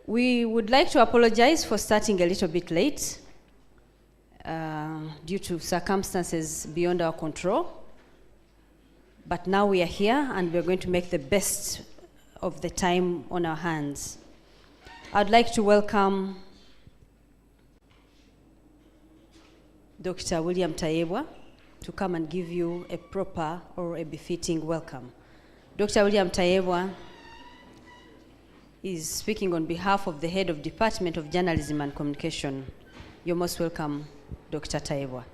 We would like to apologize for starting a little bit late due to circumstances beyond our control. But now we are here and we're going to make the best of the time on our hands. I'd like to welcome Dr. William Tayebwa to come and give you a proper or a befitting welcome. Dr. William Tayebwa is speaking on behalf of the head of Department of Journalism and Communication. You're most welcome, Dr. Tayebwa.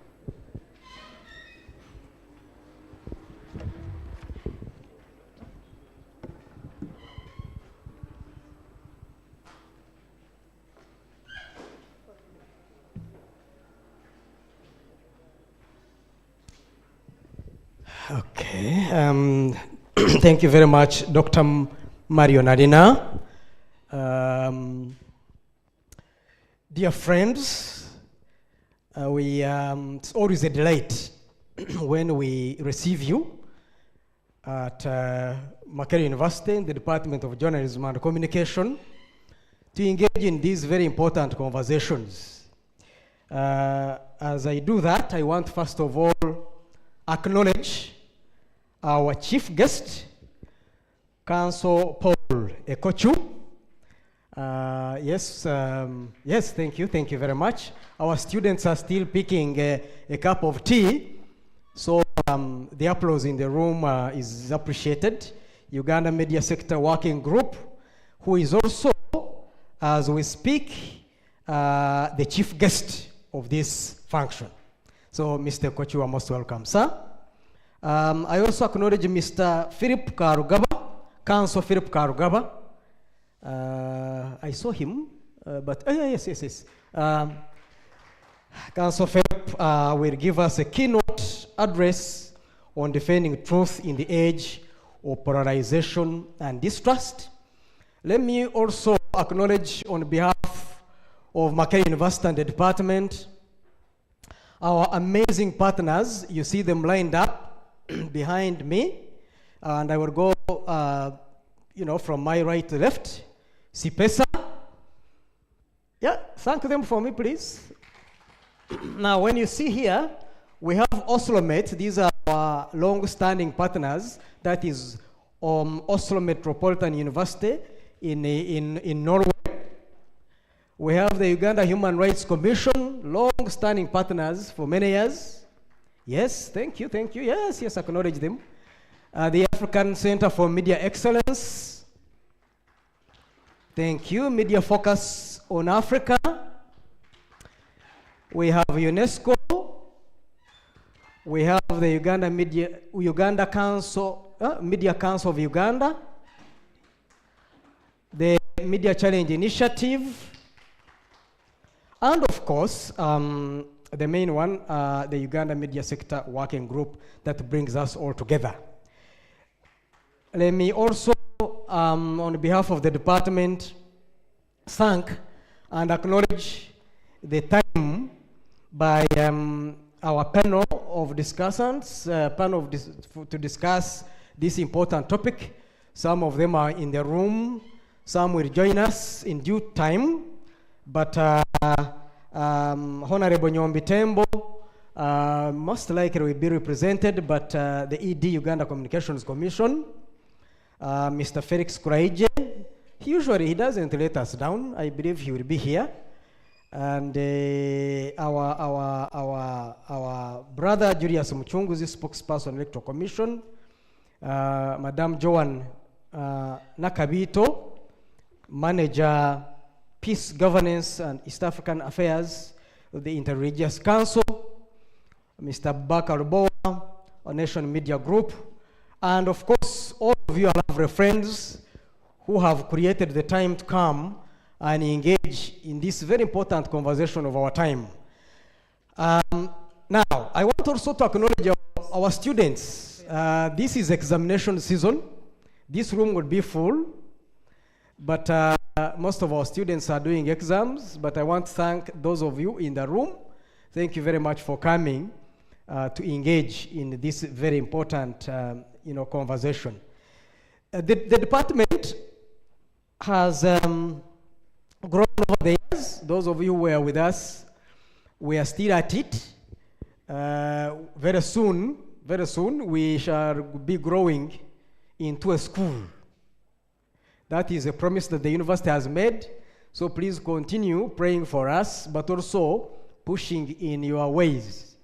Okay, thank you very much, Dr. Mario Nadina. Dear friends, it's always a delight when we receive you at Makerere University in the Department of Journalism and Communication to engage in these very important conversations. As I do that, I want first of all acknowledge our chief guest, Council Paul Ekochu. Yes, thank you very much. Our students are still picking a cup of tea, so the applause in the room is appreciated. Uganda Media Sector Working Group, who is also, as we speak, the chief guest of this function. So, Mr. Kochu, you are most welcome, sir. I also acknowledge Mr. Philip Karugaba, Council Philip Karugaba. I saw him, but yes. Council Philip will give us a keynote address on defending truth in the age of polarization and distrust. Let me also acknowledge on behalf of Makerere University and the department our amazing partners. You see them lined up behind me, and I will go from my right to left. Sipesa. Yeah, thank them for me, please. Now, when you see here, we have Oslomet. These are our long-standing partners. That is Oslo Metropolitan University in Norway. We have the Uganda Human Rights Commission, long-standing partners for many years. Yes, thank you. Yes, acknowledge them. The African Center for Media Excellence. Thank you. Media Focus on Africa. We have UNESCO. We have the Uganda Council, Media Council of Uganda. The Media Challenge Initiative. And of course, the main one, the Uganda Media Sector Working Group that brings us all together. Let me also, on behalf of the department, thank and acknowledge the time by our panel of discussants, to discuss this important topic. Some of them are in the room. Some will join us in due time. But Honorable Nyombi Tembo most likely will be represented, but the ED Uganda Communications Commission, Mr. Felix Kuraije, he doesn't let us down. I believe he will be here. And our brother Julius Muchunguzi, spokesperson Electoral Commission, Madam Joan Nakabito, manager Peace, Governance, and East African Affairs of the Interreligious Council, Mr. Bakar Boa, our Nation Media Group, and of course, all of you are lovely friends who have created the time to come and engage in this very important conversation of our time. Now, I want also to acknowledge our students. This is examination season. This room will be full, but most of our students are doing exams, but I want to thank those of you in the room. Thank you very much for coming to engage in this very important conversation. The department has grown over the years. Those of you who were with us, we are still at it. Very soon, we shall be growing into a school. That is a promise that the university has made. So please continue praying for us, but also pushing in your ways.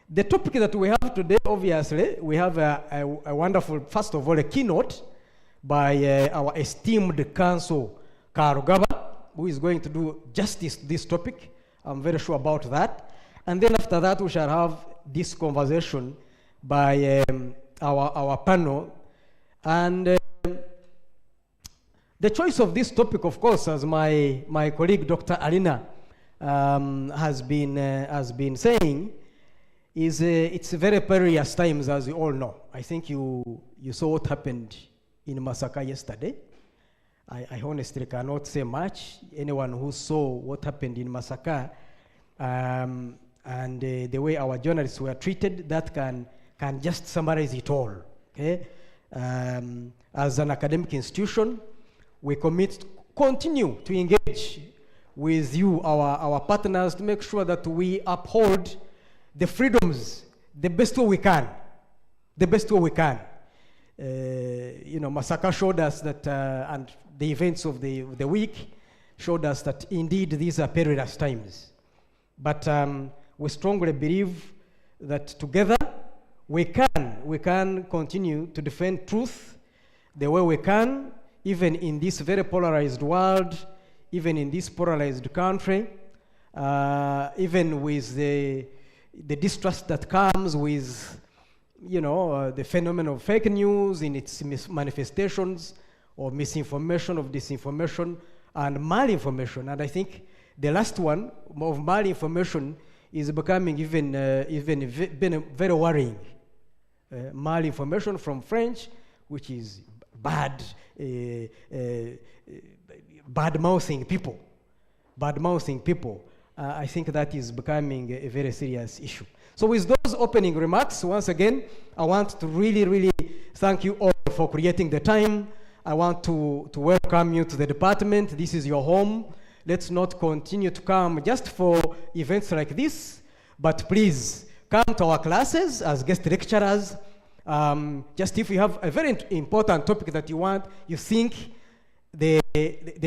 The topic that we have today, obviously, we have a wonderful, first of all, a keynote by our esteemed counsel, Karugaba, who is going to do justice to this topic. I'm very sure about that. And then after that, we shall have this conversation by our panel. And the choice of this topic, of course, as my colleague, Dr. Alina, has been saying, is it's very perilous times, as you all know. I think you saw what happened in Masaka yesterday. I honestly cannot say much. Anyone who saw what happened in Masaka and the way our journalists were treated, that can just summarize it all. Okay? As an academic institution, we continue to engage with you, our partners, to make sure that we uphold the freedoms the best way we can. The best way we can. Masaka showed us that, and the events of the week showed us that indeed these are perilous times. But we strongly believe that together we can continue to defend truth the way we can, even in this very polarized world, even in this polarized country, even with the distrust that comes with, the phenomenon of fake news in its manifestations, or misinformation, of disinformation, and malinformation. And I think the last one of malinformation is becoming even very worrying. Malinformation from French, which is bad-mouthing people. I think that is becoming a very serious issue. So with those opening remarks, once again, I want to really, really thank you all for creating the time. I want to welcome you to the department. This is your home. Let's not continue to come just for events like this, but please come to our classes as guest lecturers. Just if you have a very important topic that you think the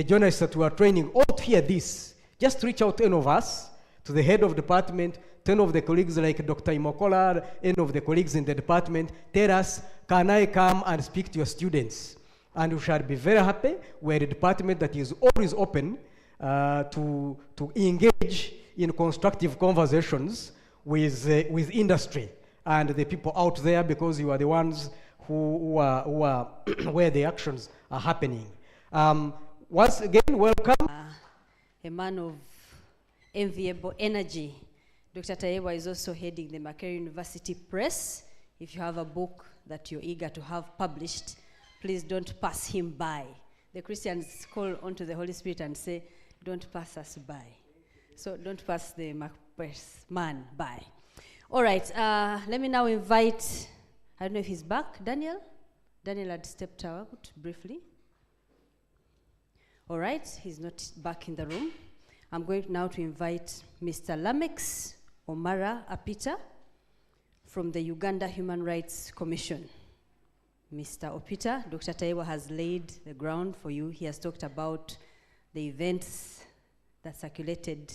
journalists that we are training ought to hear this, just reach out to any of us, to the head of department, 10 of the colleagues like Dr. Imokola, any of the colleagues in the department, tell us, can I come and speak to your students? And we shall be very happy. We're a department that is always open to engage in constructive conversations with industry and the people out there, because you are the ones who are where the actions are happening. Once again, welcome. A man of enviable energy. Dr. Tayewa is also heading the Makerere University Press. If you have a book that you're eager to have published, please don't pass him by. The Christians call onto the Holy Spirit and say, don't pass us by. So don't pass the man by. All right, let me now invite, I don't know if he's back, Daniel? Daniel had stepped out briefly. All right, he's not back in the room. I'm going now to invite Mr. Lamex Omara Apita from the Uganda Human Rights Commission. Mr. Opita, Dr. Tayewa has laid the ground for you. He has talked about the events that circulated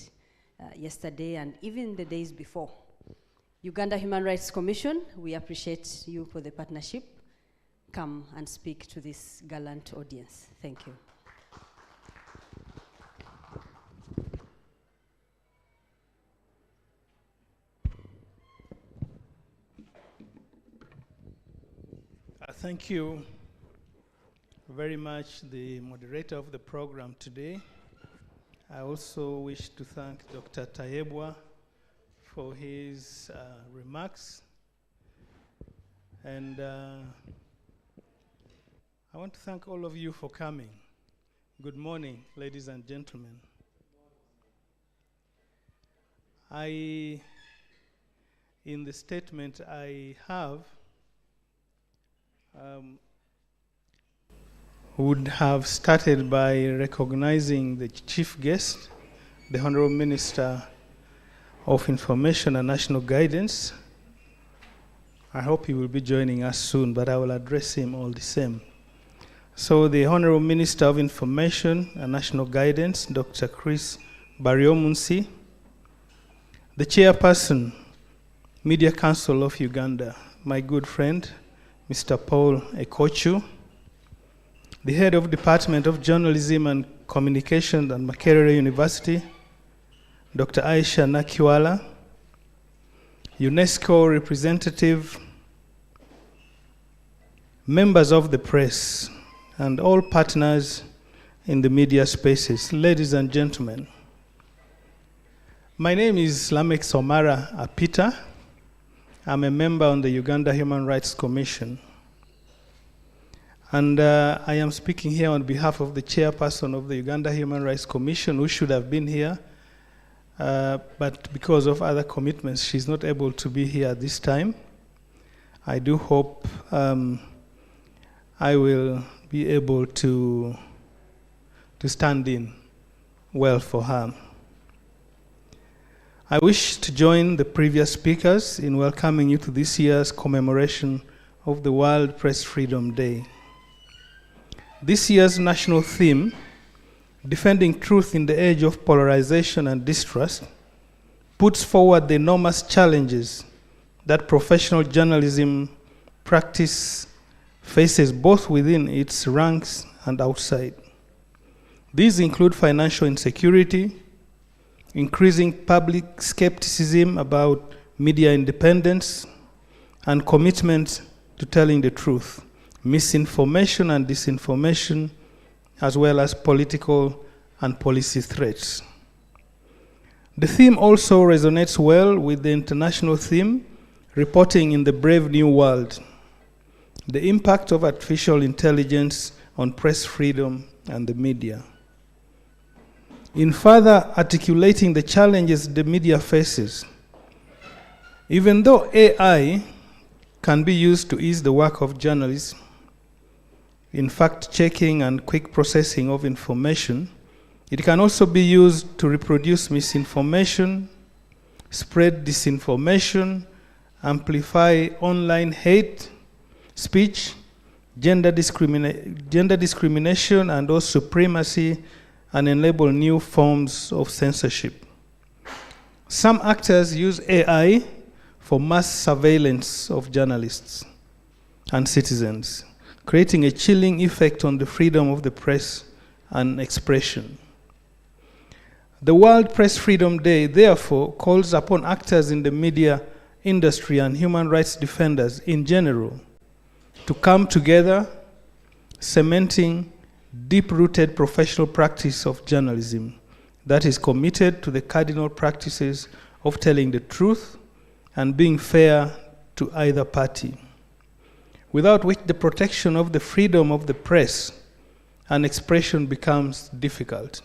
yesterday and even the days before. Uganda Human Rights Commission, we appreciate you for the partnership. Come and speak to this gallant audience. Thank you. Thank you very much, the moderator of the program today. I also wish to thank Dr. Tayewa for his remarks. And I want to thank all of you for coming. Good morning, ladies and gentlemen. In the statement I have, would have started by recognizing the chief guest, the Honorable Minister of Information and National Guidance. I hope he will be joining us soon, but I will address him all the same. So the Honorable Minister of Information and National Guidance, Dr. Chris Baryomunsi, the Chairperson, Media Council of Uganda, my good friend, Mr. Paul Ekochu, the Head of Department of Journalism and Communication at Makerere University, Dr. Aisha Nakiwala, UNESCO representative, members of the press, and all partners in the media spaces. Ladies and gentlemen, my name is Lamek Somara Apita. I'm a member on the Uganda Human Rights Commission. And I am speaking here on behalf of the chairperson of the Uganda Human Rights Commission, who should have been here, but because of other commitments, she's not able to be here this time. I do hope I will be able to stand in well for her. I wish to join the previous speakers in welcoming you to this year's commemoration of the World Press Freedom Day. This year's national theme, Defending Truth in the Age of Polarization and Distrust, puts forward the enormous challenges that professional journalism practice faces both within its ranks and outside. These include financial insecurity, increasing public skepticism about media independence, and commitment to telling the truth, misinformation and disinformation, as well as political and policy threats. The theme also resonates well with the international theme, Reporting in the Brave New World, the impact of artificial intelligence on press freedom and the media. In further articulating the challenges the media faces, even though AI can be used to ease the work of journalists in fact-checking and quick processing of information, it can also be used to reproduce misinformation, spread disinformation, amplify online hate speech, gender discrimination, and also supremacy, and enable new forms of censorship. Some actors use AI for mass surveillance of journalists and citizens, creating a chilling effect on the freedom of the press and expression. The World Press Freedom Day, therefore, calls upon actors in the media industry and human rights defenders in general to come together, cementing deep-rooted professional practice of journalism that is committed to the cardinal practices of telling the truth and being fair to either party, without which the protection of the freedom of the press and expression becomes difficult.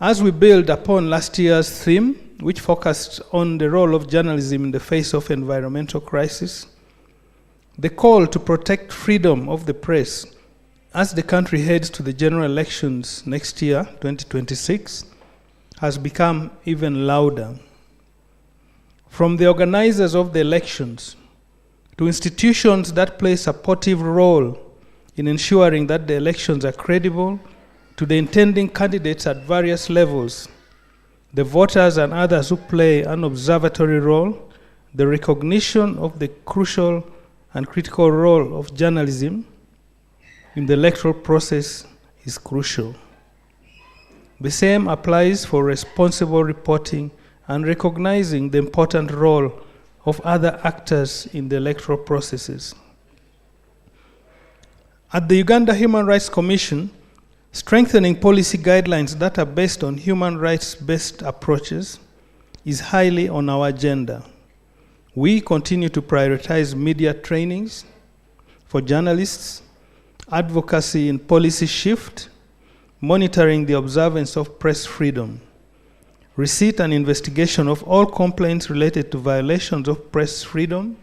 As we build upon last year's theme, which focused on the role of journalism in the face of environmental crisis, the call to protect freedom of the press as the country heads to the general elections next year, 2026, has become even louder. From the organizers of the elections to institutions that play a supportive role in ensuring that the elections are credible, to the intending candidates at various levels, the voters and others who play an observatory role, the recognition of the crucial and critical role of journalism in the electoral process is crucial. The same applies for responsible reporting and recognizing the important role of other actors in the electoral processes. At the Uganda Human Rights Commission, strengthening policy guidelines that are based on human rights-based approaches is highly on our agenda. We continue to prioritize media trainings for journalists, advocacy in policy shift, monitoring the observance of press freedom, receipt and investigation of all complaints related to violations of press freedom,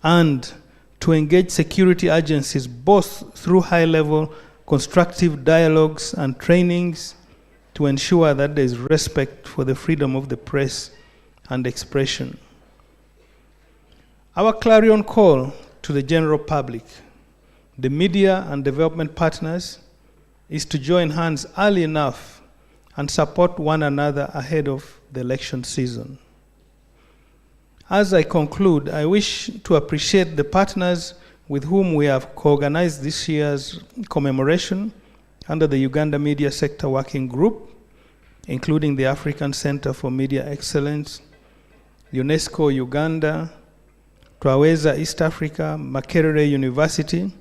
and to engage security agencies both through high-level constructive dialogues and trainings to ensure that there is respect for the freedom of the press and expression. Our clarion call to the general public, the media and development partners, is to join hands early enough and support one another ahead of the election season. As I conclude, I wish to appreciate the partners with whom we have co-organized this year's commemoration under the Uganda Media Sector Working Group, including the African Center for Media Excellence, UNESCO Uganda, Twaweza East Africa, Makerere University,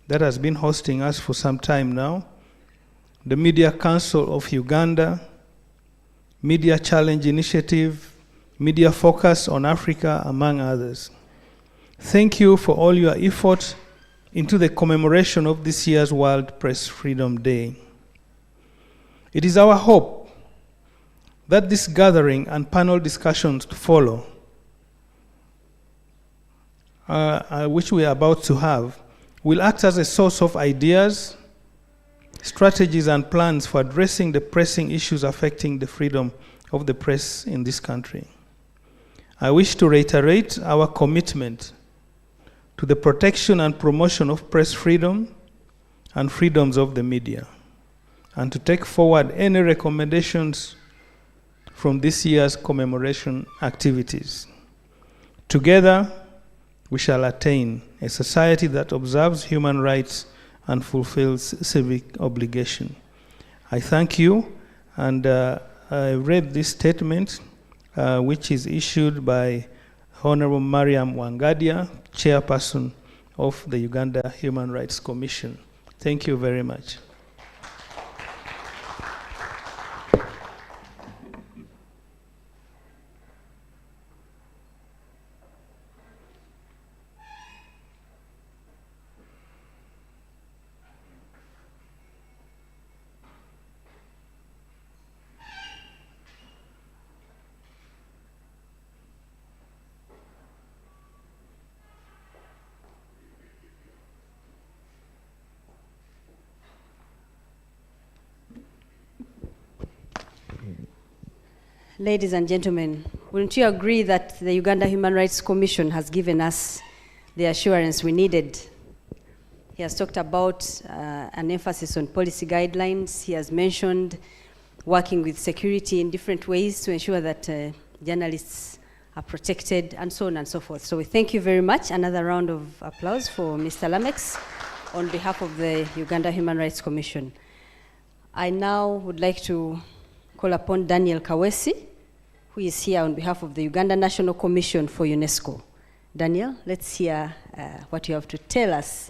that has been hosting us for some time now, the Media Council of Uganda, Media Challenge Initiative, Media Focus on Africa, among others. Thank you for all your effort into the commemoration of this year's World Press Freedom Day. It is our hope that this gathering and panel discussions to follow, which we are about to have, will act as a source of ideas, strategies, and plans for addressing the pressing issues affecting the freedom of the press in this country. I wish to reiterate our commitment to the protection and promotion of press freedom and freedoms of the media, and to take forward any recommendations from this year's commemoration activities. Together, we shall attain a society that observes human rights and fulfills civic obligation. I thank you, and I read this statement, which is issued by Honorable Mariam Wangadia, Chairperson of the Uganda Human Rights Commission. Thank you very much. Ladies and gentlemen, wouldn't you agree that the Uganda Human Rights Commission has given us the assurance we needed? He has talked about an emphasis on policy guidelines. He has mentioned working with security in different ways to ensure that journalists are protected, and so on and so forth. So we thank you very much. Another round of applause for Mr. Lamex on behalf of the Uganda Human Rights Commission. I now would like to call upon Daniel Kawesi, who is here on behalf of the Uganda National Commission for UNESCO. Daniel, let's hear what you have to tell us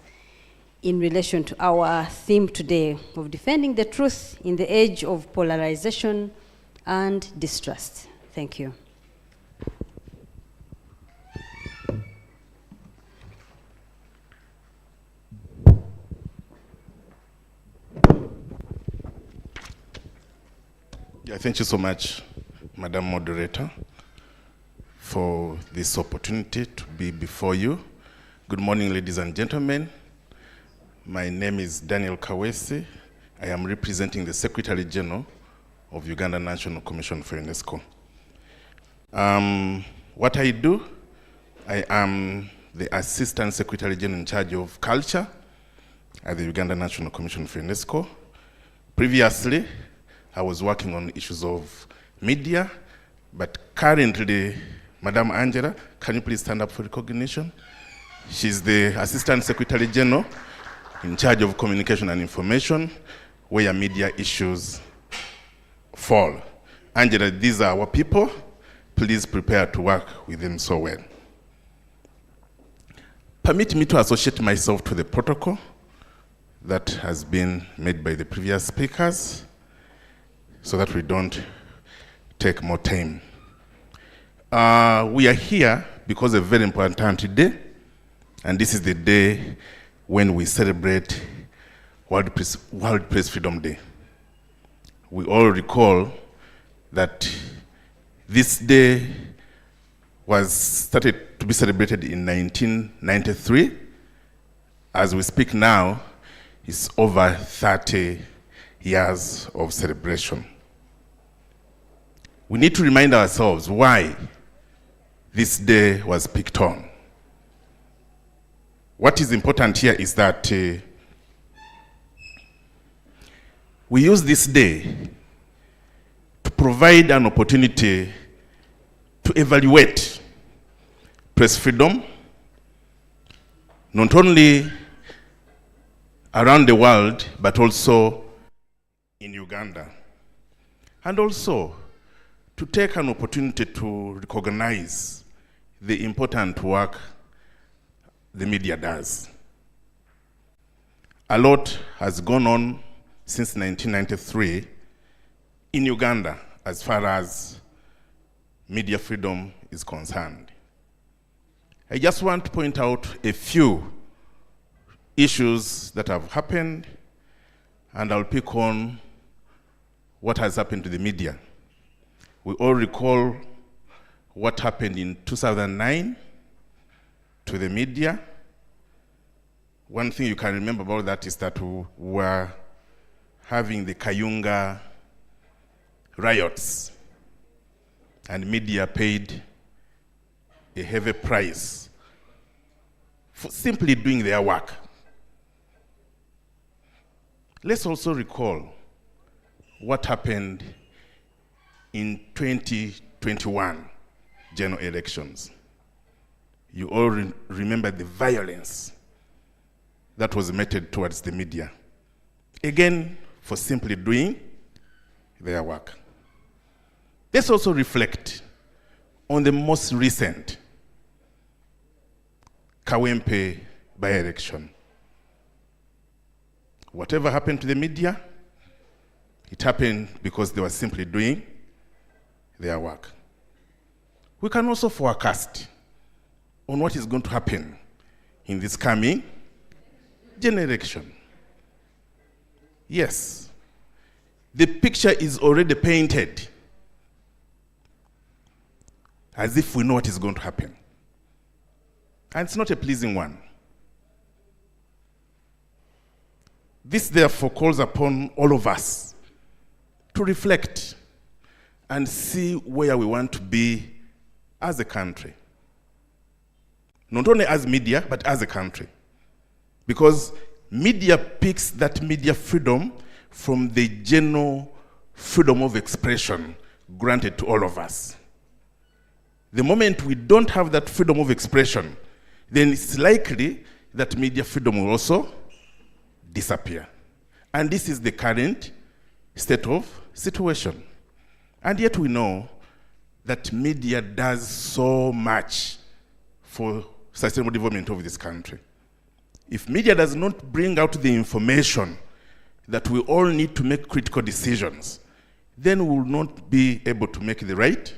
in relation to our theme today of defending the truth in the age of polarization and distrust. Thank you. Yeah, thank you so much, Madam Moderator, for this opportunity to be before you. Good morning, ladies and gentlemen. My name is Daniel Kawesi. I am representing the Secretary General of Uganda National Commission for UNESCO. What I do, I am the Assistant Secretary General in charge of culture at the Uganda National Commission for UNESCO. Previously, I was working on issues of media, but currently, Madam Angela, can you please stand up for recognition? She's the Assistant Secretary General in charge of communication and information, where media issues fall. Angela, these are our people. Please prepare to work with them so well. Permit me to associate myself to the protocol that has been made by the previous speakers, so that we don't take more time. We are here because of a very important time today, and this is the day when we celebrate World Press Freedom Day. We all recall that this day was started to be celebrated in 1993 as we speak now, is over 30 years of celebration. We need to remind ourselves why this day was picked on. What is important here is that we use this day to provide an opportunity to evaluate press freedom, not only around the world, but also in Uganda. And also to take an opportunity to recognize the important work the media does. A lot has gone on since 1993 in Uganda as far as media freedom is concerned. I just want to point out a few issues that have happened, and I'll pick on what has happened to the media. We all recall what happened in 2009 to the media. One thing you can remember about that is that we were having the Kayunga riots, and media paid a heavy price for simply doing their work. Let's also recall what happened in 2021 general elections. You all remember the violence that was meted towards the media, again, for simply doing their work. Let's also reflect on the most recent Kawempe by-election. Whatever happened to the media, it happened because they were simply doing their work. We can also forecast on what is going to happen in this coming generation. Yes, the picture is already painted as if we know what is going to happen. And it's not a pleasing one. This therefore calls upon all of us to reflect and see where we want to be as a country. Not only as media, but as a country. Because media picks that media freedom from the general freedom of expression granted to all of us. The moment we don't have that freedom of expression, then it's likely that media freedom will also disappear. And this is the current state of situation. And yet we know that media does so much for sustainable development of this country. If media does not bring out the information that we all need to make critical decisions, then we will not be able to make the right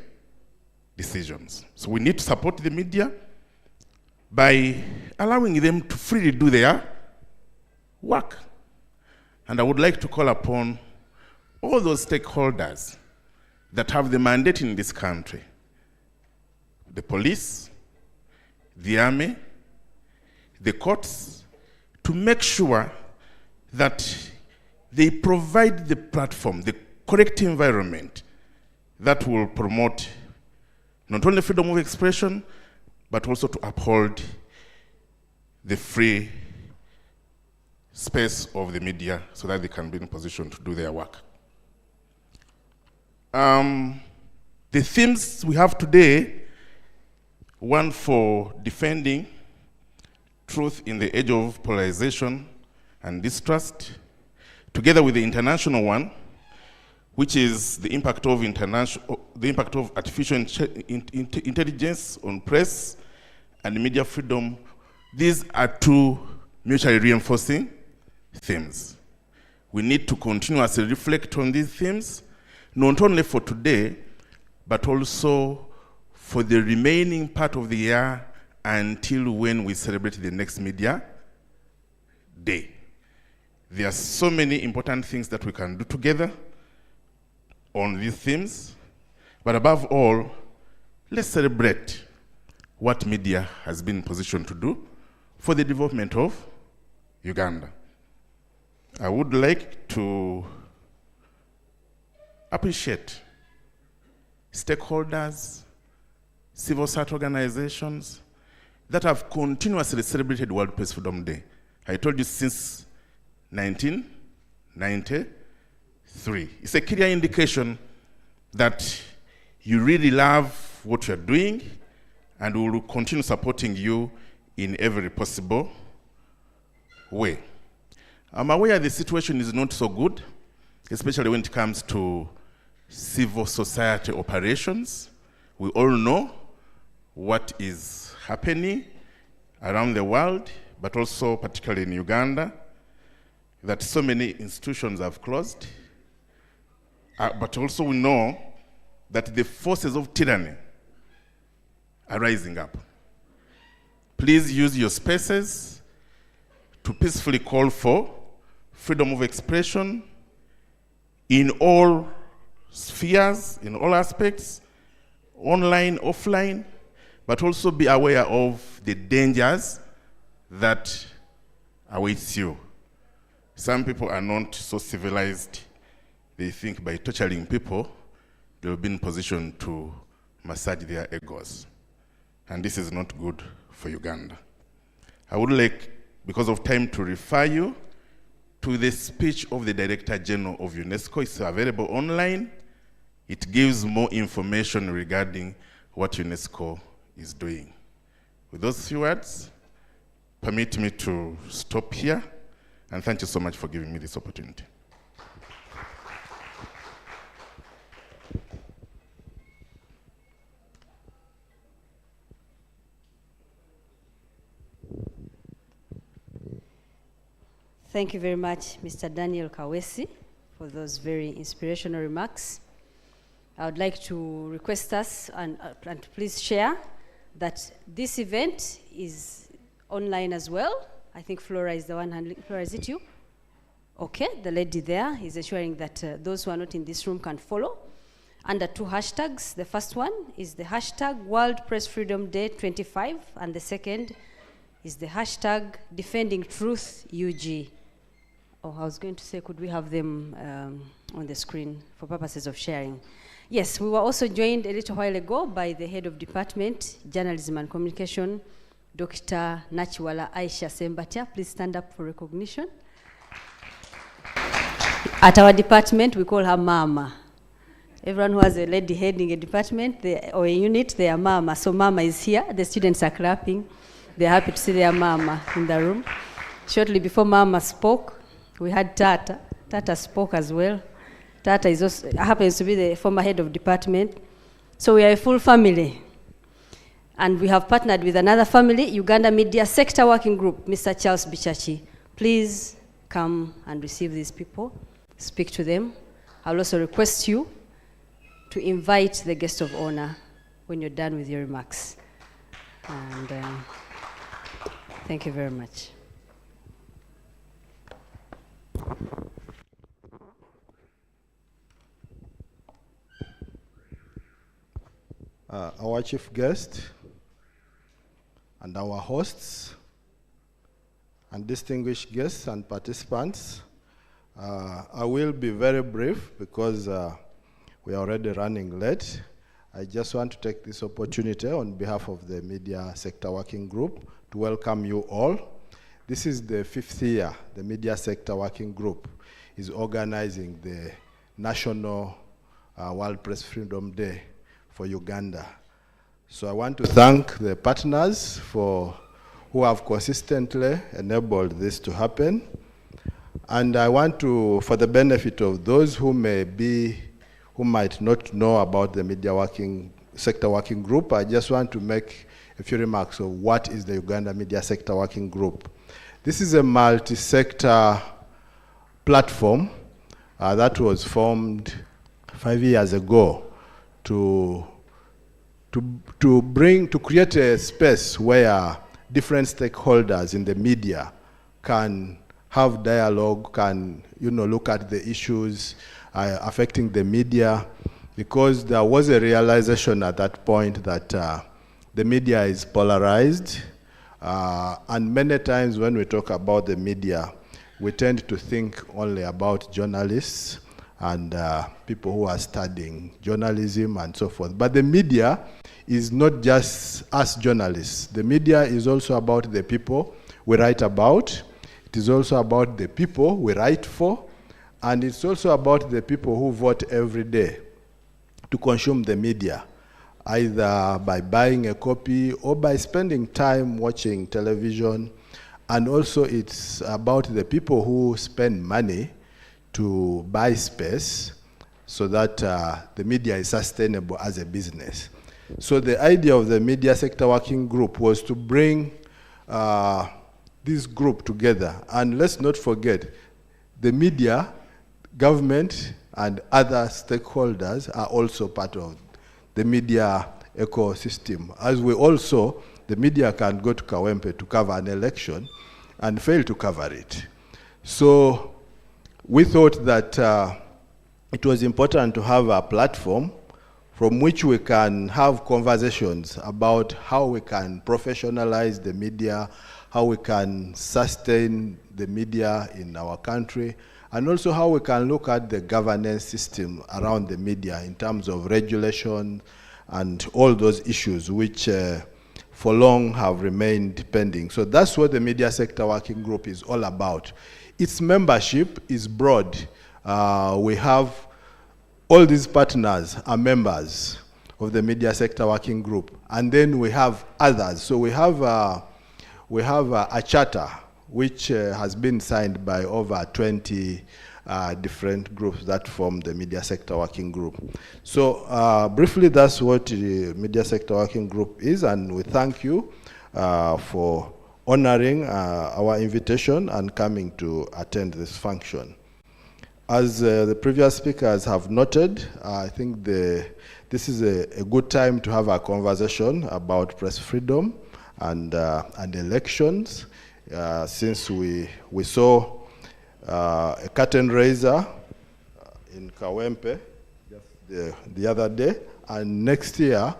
decisions. So we need to support the media by allowing them to freely do their work. And I would like to call upon all those stakeholders that have the mandate in this country, the police, the army, the courts, to make sure that they provide the platform, the correct environment that will promote not only freedom of expression, but also to uphold the free space of the media so that they can be in a position to do their work. The themes we have today, one for defending truth in the age of polarization and distrust, together with the international one, which is the impact of artificial intelligence on press and media freedom. These are two mutually reinforcing themes. We need to continuously reflect on these themes, not only for today, but also for the remaining part of the year until when we celebrate the next media day. There are so many important things that we can do together on these themes, but above all, let's celebrate what media has been positioned to do for the development of Uganda. I would like to appreciate stakeholders, civil society organizations that have continuously celebrated World Press Freedom Day. I told you since 1993. It's a clear indication that you really love what you're doing, and we will continue supporting you in every possible way. I'm aware the situation is not so good, especially when it comes to civil society operations. We all know what is happening around the world, but also particularly in Uganda, that so many institutions have closed. But also we know that the forces of tyranny are rising up. Please use your spaces to peacefully call for freedom of expression in all spheres, in all aspects, online, offline, but also be aware of the dangers that awaits you. Some people are not so civilized. They think by torturing people, they'll be in position to massage their egos. And this is not good for Uganda. I would like, because of time, to refer you to the speech of the Director General of UNESCO. It's available online. It gives more information regarding what UNESCO is doing. With those few words, permit me to stop here, and thank you so much for giving me this opportunity. Thank you very much, Mr. Daniel Kawesi, for those very inspirational remarks. I would like to request us and to please share that this event is online as well. I think Flora is the one handling. Flora, is it you? Okay, the lady there is ensuring that those who are not in this room can follow under 2 hashtags. The first one is the hashtag World Press Freedom Day 25, and the second is the hashtag Defending Truth UG. Oh, I was going to say, could we have them on the screen for purposes of sharing? Yes, we were also joined a little while ago by the head of department, Journalism and Communication, Dr. Nachiwala Aisha Sembatia. Please stand up for recognition. At our department, we call her Mama. Everyone who has a lady heading a department or a unit, they are Mama. So Mama is here. The students are clapping. They're happy to see their Mama in the room. Shortly before Mama spoke, we had Tata. Tata spoke as well. Tata is also, happens to be the former head of department. So we are a full family. And we have partnered with another family, Uganda Media Sector Working Group, Mr. Charles Bichachi. Please come and receive these people, speak to them. I'll also request you to invite the guest of honor when you're done with your remarks. And thank you very much. Our chief guest and our hosts and distinguished guests and participants, I will be very brief because we are already running late. I just want to take this opportunity on behalf of the Media Sector Working Group to welcome you all. This is the 5th year the Media Sector Working Group is organizing the National World Press Freedom Day for Uganda. So I want to thank the partners who have consistently enabled this to happen. And I want to, for the benefit of those who might not know about the Media Sector Working Group, I just want to make a few remarks of what is the Uganda Media Sector Working Group. This is a multi-sector platform that was formed 5 years ago to create a space where different stakeholders in the media can have dialogue, can look at the issues affecting the media, because there was a realization at that point that the media is polarized, And many times when we talk about the media, we tend to think only about journalists and people who are studying journalism and so forth. But the media is not just us journalists. The media is also about the people we write about. It is also about the people we write for. And it's also about the people who vote every day to consume the media, either by buying a copy or by spending time watching television. And also it's about the people who spend money to buy space so that the media is sustainable as a business. So the idea of the Media Sector Working Group was to bring this group together. And let's not forget, the media, government, and other stakeholders are also part of the media ecosystem. As we also, the media can go to Kawempe to cover an election and fail to cover it. So we thought that it was important to have a platform from which we can have conversations about how we can professionalize the media, how we can sustain the media in our country, and also how we can look at the governance system around the media in terms of regulation and all those issues which for long have remained pending. So that's what the Media Sector Working Group is all about. Its membership is broad. We have all these partners are members of the Media Sector Working Group, and then we have others. So we have a charter which has been signed by over 20 different groups that form the Media Sector Working Group. So briefly, that's what the Media Sector Working Group is, and we thank you for honoring our invitation and coming to attend this function. As the previous speakers have noted, I think this is a good time to have a conversation about press freedom and elections, since we saw a curtain raiser in Kawempe just the other day, and next year,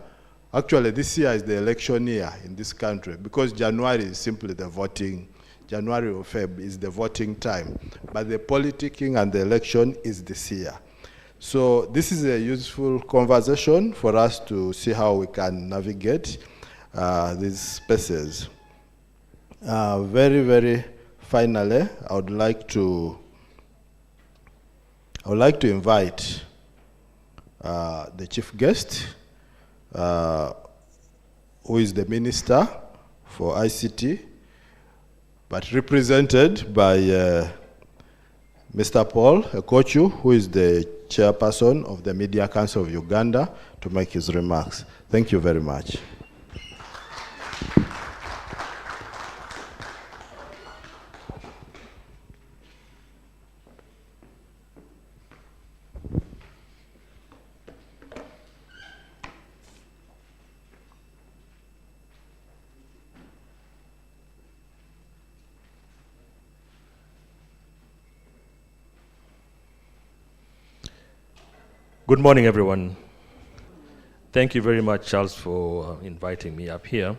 actually this year is the election year in this country, because January is simply the voting, January or Feb is the voting time, but the politicking and the election is this year. So this is a useful conversation for us to see how we can navigate these spaces. Very, very finally, I would like to invite the chief guest, who is the Minister for ICT, but represented by Mr. Paul Ekochu, who is the chairperson of the Media Council of Uganda, to make his remarks. Thank you very much. Good morning, everyone. Thank you very much, Charles, for inviting me up here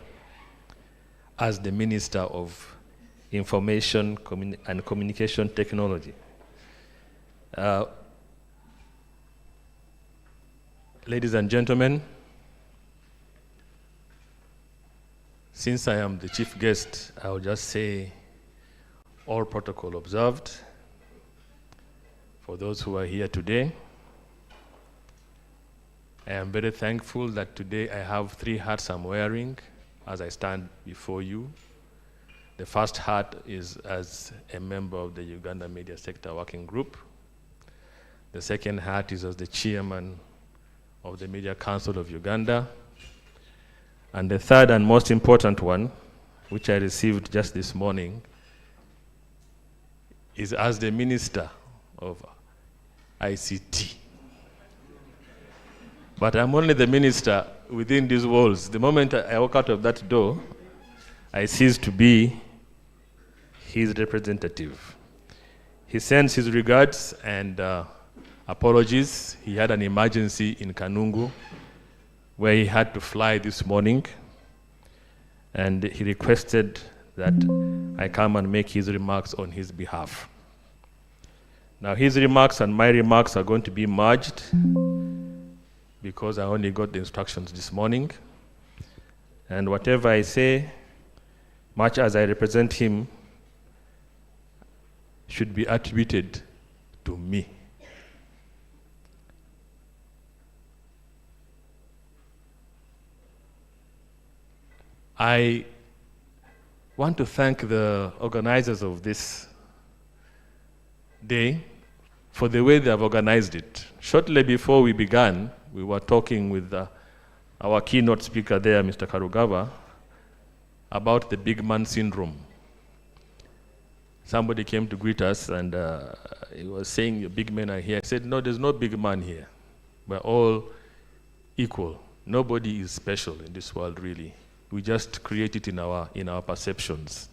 as the Minister of Information and Communication Technology. Ladies and gentlemen, since I am the chief guest, I will just say all protocol observed for those who are here today. I am very thankful that today I have 3 hats I'm wearing as I stand before you. The first hat is as a member of the Uganda Media Sector Working Group. The second hat is as the chairman of the Media Council of Uganda. And the third and most important one, which I received just this morning, is as the Minister of ICT. But I'm only the minister within these walls. The moment I walk out of that door, I cease to be his representative. He sends his regards and apologies. He had an emergency in Kanungu where he had to fly this morning. and he requested that I come and make his remarks on his behalf. Now, his remarks and my remarks are going to be merged because I only got the instructions this morning. And whatever I say, much as I represent him, should be attributed to me. I want to thank the organizers of this day for the way they have organized it. Shortly before we began, we were talking with our keynote speaker there, Mr. Karugaba, about the big man syndrome. Somebody came to greet us and he was saying, "Your big men are here." I said, "No, there's no big man here. We're all equal. Nobody is special in this world, really. We just create it in our perceptions."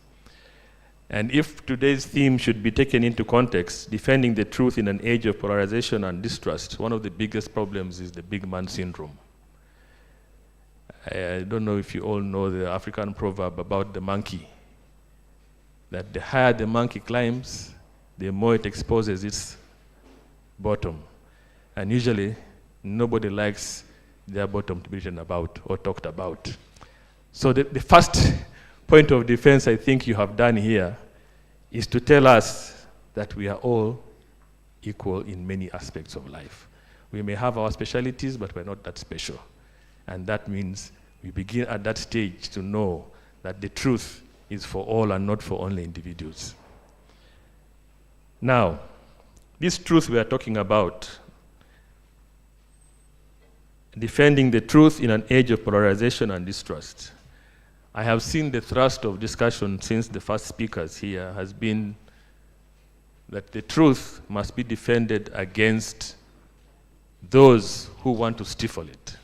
And if today's theme should be taken into context, defending the truth in an age of polarization and distrust, one of the biggest problems is the big man syndrome. I don't know if you all know the African proverb about the monkey, that the higher the monkey climbs, the more it exposes its bottom. And usually, nobody likes their bottom to be written about or talked about. So the first point of defense I think you have done here is to tell us that we are all equal in many aspects of life. We may have our specialties, but we're not that special. And that means we begin at that stage to know that the truth is for all and not for only individuals. Now, this truth we are talking about, defending the truth in an age of polarization and distrust. I have seen the thrust of discussion since the first speakers here has been that the truth must be defended against those who want to stifle it.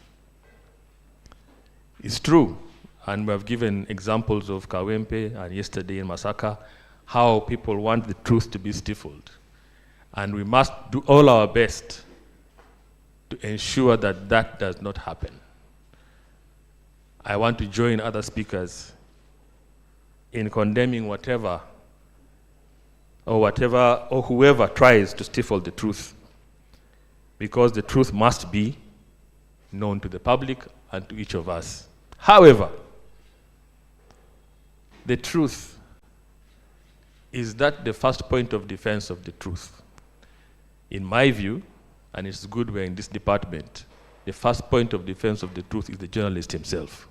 It's true, and we have given examples of Kawempe and yesterday in Masaka, how people want the truth to be stifled. And we must do all our best to ensure that that does not happen. I want to join other speakers in condemning whoever tries to stifle the truth, because the truth must be known to the public and to each of us. However, the truth is that the first point of defense of the truth. In my view, and it's good we're in this department, the first point of defense of the truth is the journalist himself,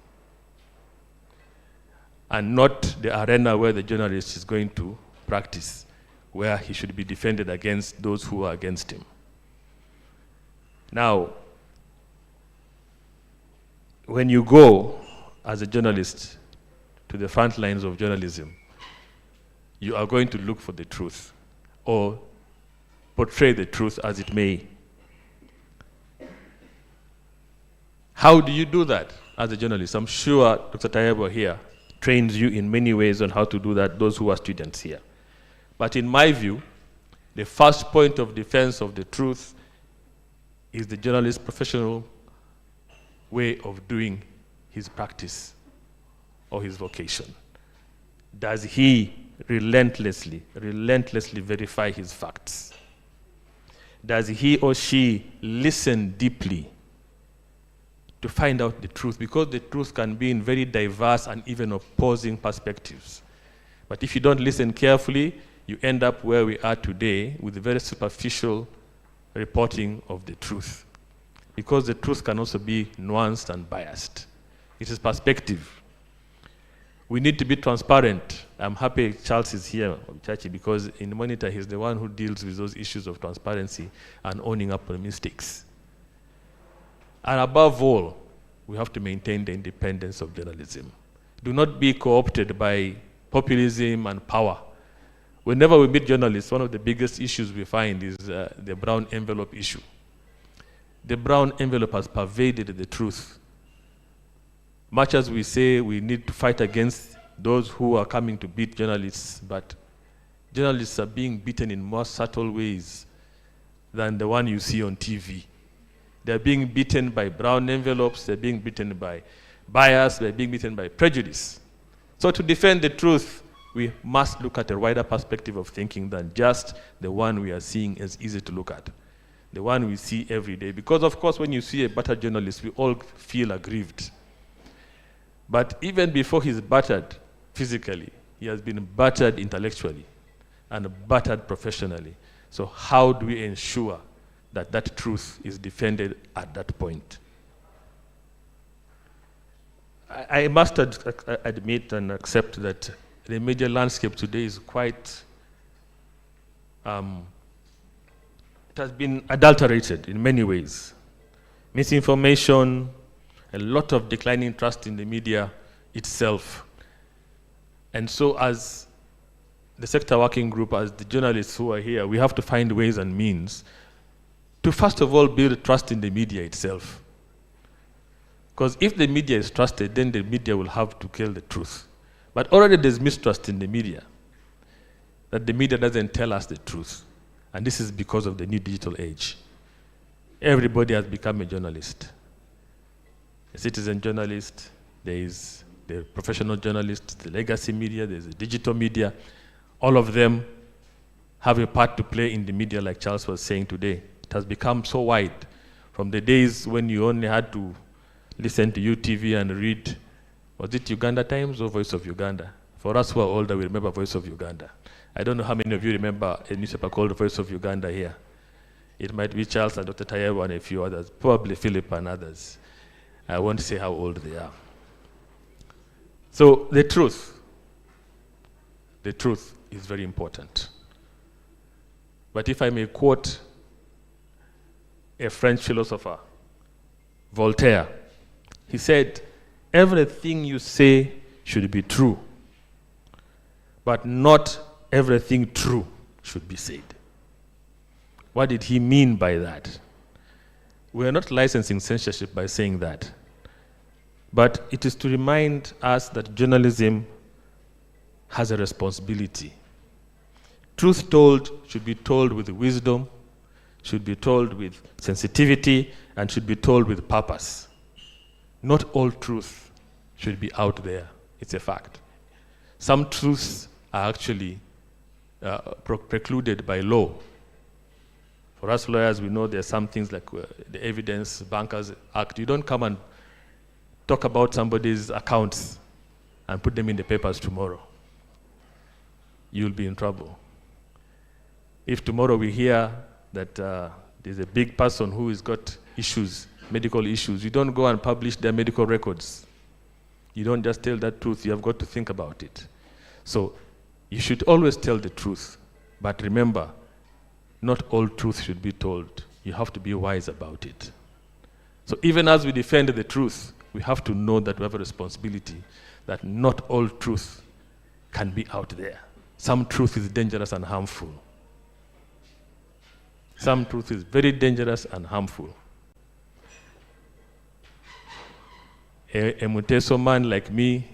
and not the arena where the journalist is going to practice, where he should be defended against those who are against him. Now, when you go as a journalist to the front lines of journalism, you are going to look for the truth or portray the truth as it may. How do you do that as a journalist? I'm sure Dr. Tayebo here trains you in many ways on how to do that, those who are students here. But in my view, the first point of defense of the truth is the journalist's professional way of doing his practice or his vocation. Does he relentlessly verify his facts? Does he or she listen deeply to find out the truth? Because the truth can be in very diverse and even opposing perspectives. But if you don't listen carefully, you end up where we are today with very superficial reporting of the truth. Because the truth can also be nuanced and biased. It is perspective. We need to be transparent. I'm happy Charles is here, Chachi, because in Monitor, he's the one who deals with those issues of transparency and owning up on mistakes. And above all, we have to maintain the independence of journalism. Do not be co-opted by populism and power. Whenever we meet journalists, one of the biggest issues we find is the brown envelope issue. The brown envelope has pervaded the truth. Much as we say we need to fight against those who are coming to beat journalists, but journalists are being beaten in more subtle ways than the one you see on TV. They're being beaten by brown envelopes, they're being beaten by bias, they're being beaten by prejudice. So to defend the truth, we must look at a wider perspective of thinking than just the one we are seeing as easy to look at, the one we see every day. Because of course, when you see a battered journalist, we all feel aggrieved. But even before he's battered physically, he has been battered intellectually and battered professionally. So how do we ensure that that truth is defended at that point? I must admit and accept that the media landscape today is quite, it has been adulterated in many ways. Misinformation, a lot of declining trust in the media itself. And so as the sector working group, as the journalists who are here, we have to find ways and means to first of all build trust in the media itself. Because if the media is trusted, then the media will have to tell the truth. But already there's mistrust in the media, that the media doesn't tell us the truth. And this is because of the new digital age. Everybody has become a journalist. A citizen journalist, there is the professional journalist, the legacy media, there's the digital media. All of them have a part to play in the media, like Charles was saying today. It has become so wide. From the days when you only had to listen to UTV and read, was it Uganda Times or Voice of Uganda? For us who are older, we remember Voice of Uganda. I don't know how many of you remember a newspaper called Voice of Uganda here. It might be Charles and Dr. Tayewa and a few others, probably Philip and others. I won't say how old they are. So the truth is very important. But if I may quote a French philosopher, Voltaire, he said, everything you say should be true, but not everything true should be said. What did he mean by that? We are not licensing censorship by saying that, but it is to remind us that journalism has a responsibility. Truth told should be told with wisdom, should be told with sensitivity, and should be told with purpose. Not all truth should be out there. It's a fact. Some truths are actually precluded by law. For us lawyers, we know there are some things like the Evidence Bankers Act. You don't come and talk about somebody's accounts and put them in the papers tomorrow. You'll be in trouble. If tomorrow we hear that there's a big person who has got issues, medical issues, you don't go and publish their medical records. You don't just tell that truth, you have got to think about it. So you should always tell the truth, but remember, not all truth should be told. You have to be wise about it. So even as we defend the truth, we have to know that we have a responsibility that not all truth can be out there. Some truth is dangerous and harmful. Some truth is very dangerous and harmful. A Muteso man like me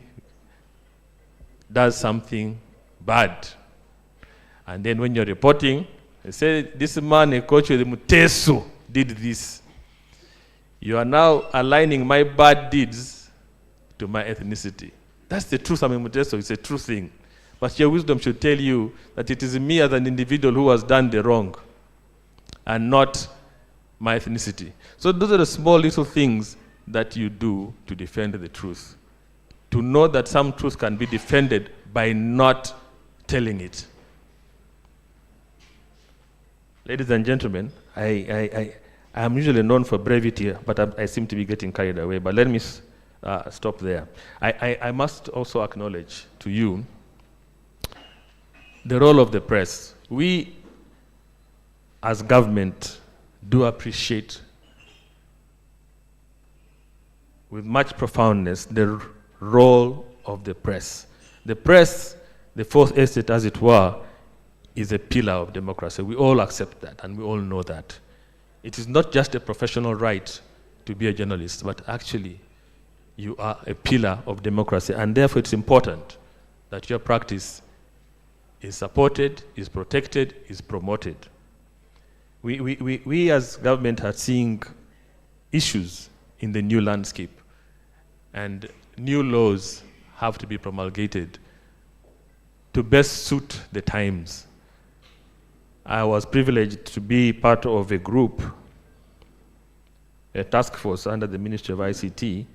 does something bad. And then when you're reporting, they say, this man, a coach with Muteso, did this. You are now aligning my bad deeds to my ethnicity. That's the truth. I'm a Muteso. It's a true thing. But your wisdom should tell you that it is me as an individual who has done the wrong and not my ethnicity. So those are the small little things that you do to defend the truth. To know that some truth can be defended by not telling it. Ladies and gentlemen, I am usually known for brevity, but I seem to be getting carried away. But let me stop there. I must also acknowledge to you the role of the press. We, as government, do appreciate with much profoundness the role of the press. The press, the fourth estate as it were, is a pillar of democracy. We all accept that and we all know that. It is not just a professional right to be a journalist, but actually you are a pillar of democracy, and therefore it's important that your practice is supported, is protected, is promoted. We as government are seeing issues in the new landscape, and new laws have to be promulgated to best suit the times. I was privileged to be part of a group, a task force under the Ministry of ICT,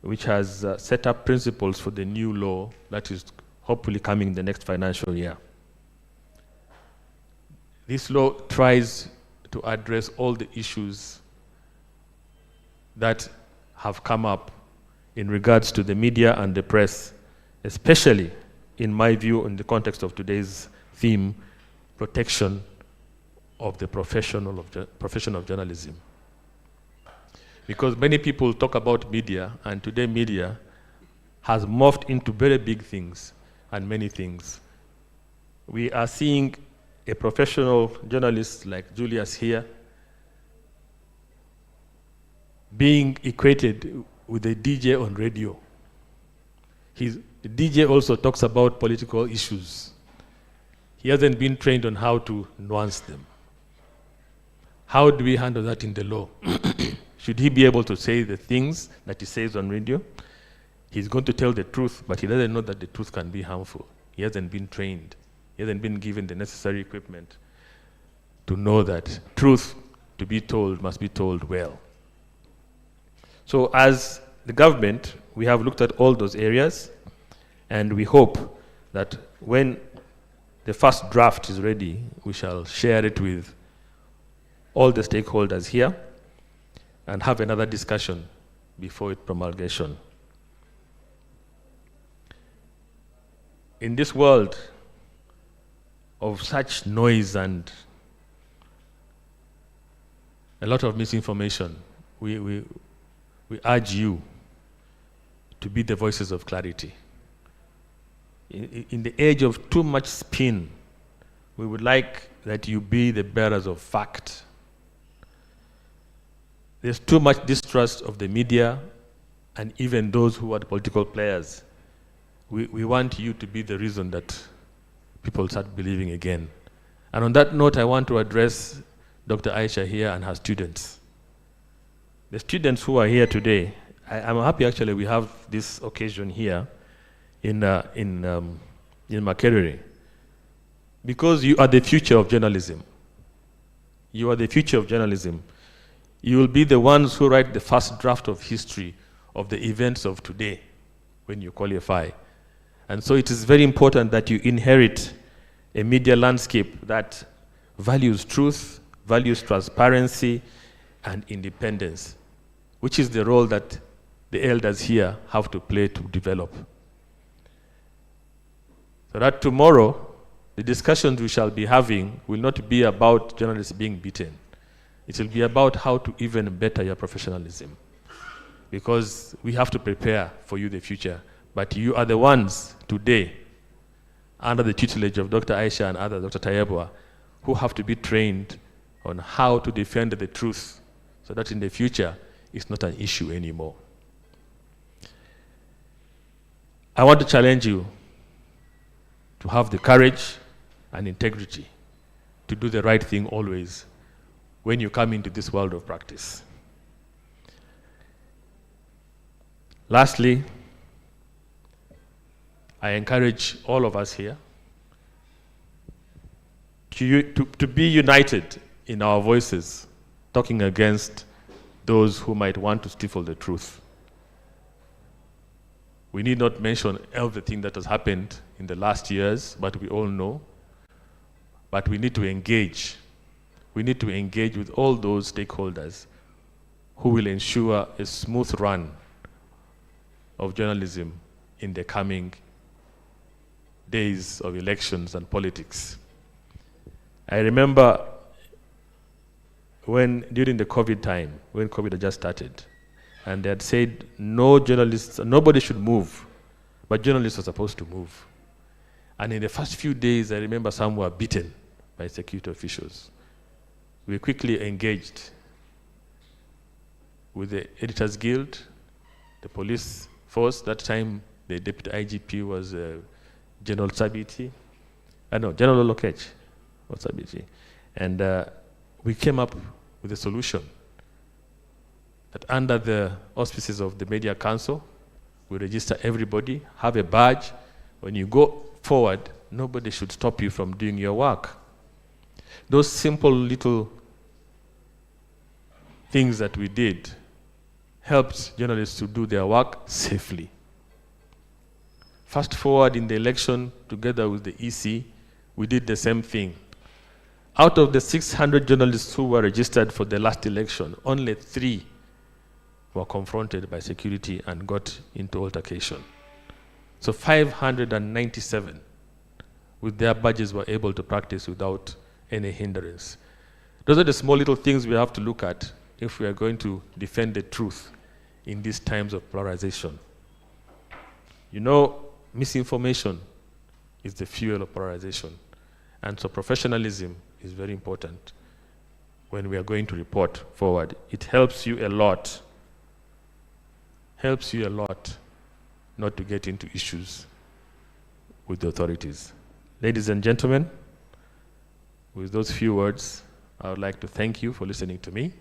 which has set up principles for the new law that is hopefully coming the next financial year. This law tries to address all the issues that have come up in regards to the media and the press, especially, in my view, in the context of today's theme, protection of the profession of journalism. Because many people talk about media, and today media has morphed into very big things and many things. We are seeing a professional journalist like Julius here being equated with a DJ on radio. The DJ also talks about political issues. He hasn't been trained on how to nuance them. How do we handle that in the law? Should he be able to say the things that he says on radio? He's going to tell the truth, but he doesn't know that the truth can be harmful. He hasn't been trained. He hasn't been given the necessary equipment to know that truth to be told must be told well. So as the government, we have looked at all those areas, and we hope that when the first draft is ready, we shall share it with all the stakeholders here and have another discussion before its promulgation. In this world of such noise and a lot of misinformation, we urge you to be the voices of clarity. In the age of too much spin, we would like that you be the bearers of fact. There's too much distrust of the media and even those who are the political players. We want you to be the reason that people start believing again. And on that note, I want to address Dr. Aisha here and her students. The students who are here today, I'm happy actually we have this occasion here in Makerere, because you are the future of journalism. You are the future of journalism. You will be the ones who write the first draft of history of the events of today when you qualify. And so it is very important that you inherit a media landscape that values truth, values transparency, and independence, which is the role that the elders here have to play to develop. So that tomorrow, the discussions we shall be having will not be about journalists being beaten. It will be about how to even better your professionalism. Because we have to prepare for you the future. But you are the ones today, under the tutelage of Dr. Aisha and others, Dr. Tayebwa, who have to be trained on how to defend the truth so that in the future, it's not an issue anymore. I want to challenge you to have the courage and integrity to do the right thing always when you come into this world of practice. Lastly, I encourage all of us here to be united in our voices, talking against those who might want to stifle the truth. We need not mention everything that has happened in the last years, but we all know. But we need to engage. We need to engage with all those stakeholders who will ensure a smooth run of journalism in the coming days of elections and politics. I remember during the COVID time, when COVID had just started, and they had said nobody should move, but journalists are supposed to move. And in the first few days, I remember some were beaten by security officials. We quickly engaged with the Editors Guild, the police force. That time, the deputy IGP was General Sabiti. General Lokech or Sabiti. And we came up with a solution that under the auspices of the Media Council, We register everybody, have a badge. When you go forward, nobody should stop you from doing your work. Those simple little things that we did helped journalists to do their work safely. Fast forward in the election, together with the EC, we did the same thing. Out of the 600 journalists who were registered for the last election, only 3 were confronted by security and got into altercation. So 597 with their badges were able to practice without any hindrance. Those are the small little things we have to look at if we are going to defend the truth in these times of polarization. You know, misinformation is the fuel of polarization. And so professionalism is very important when we are going to report forward. It helps you a lot not to get into issues with the authorities. Ladies and gentlemen, with those few words, I would like to thank you for listening to me.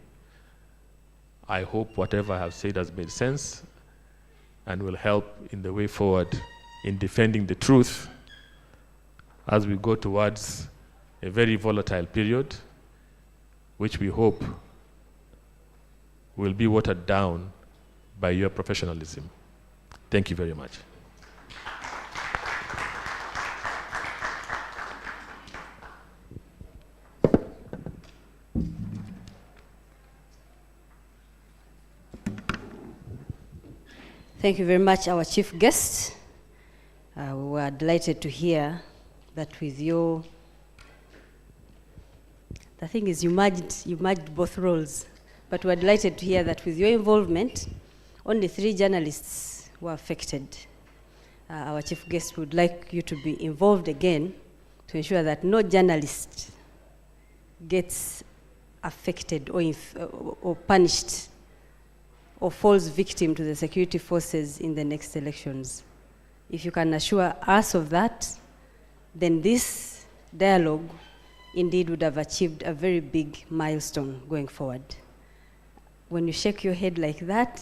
I hope whatever I have said has made sense and will help in the way forward in defending the truth as we go towards a very volatile period, which we hope will be watered down by your professionalism. Thank you very much. Thank you very much, our chief guest. We were delighted to hear that with your, the thing is you merged both roles, but we're delighted to hear that with your involvement, only 3 journalists were affected. Our chief guest would like you to be involved again to ensure that no journalist gets affected or punished or falls victim to the security forces in the next elections. If you can assure us of that, then this dialogue indeed would have achieved a very big milestone going forward. When you shake your head like that,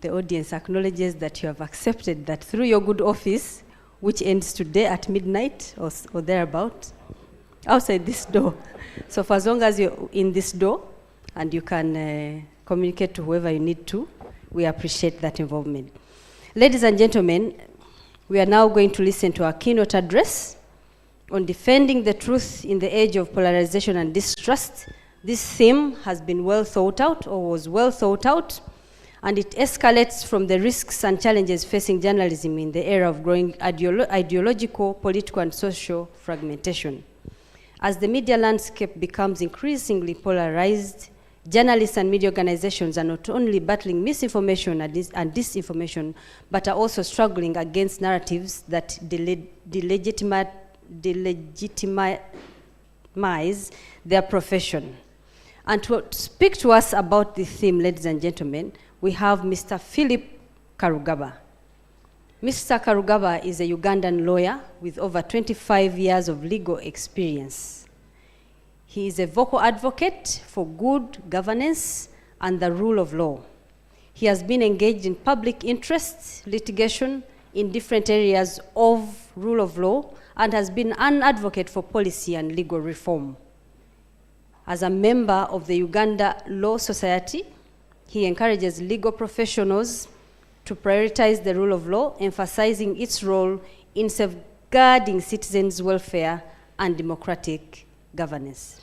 the audience acknowledges that you have accepted that through your good office, which ends today at midnight or thereabout, outside this door. So for as long as you're in this door and you can communicate to whoever you need to, we appreciate that involvement. Ladies and gentlemen, we are now going to listen to our keynote address on defending the truth in the age of polarization and distrust. This theme has been well thought out, or was well thought out, and it escalates from the risks and challenges facing journalism in the era of growing ideological, political, and social fragmentation. As the media landscape becomes increasingly polarized, journalists and media organizations are not only battling misinformation and disinformation, but are also struggling against narratives that delegitimize their profession. And to speak to us about this theme, ladies and gentlemen, we have Mr. Philip Karugaba. Mr. Karugaba is a Ugandan lawyer with over 25 years of legal experience. He is a vocal advocate for good governance and the rule of law. He has been engaged in public interest litigation in different areas of rule of law and has been an advocate for policy and legal reform. As a member of the Uganda Law Society, he encourages legal professionals to prioritize the rule of law, emphasizing its role in safeguarding citizens' welfare and democratic governance.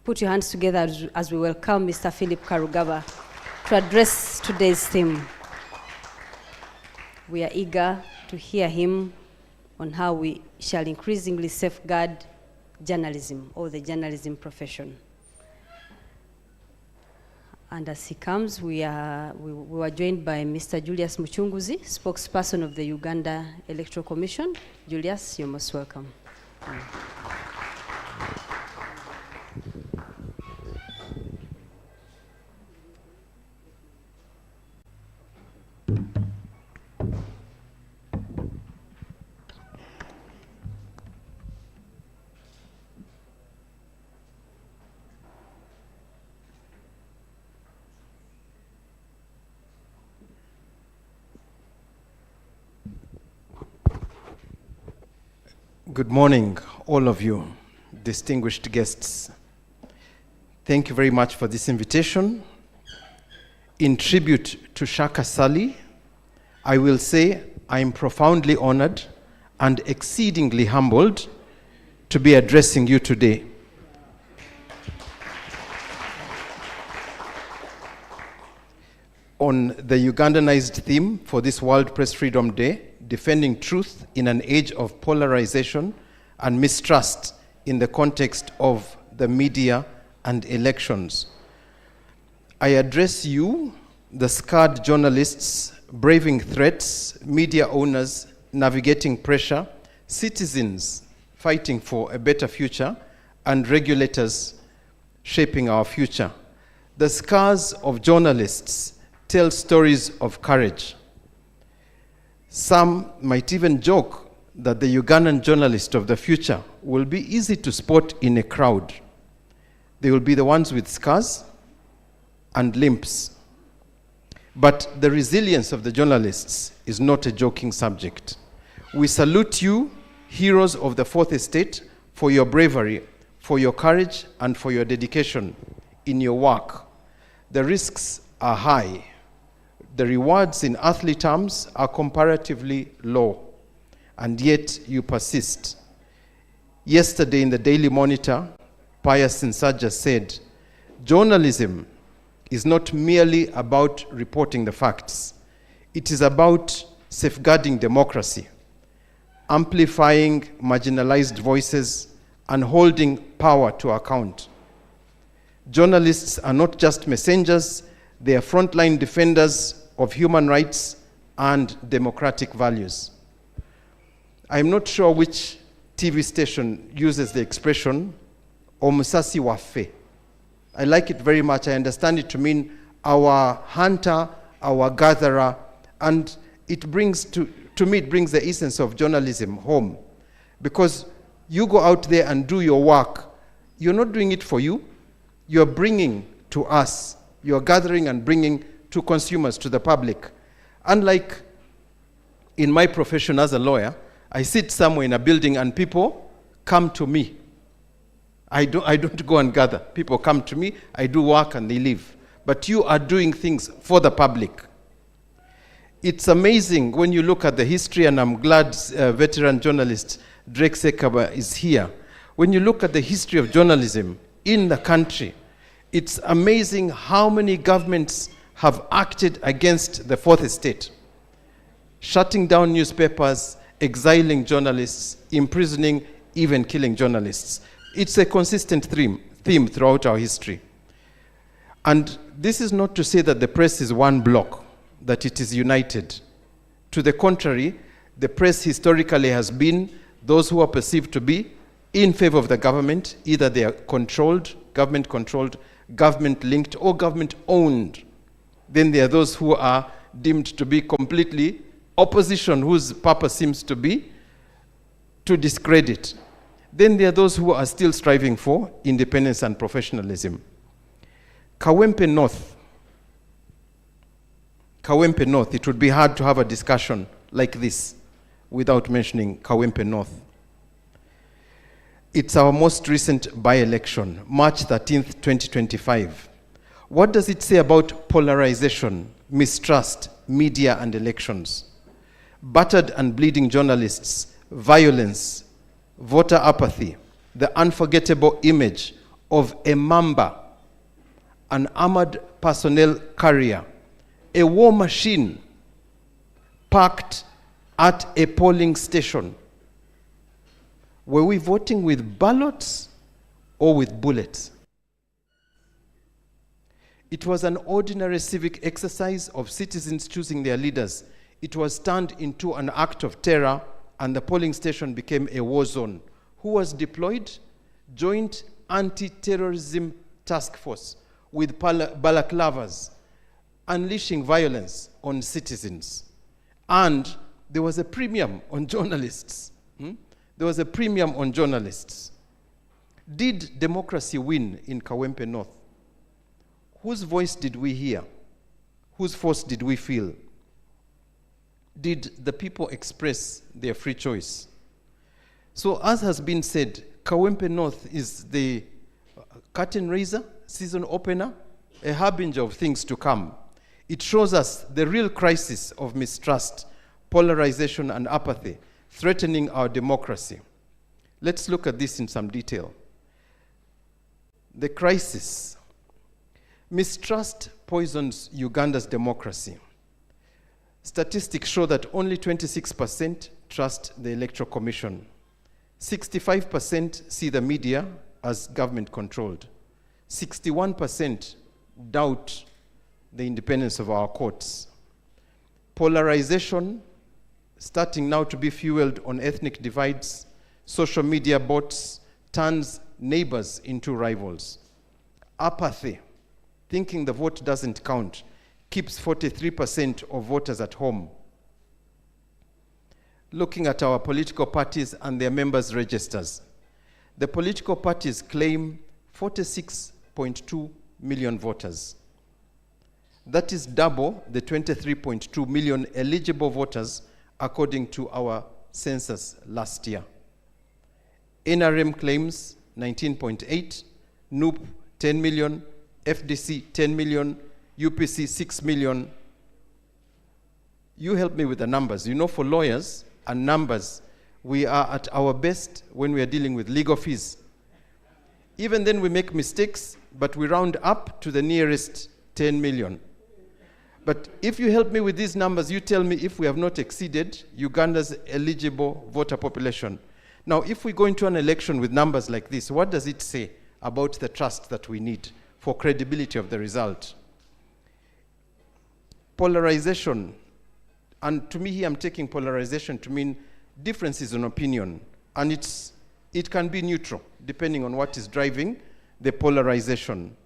Put your hands together as we welcome Mr. Philip Karugaba to address today's theme. We are eager to hear him on how we shall increasingly safeguard journalism, or the journalism profession. And as he comes, we were joined by Mr. Julius Muchunguzi, spokesperson of the Uganda Electoral Commission. Julius, you're most welcome. Good morning, all of you, distinguished guests. Thank you very much for this invitation. In tribute to Shaka Sali, I will say I am profoundly honored and exceedingly humbled to be addressing you today. On the Ugandanized theme for this World Press Freedom Day, defending truth in an age of polarization and mistrust in the context of the media and elections. I address you, the scarred journalists, braving threats, media owners, navigating pressure, citizens fighting for a better future, and regulators shaping our future. The scars of journalists tell stories of courage. Some might even joke that the Ugandan journalist of the future will be easy to spot in a crowd. They will be the ones with scars and limps. But the resilience of the journalists is not a joking subject. We salute you, heroes of the Fourth Estate, for your bravery, for your courage, and for your dedication in your work. The risks are high. The rewards in earthly terms are comparatively low, and yet you persist. Yesterday in the Daily Monitor, Pius Nsaja said, journalism is not merely about reporting the facts. It is about safeguarding democracy, amplifying marginalized voices, and holding power to account. Journalists are not just messengers, they are frontline defenders of human rights and democratic values. I'm not sure which TV station uses the expression, Omusasi Wafe. I like it very much. I understand it to mean our hunter, our gatherer, and it brings, to me, it brings the essence of journalism home. Because you go out there and do your work, you're not doing it for you, you're bringing to us, you're gathering and bringing to consumers, to the public. Unlike in my profession as a lawyer, I sit somewhere in a building and people come to me. I don't go and gather. People come to me, I do work and they leave. But you are doing things for the public. It's amazing when you look at the history, and I'm glad veteran journalist Drake Sekaba is here. When you look at the history of journalism in the country, it's amazing how many governments have acted against the Fourth Estate, shutting down newspapers, exiling journalists, imprisoning, even killing journalists. It's a consistent theme throughout our history. And this is not to say that the press is one bloc, that it is united. To the contrary, the press historically has been those who are perceived to be in favor of the government, either they are controlled, government-linked, or government-owned. Then there are those who are deemed to be completely opposition, whose purpose seems to be to discredit. Then there are those who are still striving for independence and professionalism. Kawempe North, it would be hard to have a discussion like this without mentioning Kawempe North. It's our most recent by-election, March 13th, 2025. What does it say about polarization, mistrust, media, and elections? Battered and bleeding journalists, violence, voter apathy, the unforgettable image of a mamba, an armored personnel carrier, a war machine parked at a polling station. Were we voting with ballots or with bullets? It was an ordinary civic exercise of citizens choosing their leaders. It was turned into an act of terror, and the polling station became a war zone. Who was deployed? Joint Anti-Terrorism Task Force with balaclavas, unleashing violence on citizens. And there was a premium on journalists. There was a premium on journalists. Did democracy win in Kawempe North? Whose voice did we hear? Whose force did we feel? Did the people express their free choice? So as has been said, Kawempe North is the curtain raiser, season opener, a harbinger of things to come. It shows us the real crisis of mistrust, polarization, and apathy threatening our democracy. Let's look at this in some detail. The crisis. Mistrust poisons Uganda's democracy. Statistics show that only 26% trust the Electoral Commission. 65% see the media as government-controlled. 61% doubt the independence of our courts. Polarization, starting now to be fueled on ethnic divides, social media bots, turns neighbors into rivals. Apathy, thinking the vote doesn't count, keeps 43% of voters at home. Looking at our political parties and their members' registers, the political parties claim 46.2 million voters. That is double the 23.2 million eligible voters according to our census last year. NRM claims 19.8, NUP 10 million, FDC 10 million, UPC 6 million. You help me with the numbers. You know, for lawyers and numbers, we are at our best when we are dealing with legal fees. Even then we make mistakes, but we round up to the nearest 10 million. But if you help me with these numbers, you tell me if we have not exceeded Uganda's eligible voter population. Now, if we go into an election with numbers like this, what does it say about the trust that we need for credibility of the result? Polarization, and to me here I'm taking polarization to mean differences in opinion, and it can be neutral depending on what is driving the polarization.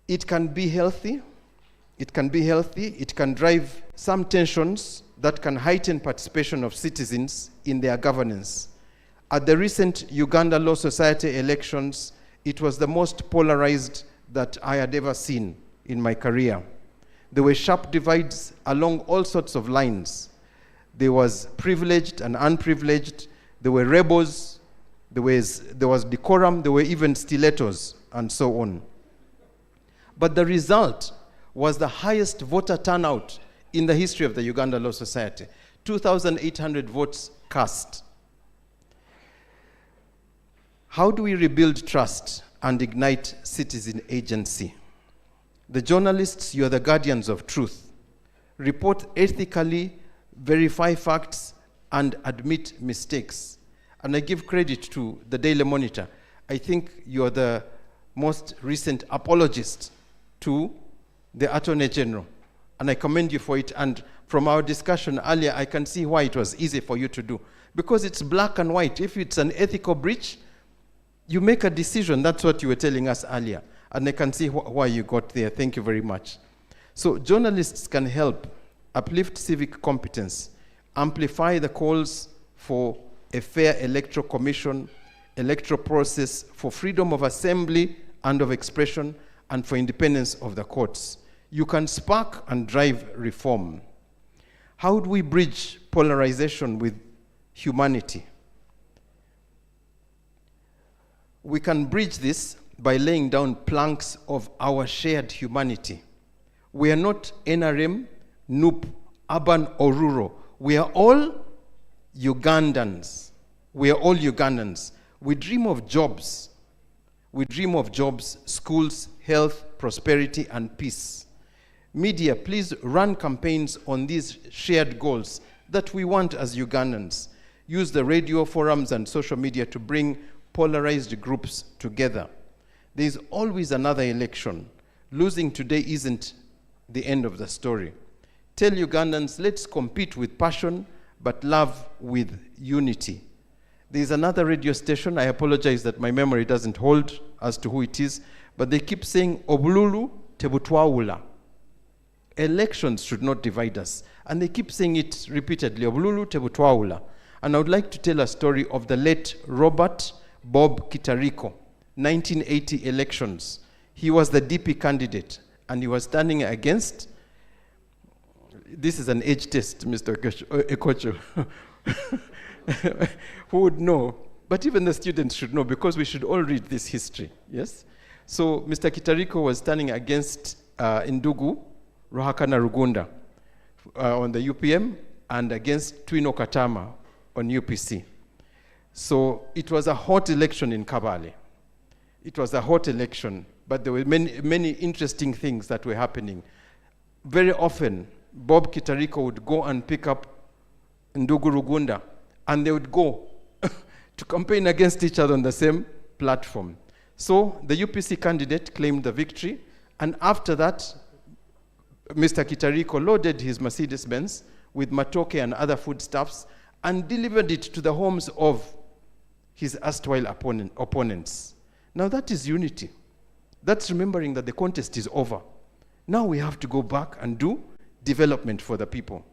It can be healthy. It can drive some tensions that can heighten participation of citizens in their governance. At the recent Uganda Law Society elections, it was the most polarized that I had ever seen in my career. There were sharp divides along all sorts of lines. There was privileged and unprivileged. There were rebels. There was decorum. There were even stilettos and so on. But the result was the highest voter turnout in the history of the Uganda Law Society. 2,800 votes cast. How do we rebuild trust and ignite citizen agency? The journalists, you are the guardians of truth. Report ethically, verify facts, and admit mistakes. And I give credit to the Daily Monitor. I think you are the most recent apologist to the Attorney General, and I commend you for it. And from our discussion earlier, I can see why it was easy for you to do, because it's black and white. If it's an ethical breach, you make a decision. That's what you were telling us earlier, and I can see why you got there. Thank you very much. So journalists can help uplift civic competence, amplify the calls for a fair electoral commission, electoral process, for freedom of assembly and of expression, and for independence of the courts. You can spark and drive reform. How do we bridge polarization with humanity? We can bridge this by laying down planks of our shared humanity. We are not NRM, NUP, urban or rural. We are all Ugandans. We are all Ugandans. We dream of jobs. We dream of jobs, schools, health, prosperity, and peace. Media, please run campaigns on these shared goals that we want as Ugandans. Use the radio forums and social media to bring polarized groups together. There is always another election. Losing today isn't the end of the story. Tell Ugandans, let's compete with passion, but love with unity. There's another radio station. I apologize that my memory doesn't hold as to who it is, but they keep saying, Obululu tebutwaula. Elections should not divide us. And they keep saying it repeatedly, Obululu tebutwaula. And I would like to tell a story of the late Robert Bob Kitariko, 1980 elections. He was the DP candidate, and he was standing against This is an age test, Mr. Ekocho. Who would know? But even the students should know, because we should all read this history, yes? So Mr. Kitariko was standing against Ndugu Ruhakana Rugunda on the UPM and against Twino Katama on UPC. So it was a hot election in Kabale. It was a hot election, but there were many interesting things that were happening. Very often, Bob Kitariko would go and pick up Ndugu Rugunda, and they would go to campaign against each other on the same platform. So the UPC candidate claimed the victory, and after that, Mr. Kitariko loaded his Mercedes-Benz with matoke and other foodstuffs and delivered it to the homes of his erstwhile opponents. Now that is unity. That's remembering that the contest is over. Now we have to go back and do development for the people.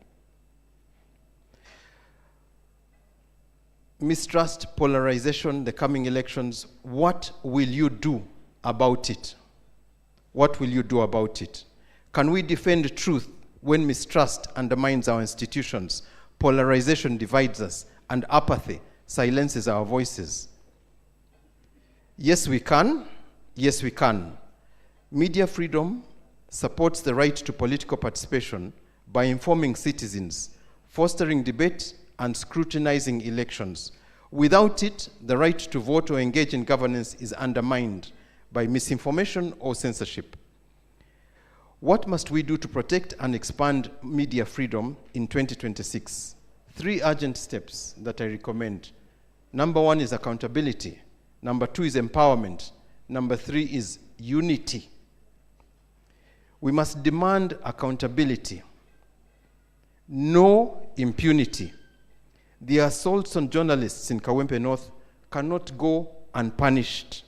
Mistrust, polarization, the coming elections, what will you do about it? What will you do about it? Can we defend truth when mistrust undermines our institutions, polarization divides us, and apathy silences our voices? Yes, we can. Yes, we can. Media freedom supports the right to political participation by informing citizens, fostering debate, and scrutinizing elections. Without it, the right to vote or engage in governance is undermined by misinformation or censorship. What must we do to protect and expand media freedom in 2026? 3 urgent steps that I recommend. Number 1 is accountability. Number 2 is empowerment. Number 3 is unity. We must demand accountability. No impunity. The assaults on journalists in Kawempe North cannot go unpunished.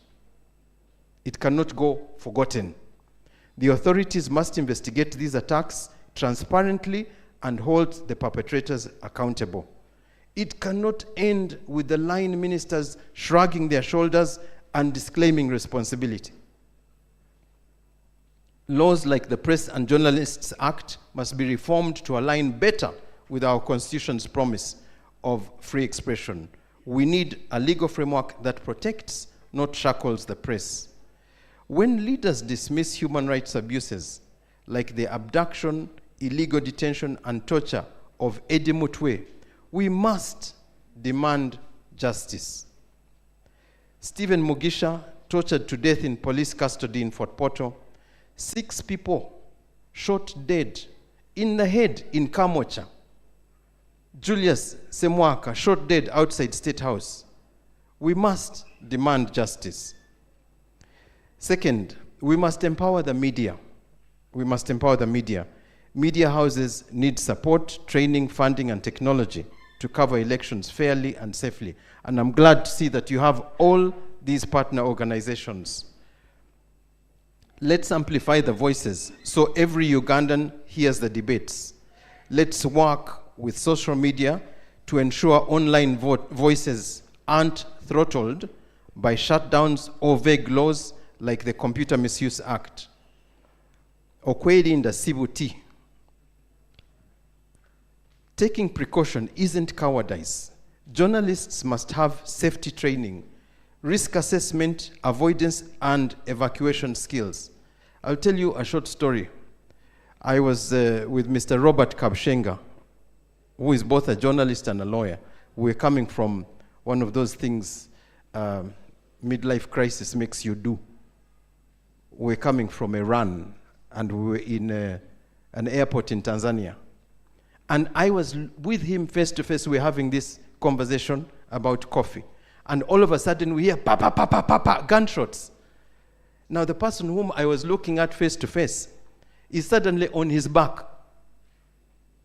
It cannot go forgotten. The authorities must investigate these attacks transparently and hold the perpetrators accountable. It cannot end with the line ministers shrugging their shoulders and disclaiming responsibility. Laws like the Press and Journalists Act must be reformed to align better with our Constitution's promise of free expression. We need a legal framework that protects, not shackles the press. When leaders dismiss human rights abuses, like the abduction, illegal detention, and torture of Eddie Mutwe, we must demand justice. Stephen Mugisha, tortured to death in police custody in Fort Portal, 6 people shot dead in the head in Kamocha. Julius Semwaka, shot dead outside State House. We must demand justice. Second, we must empower the media. We must empower the media. Media houses need support, training, funding, and technology to cover elections fairly and safely. And I'm glad to see that you have all these partner organizations. Let's amplify the voices so every Ugandan hears the debates. Let's work with social media to ensure online voices aren't throttled by shutdowns or vague laws like the Computer Misuse Act. Okwerinda Sibuti. Taking precaution isn't cowardice. Journalists must have safety training, risk assessment, avoidance, and evacuation skills. I'll tell you a short story. I was with Mr. Robert Kabshenga, who is both a journalist and a lawyer. We're coming from one of those things midlife crisis makes you do. We're coming from Iran, and we were in an airport in Tanzania. And I was with him face to face. We're having this conversation about coffee. And all of a sudden we hear pa, pa, pa, pa, pa, pa, gunshots. Now the person whom I was looking at face to face is suddenly on his back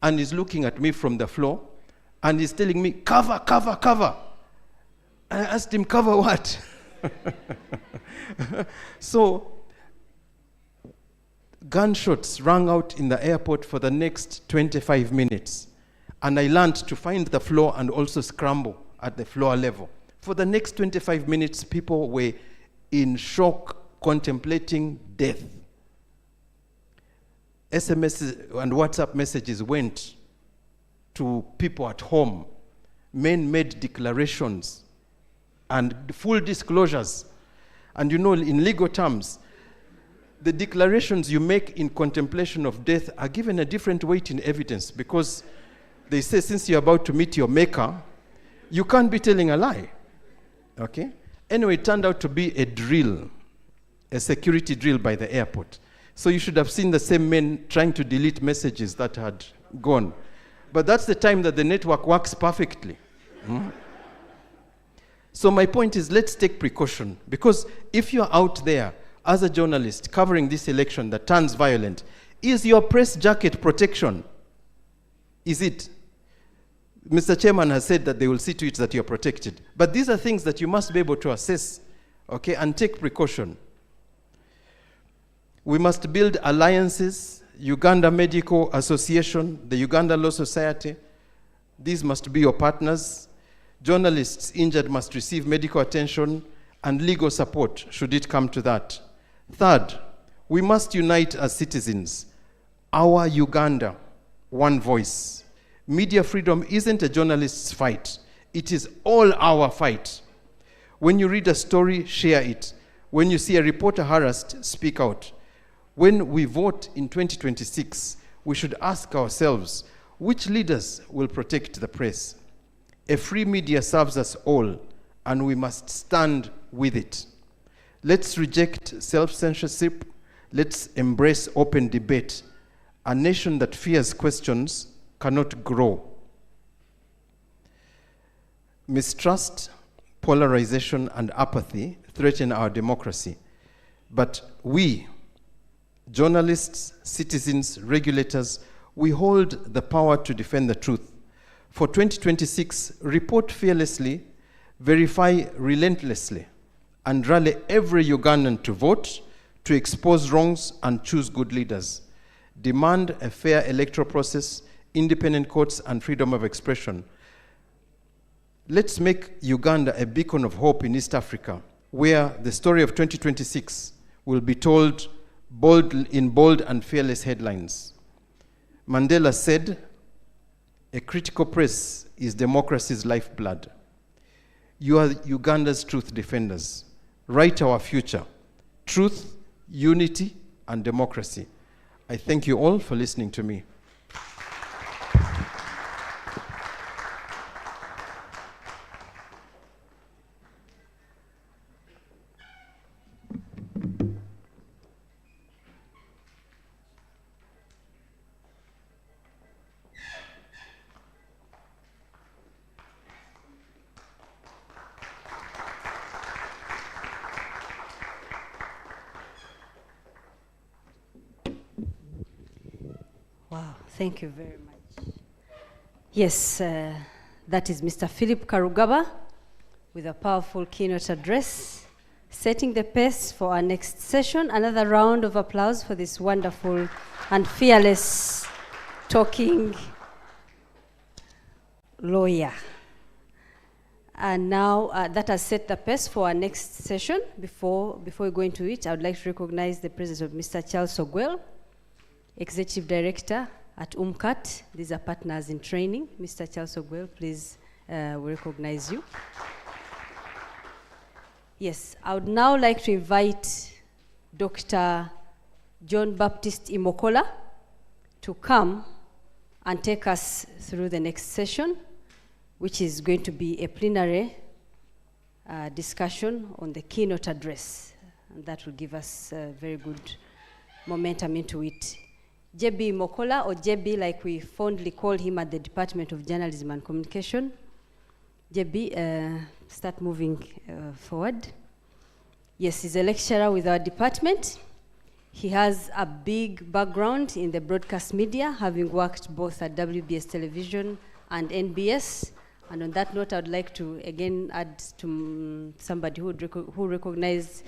and is looking at me from the floor and he's telling me, cover, cover, cover. I asked him, cover what? So gunshots rang out in the airport for the next 25 minutes. And I learned to find the floor and also scramble at the floor level. For the next 25 minutes, people were in shock, contemplating death. SMS and WhatsApp messages went to people at home. Men made declarations and full disclosures. And you know, in legal terms, the declarations you make in contemplation of death are given a different weight in evidence, because they say, since you're about to meet your maker, you can't be telling a lie. Okay? Anyway, it turned out to be a drill, a security drill by the airport. So you should have seen the same men trying to delete messages that had gone. But that's the time that the network works perfectly. So my point is, let's take precaution, because if you're out there as a journalist covering this election that turns violent, is your press jacket protection? Is it? Mr. Chairman has said that they will see to it that you're protected. But these are things that you must be able to assess, okay, and take precaution. We must build alliances, Uganda Medical Association, the Uganda Law Society. These must be your partners. Journalists injured must receive medical attention and legal support should it come to that. Third, we must unite as citizens. Our Uganda, one voice. Media freedom isn't a journalist's fight. It is all our fight. When you read a story, share it. When you see a reporter harassed, speak out. When we vote in 2026, we should ask ourselves, which leaders will protect the press? A free media serves us all, and we must stand with it. Let's reject self-censorship. Let's embrace open debate. A nation that fears questions cannot grow. Mistrust, polarization, and apathy threaten our democracy. But we, journalists, citizens, regulators, we hold the power to defend the truth. For 2026, report fearlessly, verify relentlessly, and rally every Ugandan to vote, to expose wrongs, and choose good leaders. Demand a fair electoral process, independent courts, and freedom of expression. Let's make Uganda a beacon of hope in East Africa, where the story of 2026 will be told in bold and fearless headlines. Mandela said, "A critical press is democracy's lifeblood." You are Uganda's truth defenders. Write our future. Truth, unity, and democracy. I thank you all for listening to me. Wow, thank you very much. Yes, that is Mr. Philip Karugaba with a powerful keynote address, setting the pace for our next session. Another round of applause for this wonderful and fearless talking lawyer. And now that has set the pace for our next session. Before we go into it, I would like to recognize the presence of Mr. Charles Ogwell, Executive Director at UMCAT. These are partners in training. Mr. Charles Ogwell, please, we recognize you. Yes, I would now like to invite Dr. John Baptist Imokola to come and take us through the next session, which is going to be a plenary discussion on the keynote address. And that will give us very good momentum into it. JB Mokola, or JB like we fondly call him at the Department of Journalism and Communication. JB, start moving forward. Yes, he's a lecturer with our department. He has a big background in the broadcast media, having worked both at WBS Television and NBS. And on that note, I would like to again add to somebody who recognized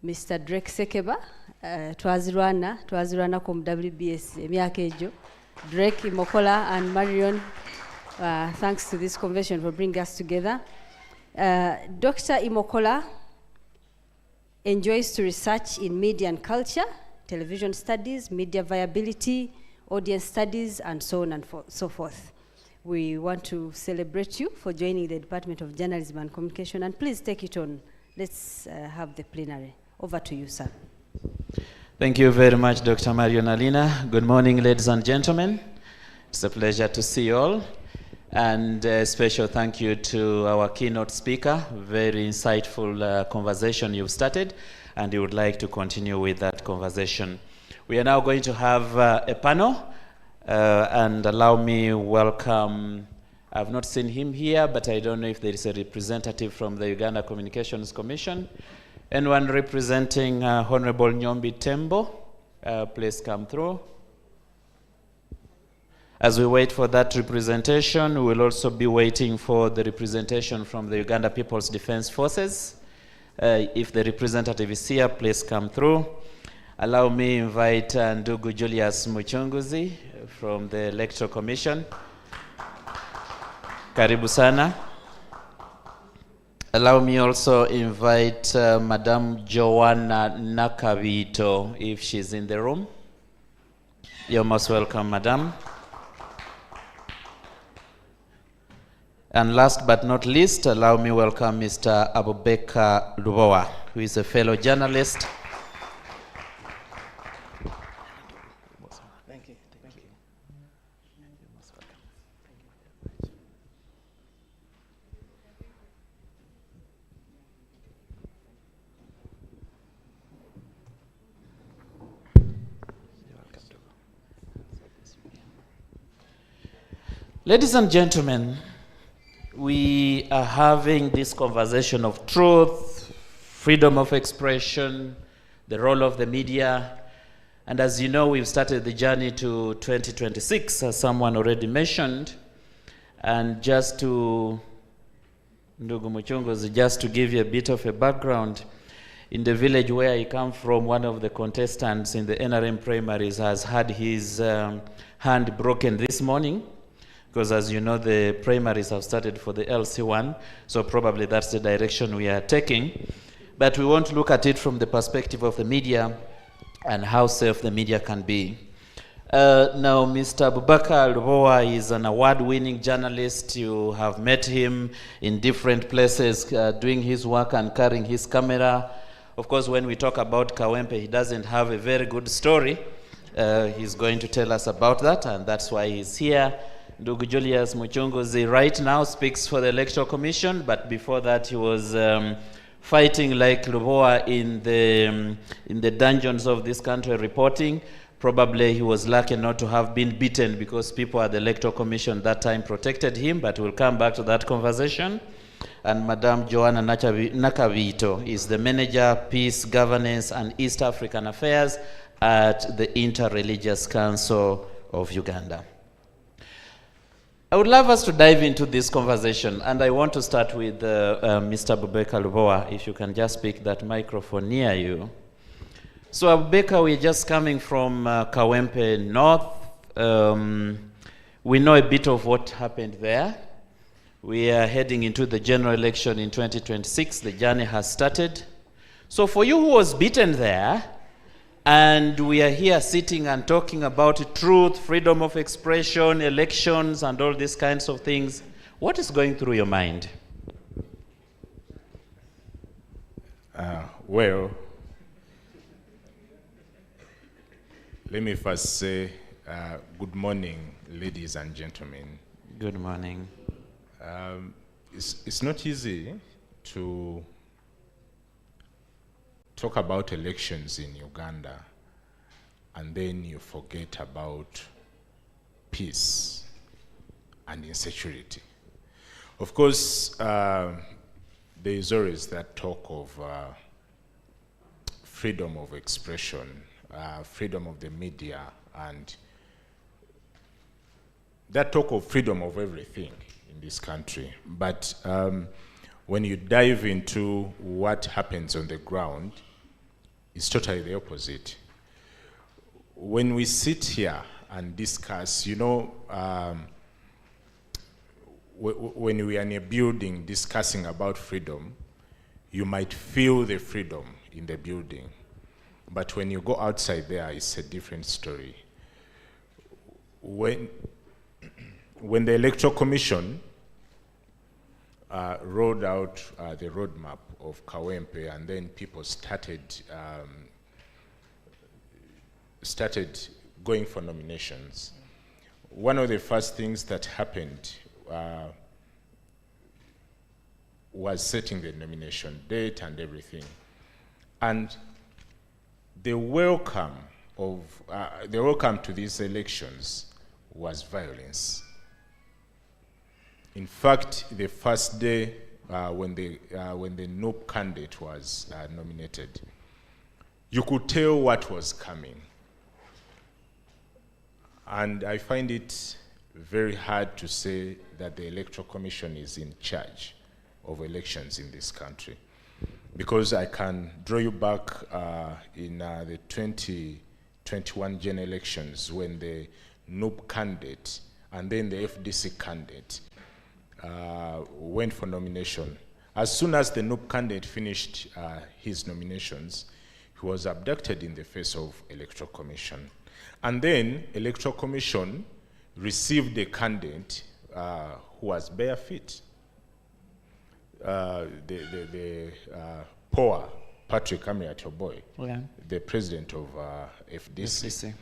Mr. Drake Sekeba, twazirwana kom WBS emyaka ejo. Drake, Mokola, and Marion, thanks to this convention for bringing us together. Dr. Imokola enjoys to research in media and culture. television studies, media viability, audience studies, and so on and so forth. We want to celebrate you for joining the Department of Journalism and Communication, and please take it on. Let's have the plenary. Over to you, sir. Thank you very much, Dr. Marionalina. Good morning, ladies and gentlemen. It's a pleasure to see you all. And a special thank you to our keynote speaker. Very insightful conversation you've started, and we would like to continue with that conversation. We are now going to have a panel, and allow me welcome, I've not seen him here, but I don't know if there is a representative from the Uganda Communications Commission. Anyone representing Honorable Nyombi Tembo, please come through. As we wait for that representation, we will also be waiting for the representation from the Uganda People's Defense Forces. If the representative is here, please come through. Allow me invite Ndugu Julius Muchunguzi from the Electoral Commission. Karibu sana. Allow me also invite Madam Joanna Nakavito, if she's in the room. You're most welcome, Madam. And last but not least, allow me welcome Mr. Abubakar Lubowa, who is a fellow journalist. Thank you. Ladies and gentlemen, we are having this conversation of truth, freedom of expression, the role of the media. And as you know, we've started the journey to 2026, as someone already mentioned. And just to, Ndugu Muchunguzi, just to give you a bit of a background, in the village where I come from, one of the contestants in the NRM primaries has had his hand broken this morning. Because as you know, the primaries have started for the LC1, so probably that's the direction we are taking. But we want to look at it from the perspective of the media and how safe the media can be. Now, Mr. Abubakar Lubowa is an award-winning journalist. You have met him in different places doing his work and carrying his camera. Of course, when we talk about Kawempe, he doesn't have a very good story. He's going to tell us about that, and that's why he's here. Ndugu Julius Muchunguzi right now speaks for the Electoral Commission, but before that he was fighting like Lubowa in the dungeons of this country reporting. Probably he was lucky not to have been beaten because people at the Electoral Commission that time protected him, but we'll come back to that conversation. And Madam Joanna Nakavito is the Manager, Peace, Governance and East African Affairs at the Interreligious Council of Uganda. I would love us to dive into this conversation, and I want to start with Mr. Abubakar Lubowa, if you can just pick that microphone near you. So Abubakar, we're just coming from Kawempe North. We know a bit of what happened there. We are heading into the general election in 2026. The journey has started. So for you who was beaten there, and we are here sitting and talking about truth, freedom of expression, elections, and all these kinds of things, what is going through your mind? Well, let me first say good morning, ladies and gentlemen. Good morning. It's not easy to talk about elections in Uganda and then you forget about peace and insecurity. Of course, there is always that talk of freedom of expression, freedom of the media, and that talk of freedom of everything in this country. But when you dive into what happens on the ground, it's totally the opposite. When we sit here and discuss, you know, when we are in a building discussing about freedom, you might feel the freedom in the building. But when you go outside there, it's a different story. When the Electoral Commission rolled out the roadmap of Kawempe, and then people started going for nominations, one of the first things that happened was setting the nomination date and everything. And the welcome to these elections was violence. In fact, the first day when the NUP candidate was nominated, you could tell what was coming. And I find it very hard to say that the Electoral Commission is in charge of elections in this country, because I can draw you back in the 2021 general elections when the NUP candidate and then the FDC candidate went for nomination. As soon as the NUP candidate finished his nominations, he was abducted in the face of Electoral Commission. And then Electoral Commission received a candidate who was bare feet. The POA, Patrick Amiat, your boy, the president of FDC.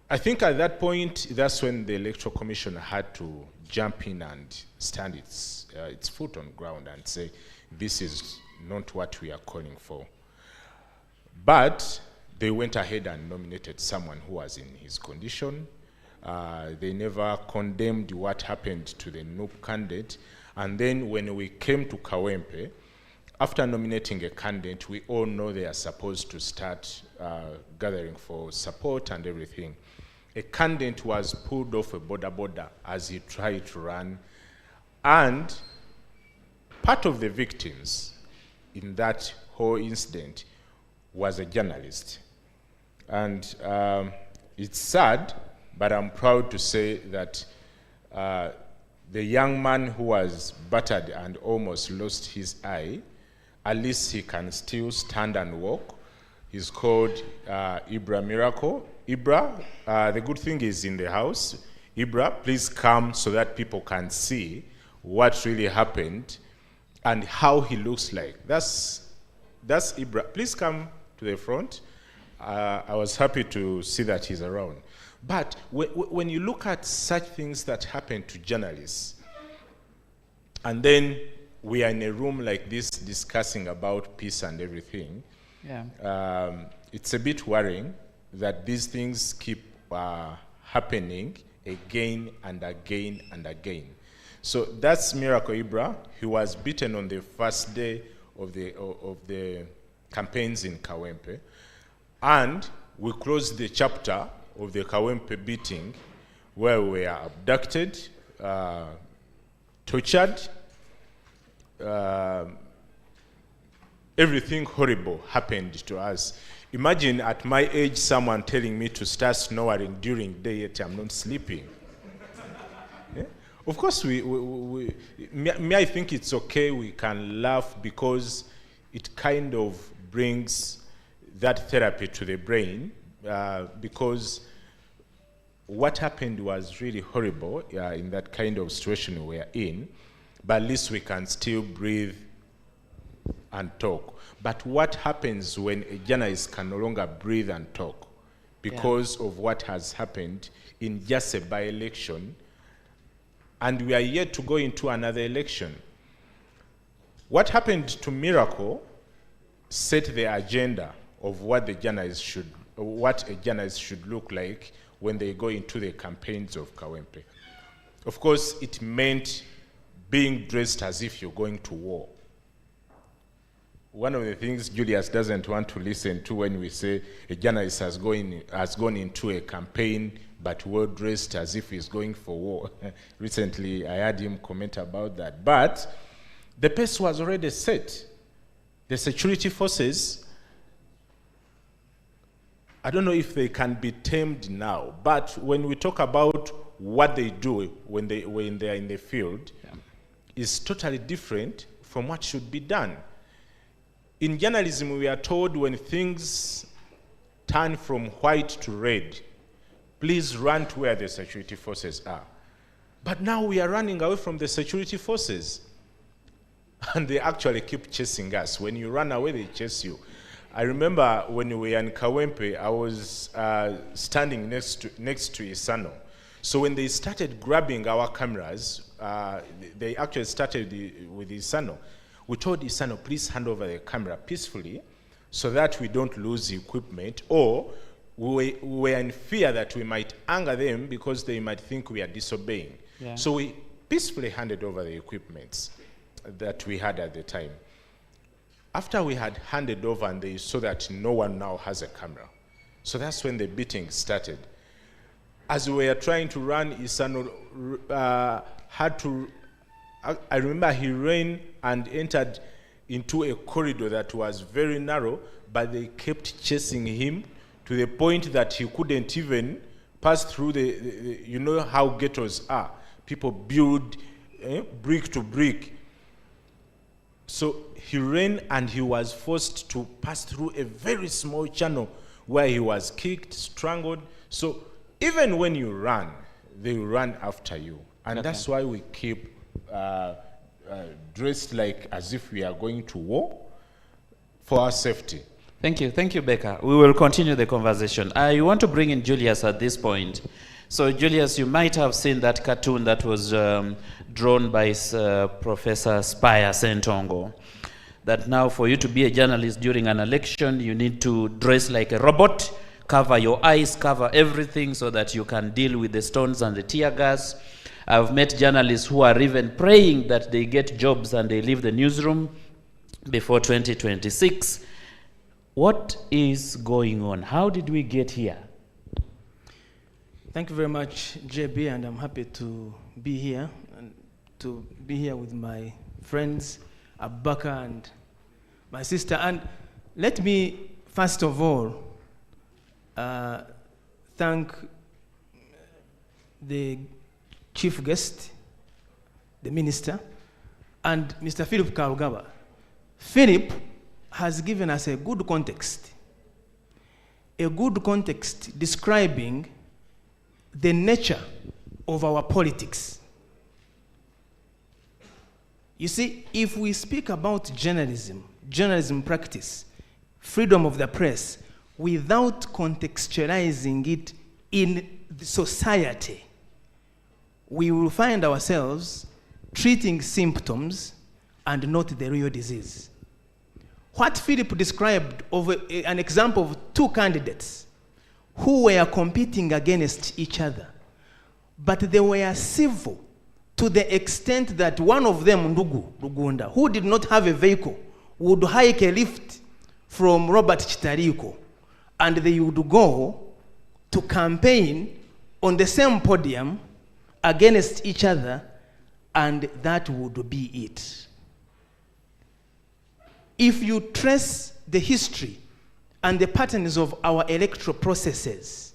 I think at that point, that's when the Electoral Commission had to jump in and stand its foot on ground and say, this is not what we are calling for. But they went ahead and nominated someone who was in his condition. They never condemned what happened to the NUP candidate. And then when we came to Kawempe, after nominating a candidate, we all know they are supposed to start gathering for support and everything. A candidate was pulled off a border as he tried to run. And part of the victims in that whole incident was a journalist. And it's sad, but I'm proud to say that the young man who was battered and almost lost his eye, at least he can still stand and walk. He's called Ibra Miracle. Ibra, the good thing is in the house. Ibra, please come so that people can see what really happened and how he looks like. That's Ibra. Please come to the front. I was happy to see that he's around. But when you look at such things that happen to journalists, and then we are in a room like this discussing about peace and everything, it's a bit worrying that these things keep happening again and again and again. So that's Miracle Ibra. He was beaten on the first day of the campaigns in Kawempe. And we closed the chapter of the Kawempe beating where we were abducted, tortured, everything horrible happened to us. Imagine at my age someone telling me to start snoring during day, yet I'm not sleeping. Yeah? Of course, I think it's okay, we can laugh because it kind of brings that therapy to the brain, because what happened was really horrible in that kind of situation we were in, but at least we can still breathe and talk. But what happens when a journalist can no longer breathe and talk because of what has happened in just a by-election, and we are yet to go into another election? What happened to Miracle set the agenda of what a journalist should look like when they go into the campaigns of Kawempe. Of course, it meant being dressed as if you're going to war. One of the things Julius doesn't want to listen to when we say a journalist has gone into a campaign but well dressed as if he's going for war. Recently, I heard him comment about that. But the pace was already set. The security forces, I don't know if they can be tamed now, but when we talk about what they do when they are in the field, is totally different from what should be done. In journalism, we are told when things turn from white to red, please run to where the security forces are. But now we are running away from the security forces. And they actually keep chasing us. When you run away, they chase you. I remember when we were in Kawempe, I was standing next to Isano. So when they started grabbing our cameras, they actually started with Isano. We told Isano, please hand over the camera peacefully so that we don't lose the equipment, or we were in fear that we might anger them because they might think we are disobeying. Yeah. So we peacefully handed over the equipments that we had at the time. After we had handed over and they saw that no one now has a camera, so that's when the beating started. As we were trying to run, Isano had to, I remember he ran and entered into a corridor that was very narrow, but they kept chasing him to the point that he couldn't even pass through the you know how ghettos are. People build brick to brick. So he ran and he was forced to pass through a very small channel where he was kicked, strangled. So even when you run, they will run after you. And that's why we keep dressed like as if we are going to war for our safety. Thank you, Becca. We will continue the conversation. I want to bring in Julius at this point. So Julius, you might have seen that cartoon that was drawn by Professor Spire Sentongo, that now for you to be a journalist during an election, you need to dress like a robot, cover your eyes, cover everything so that you can deal with the stones and the tear gas. I've met journalists who are even praying that they get jobs and they leave the newsroom before 2026. What is going on? How did we get here? Thank you very much, JB, and I'm happy to be here with my friends, Abubakar and my sister. And let me, first of all, thank the chief guest, the minister, and Mr. Philip Karugaba. Philip has given us a good context describing the nature of our politics. You see, if we speak about journalism practice, freedom of the press, without contextualizing it in the society, we will find ourselves treating symptoms and not the real disease. What Philip described of an example of two candidates who were competing against each other, but they were civil to the extent that one of them, Rugunda, who did not have a vehicle, would hike a lift from Robert Chitariko, and they would go to campaign on the same podium against each other, and that would be it. If you trace the history and the patterns of our electoral processes,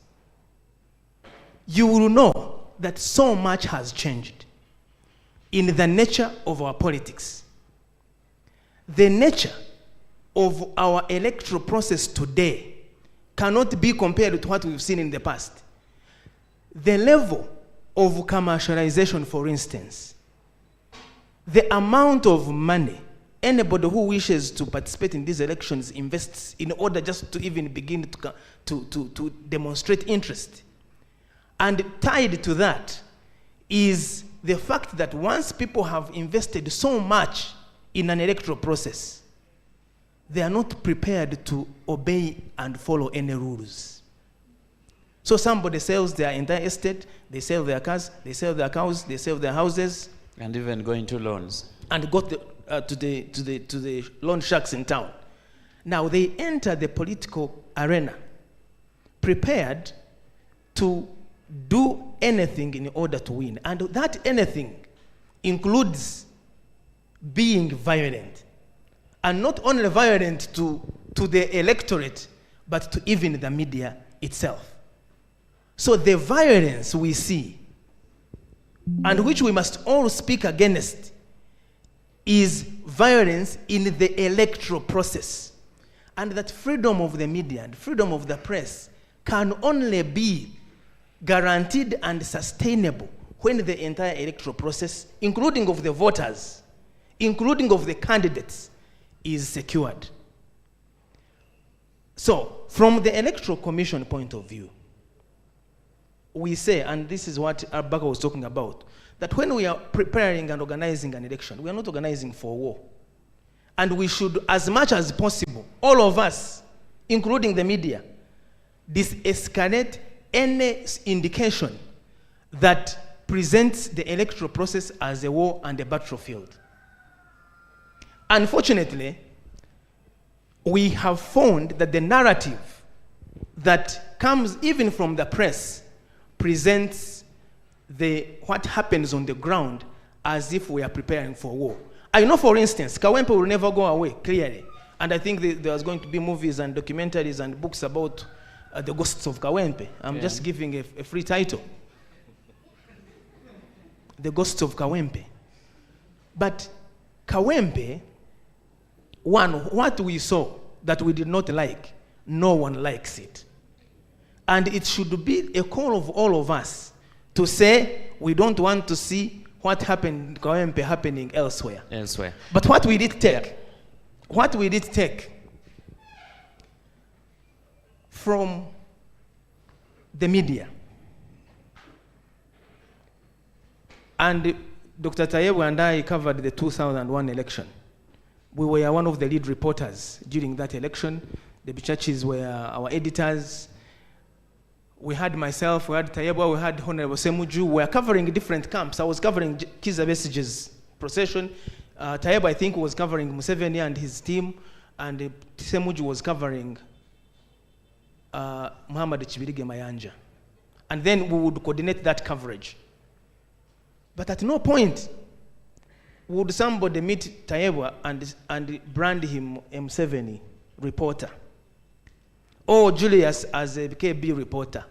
you will know that so much has changed in the nature of our politics. The nature of our electoral process today cannot be compared to what we've seen in the past. The level of commercialization, for instance, the amount of money anybody who wishes to participate in these elections invests in order just to even begin to demonstrate interest. And tied to that is the fact that once people have invested so much in an electoral process, they are not prepared to obey and follow any rules. So somebody sells their entire estate, they sell their cars, they sell their cows, they sell their houses, and even go into loans, and got to the loan sharks in town. Now they enter the political arena prepared to do anything in order to win. And that anything includes being violent. And not only violent to the electorate, but to even the media itself. So the violence we see, and which we must all speak against, is violence in the electoral process. And that freedom of the media and freedom of the press can only be guaranteed and sustainable when the entire electoral process, including of the voters, including of the candidates, is secured. So, from the Electoral Commission point of view, we say, and this is what Arbaka was talking about, that when we are preparing and organizing an election, we are not organizing for war. And we should, as much as possible, all of us, including the media, de-escalate any indication that presents the electoral process as a war and a battlefield. Unfortunately, we have found that the narrative that comes even from the press presents what happens on the ground as if we are preparing for war. I know, for instance, Kawempe will never go away, clearly. And I think there's going to be movies and documentaries and books about the ghosts of Kawempe. I'm just giving a free title. The ghosts of Kawempe. But Kawempe, what we saw that we did not like, no one likes it. And it should be a call of all of us to say we don't want to see what happened in Kawempe happening elsewhere. But what we did take from the media, and Dr. Tayebu and I covered the 2001 election. We were one of the lead reporters during that election. The churches were our editors. We had myself, we had Tayebu, we had Honorable Semuju. We were covering different camps. I was covering Kizza Besige's procession. Tayebu, I think, was covering Museveni and his team. And Semuju was covering Muhammad Chibirige Mayanja. And then we would coordinate that coverage. But at no point would somebody meet Tayebu and brand him M7 reporter, or Julius as a KB reporter,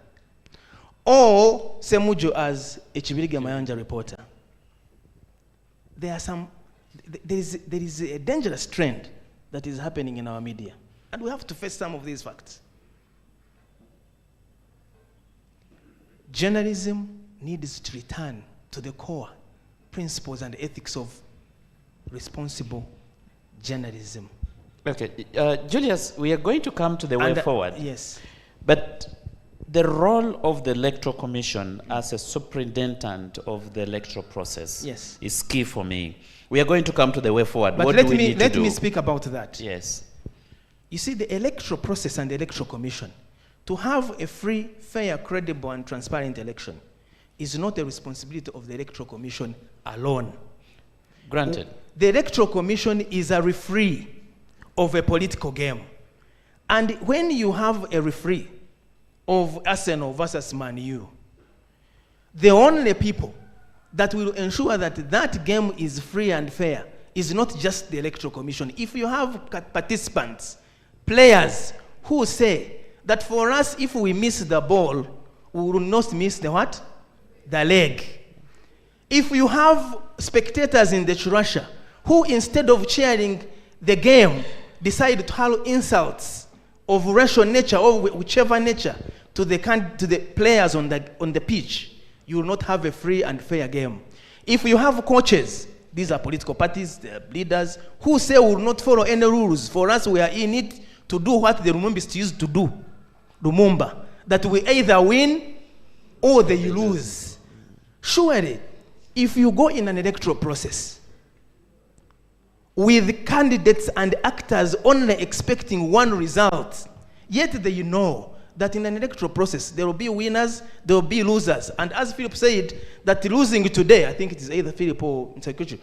or Semujo as a Chibirige Mayanja reporter. There is a dangerous trend that is happening in our media, and we have to face some of these facts. Journalism needs to return to the core principles and ethics of responsible journalism. Okay, Julius, we are going to come to the way forward. Yes. But the role of the Electoral Commission as a superintendent of the electoral process is key for me. We are going to come to the way forward. But what let do we need to do? me speak about that. Yes. You see, the electoral process and the Electoral Commission, to have a free, fair, credible, and transparent election is not a responsibility of the Electoral Commission alone. Granted. The Electoral Commission is a referee of a political game. And when you have a referee of Arsenal versus Man U, the only people that will ensure that that game is free and fair is not just the Electoral Commission. If you have participants, players who say that for us, if we miss the ball, we will not miss the what? The leg. If you have spectators in the Churasha who, instead of cheering the game, decide to hurl insults of racial nature or whichever nature to the players on the pitch, you will not have a free and fair game. If you have coaches, these are political parties, they are leaders, who say we will not follow any rules. For us, we are in it to do what the Lumumbis used to do, Lumumba, that we either win or they lose. Surely, if you go in an electoral process with candidates and actors only expecting one result, yet they know that in an electoral process there will be winners, there will be losers. And as Philip said, that losing today, I think it is either Philip or Nsakuchi,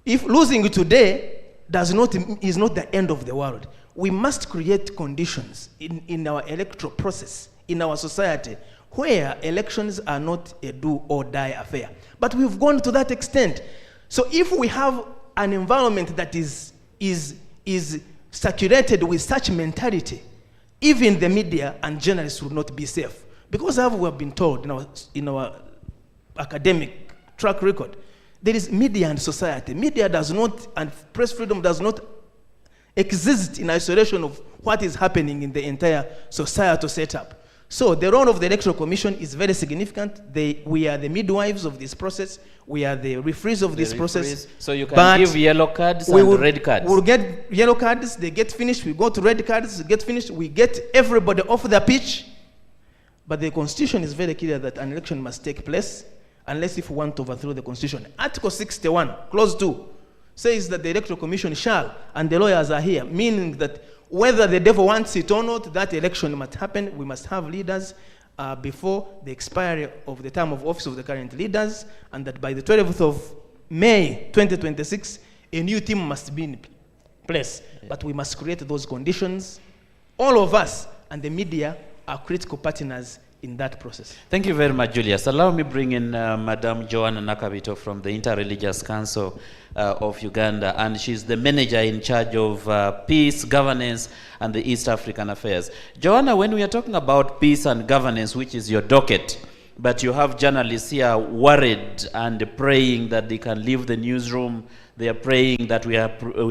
if losing today is not the end of the world. We must create conditions in our electoral process, in our society, where elections are not a do or die affair. But we've gone to that extent. So if we have an environment that is saturated with such mentality, even the media and journalists will not be safe. Because as we have been told in our academic track record, there is media and society. Media does not, and press freedom does not exist in isolation of what is happening in the entire societal setup. So the role of the Electoral Commission is very significant. We are the midwives of this process. We are the referees of this process. So you can give yellow cards and red cards. We'll get yellow cards, they get finished, we go to red cards, they get finished, we get everybody off the pitch. But the Constitution is very clear that an election must take place unless if we want to overthrow the Constitution. Article 61, clause 2, says that the Electoral Commission shall, and the lawyers are here, meaning that whether the devil wants it or not, that election must happen. We must have leaders before the expiry of the term of office of the current leaders, and that by the 12th of May 2026, a new team must be in place. Yeah. But we must create those conditions. All of us and the media are critical partners in that process. Thank you very much, Julius. Allow me bring in Madame Joanna Nakabito from the Interreligious Council of Uganda, and she's the manager in charge of peace, governance, and the East African affairs. Joanna, when we are talking about peace and governance, which is your docket, but you have journalists here worried and praying that they can leave the newsroom. They are praying that we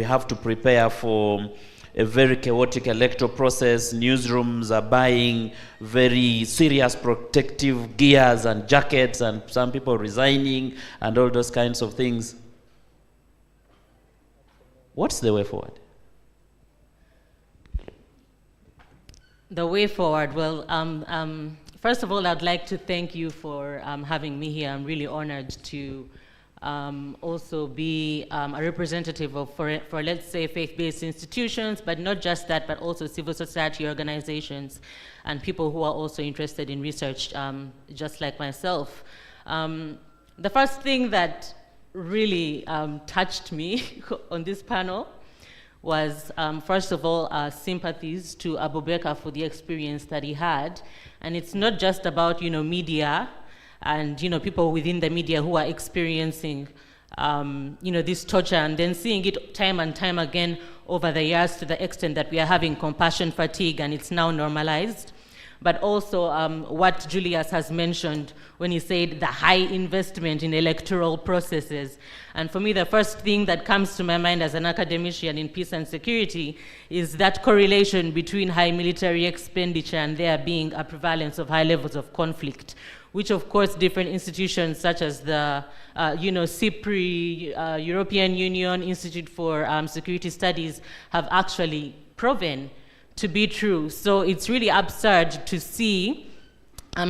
have to prepare for a very chaotic electoral process. Newsrooms are buying very serious protective gears and jackets, and some people resigning and all those kinds of things. What's the way forward? The way forward, well, first of all, I'd like to thank you for having me here. I'm really honored to also be a representative of, for let's say, faith-based institutions, but not just that, but also civil society organizations and people who are also interested in research, just like myself. The first thing that really touched me on this panel was, first of all, sympathies to Abubakar for the experience that he had. And it's not just about, media and, people within the media who are experiencing, this torture and then seeing it time and time again over the years to the extent that we are having compassion fatigue and it's now normalized. But also what Julius has mentioned when he said the high investment in electoral processes. And for me, the first thing that comes to my mind as an academician in peace and security is that correlation between high military expenditure and there being a prevalence of high levels of conflict, which of course different institutions such as the CIPRI, European Union Institute for Security Studies have actually proven to be true. So it's really absurd to see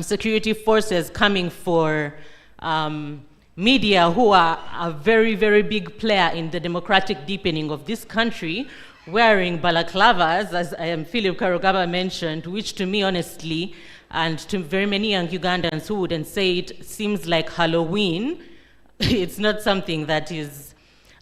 security forces coming for media who are a very, very big player in the democratic deepening of this country, wearing balaclavas, as Philip Karugaba mentioned, which to me, honestly, and to very many young Ugandans who wouldn't say it, seems like Halloween. It's not something that is,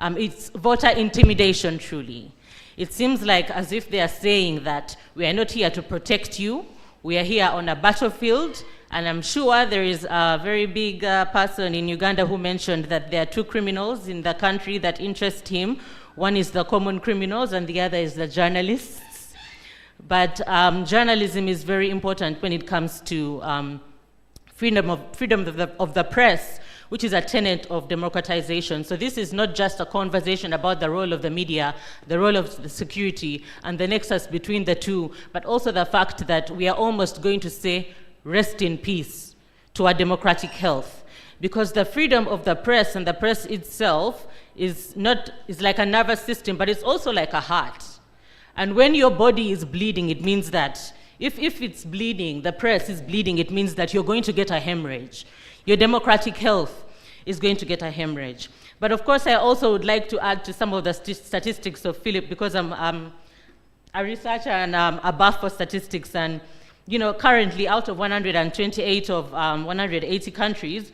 it's voter intimidation, truly. It seems like as if they are saying that we are not here to protect you, we are here on a battlefield, and I'm sure there is a very big person in Uganda who mentioned that there are two criminals in the country that interest him. One is the common criminals and the other is the journalists. But journalism is very important when it comes to freedom of the press, which is a tenet of democratization. So this is not just a conversation about the role of the media, the role of the security, and the nexus between the two, but also the fact that we are almost going to say, rest in peace to our democratic health. Because the freedom of the press and the press itself is like a nervous system, but it's also like a heart. And when your body is bleeding, it means that if it's bleeding, the press is bleeding, it means that you're going to get a hemorrhage. Your democratic health is going to get a hemorrhage. But of course, I also would like to add to some of the statistics of Philip, because I'm a researcher and a buff for statistics. And currently, out of 128 of 180 countries,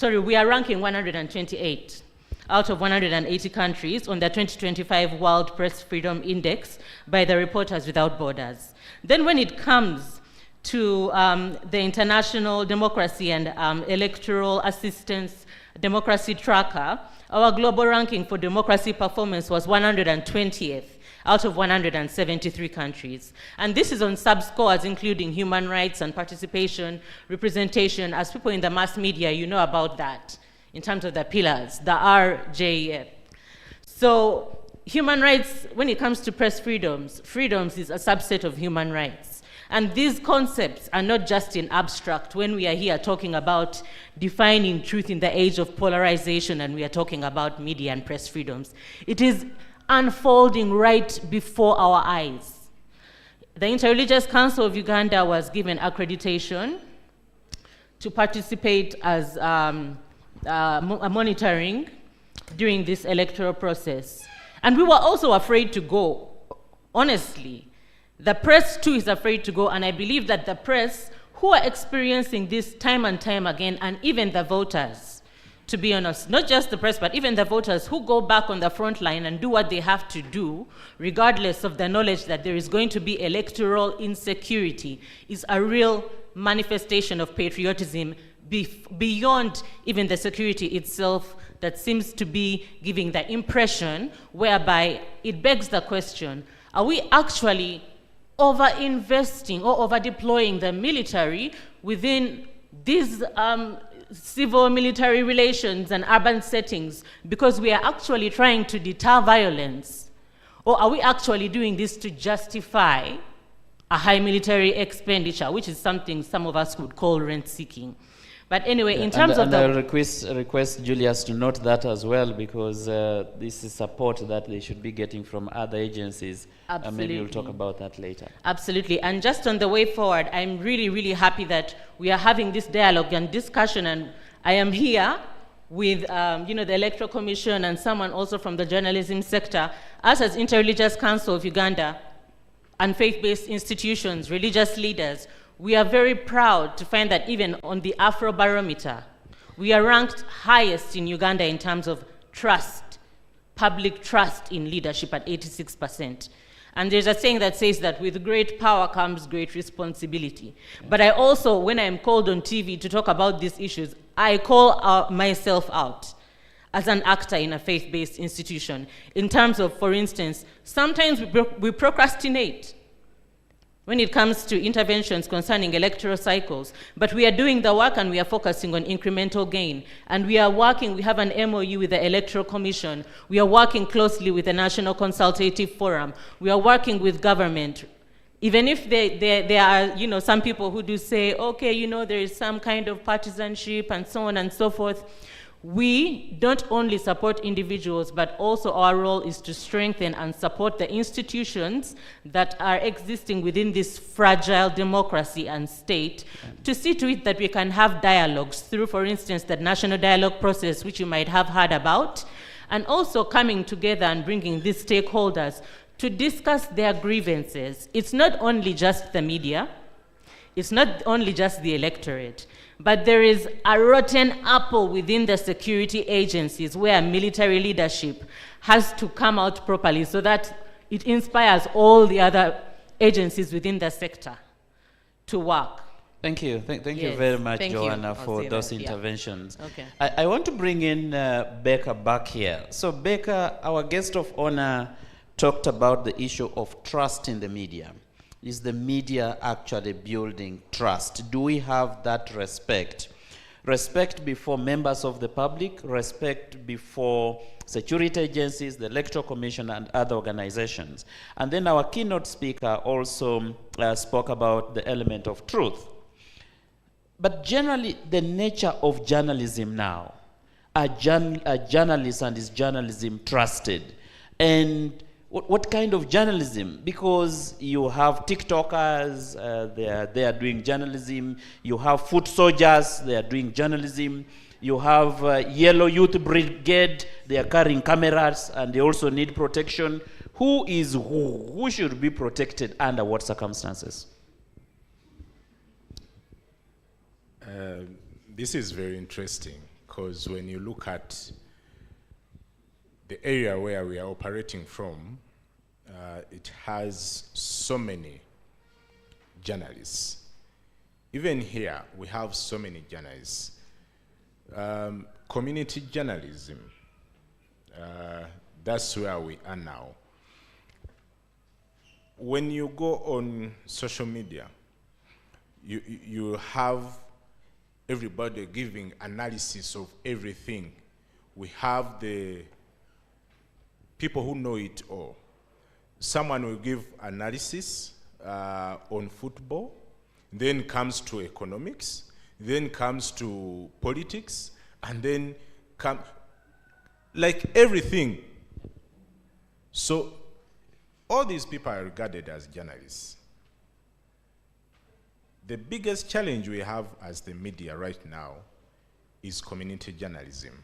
we are ranking 128 out of 180 countries on the 2025 World Press Freedom Index by the Reporters Without Borders. Then when it comes to the International Democracy and Electoral Assistance Democracy Tracker, our global ranking for democracy performance was 120th out of 173 countries. And this is on sub-scores including human rights and participation, representation. As people in the mass media, you know about that. in terms of the pillars, the RJF. So human rights, when it comes to press freedoms is a subset of human rights. And these concepts are not just in abstract when we are here talking about defining truth in the age of polarization and we are talking about media and press freedoms. It is unfolding right before our eyes. The Interreligious Council of Uganda was given accreditation to participate as monitoring during this electoral process. And we were also afraid to go, honestly. The press too is afraid to go, and I believe that the press, who are experiencing this time and time again, and even the voters, to be honest, not just the press, but even the voters who go back on the front line and do what they have to do, regardless of the knowledge that there is going to be electoral insecurity, is a real manifestation of patriotism beyond even the security itself, that seems to be giving the impression whereby it begs the question, are we actually over-investing or over-deploying the military within these civil-military relations and urban settings because we are actually trying to deter violence? Or are we actually doing this to justify a high military expenditure, which is something some of us would call rent-seeking? But anyway, in terms of the... And I request Julius to note that as well, because this is support that they should be getting from other agencies. Absolutely. Maybe we'll talk about that later. Absolutely. And just on the way forward, I'm really, really happy that we are having this dialogue and discussion, and I am here with the Electoral Commission and someone also from the journalism sector. Us as Interreligious Council of Uganda and faith-based institutions, religious leaders, we are very proud to find that even on the Afrobarometer, we are ranked highest in Uganda in terms of trust, public trust in leadership at 86%. And there's a saying that says that with great power comes great responsibility. But I also, when I'm called on TV to talk about these issues, I call myself out as an actor in a faith-based institution in terms of, for instance, sometimes we procrastinate when it comes to interventions concerning electoral cycles, but we are doing the work and we are focusing on incremental gain. And we have an MOU with the Electoral Commission. We are working closely with the National Consultative Forum. We are working with government. Even if there are, some people who do say, okay, there is some kind of partisanship and so on and so forth. We don't only support individuals, but also our role is to strengthen and support the institutions that are existing within this fragile democracy and state to see to it that we can have dialogues through, for instance, the national dialogue process, which you might have heard about, and also coming together and bringing these stakeholders to discuss their grievances. It's not only just the media, it's not only just the electorate, but there is a rotten apple within the security agencies where military leadership has to come out properly so that it inspires all the other agencies within the sector to work. Thank you. Thank you very much, Joanna, for those interventions. Okay. I want to bring in Becca back here. So Becca, our guest of honor, talked about the issue of trust in the media. Is the media actually building trust? Do we have that respect? Respect before members of the public, respect before security agencies, the Electoral Commission, and other organizations. And then our keynote speaker also spoke about the element of truth. But generally, the nature of journalism now, are journalists and is journalism trusted? And what kind of journalism? Because you have TikTokers, they are doing journalism. You have foot soldiers, they are doing journalism. You have Yellow Youth Brigade, they are carrying cameras and they also need protection. Who is who? Who should be protected under what circumstances? This is very interesting because when you look at the area where we are operating from, it has so many journalists. Even here, we have so many journalists. Community journalism, that's where we are now. When you go on social media, you have everybody giving analysis of everything. We have the people who know it all. Someone will give analysis on football, then comes to economics, then comes to politics, and then like everything. So all these people are regarded as journalists. The biggest challenge we have as the media right now is community journalism.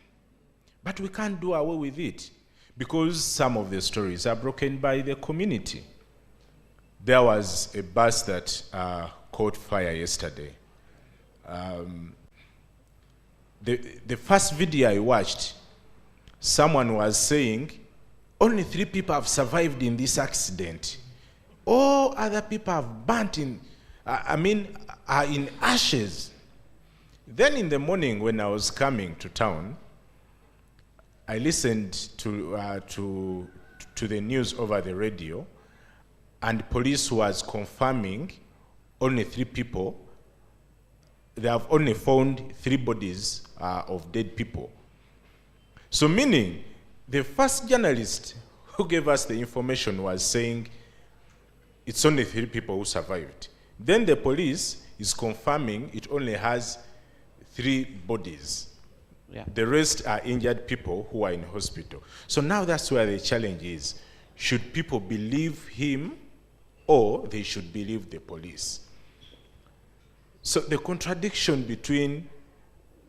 But we can't do away with it because some of the stories are broken by the community. There was a bus that caught fire yesterday. The first video I watched, someone was saying, only 3 people have survived in this accident. All other people have burnt in, are in ashes. Then in the morning when I was coming to town, I listened to the news over the radio, and police was confirming only 3 people. They have only found 3 bodies of dead people. So meaning, the first journalist who gave us the information was saying it's only 3 people who survived. Then the police is confirming it only has 3 bodies. Yeah. The rest are injured people who are in hospital. So now that's where the challenge is. Should people believe him or they should believe the police? So the contradiction between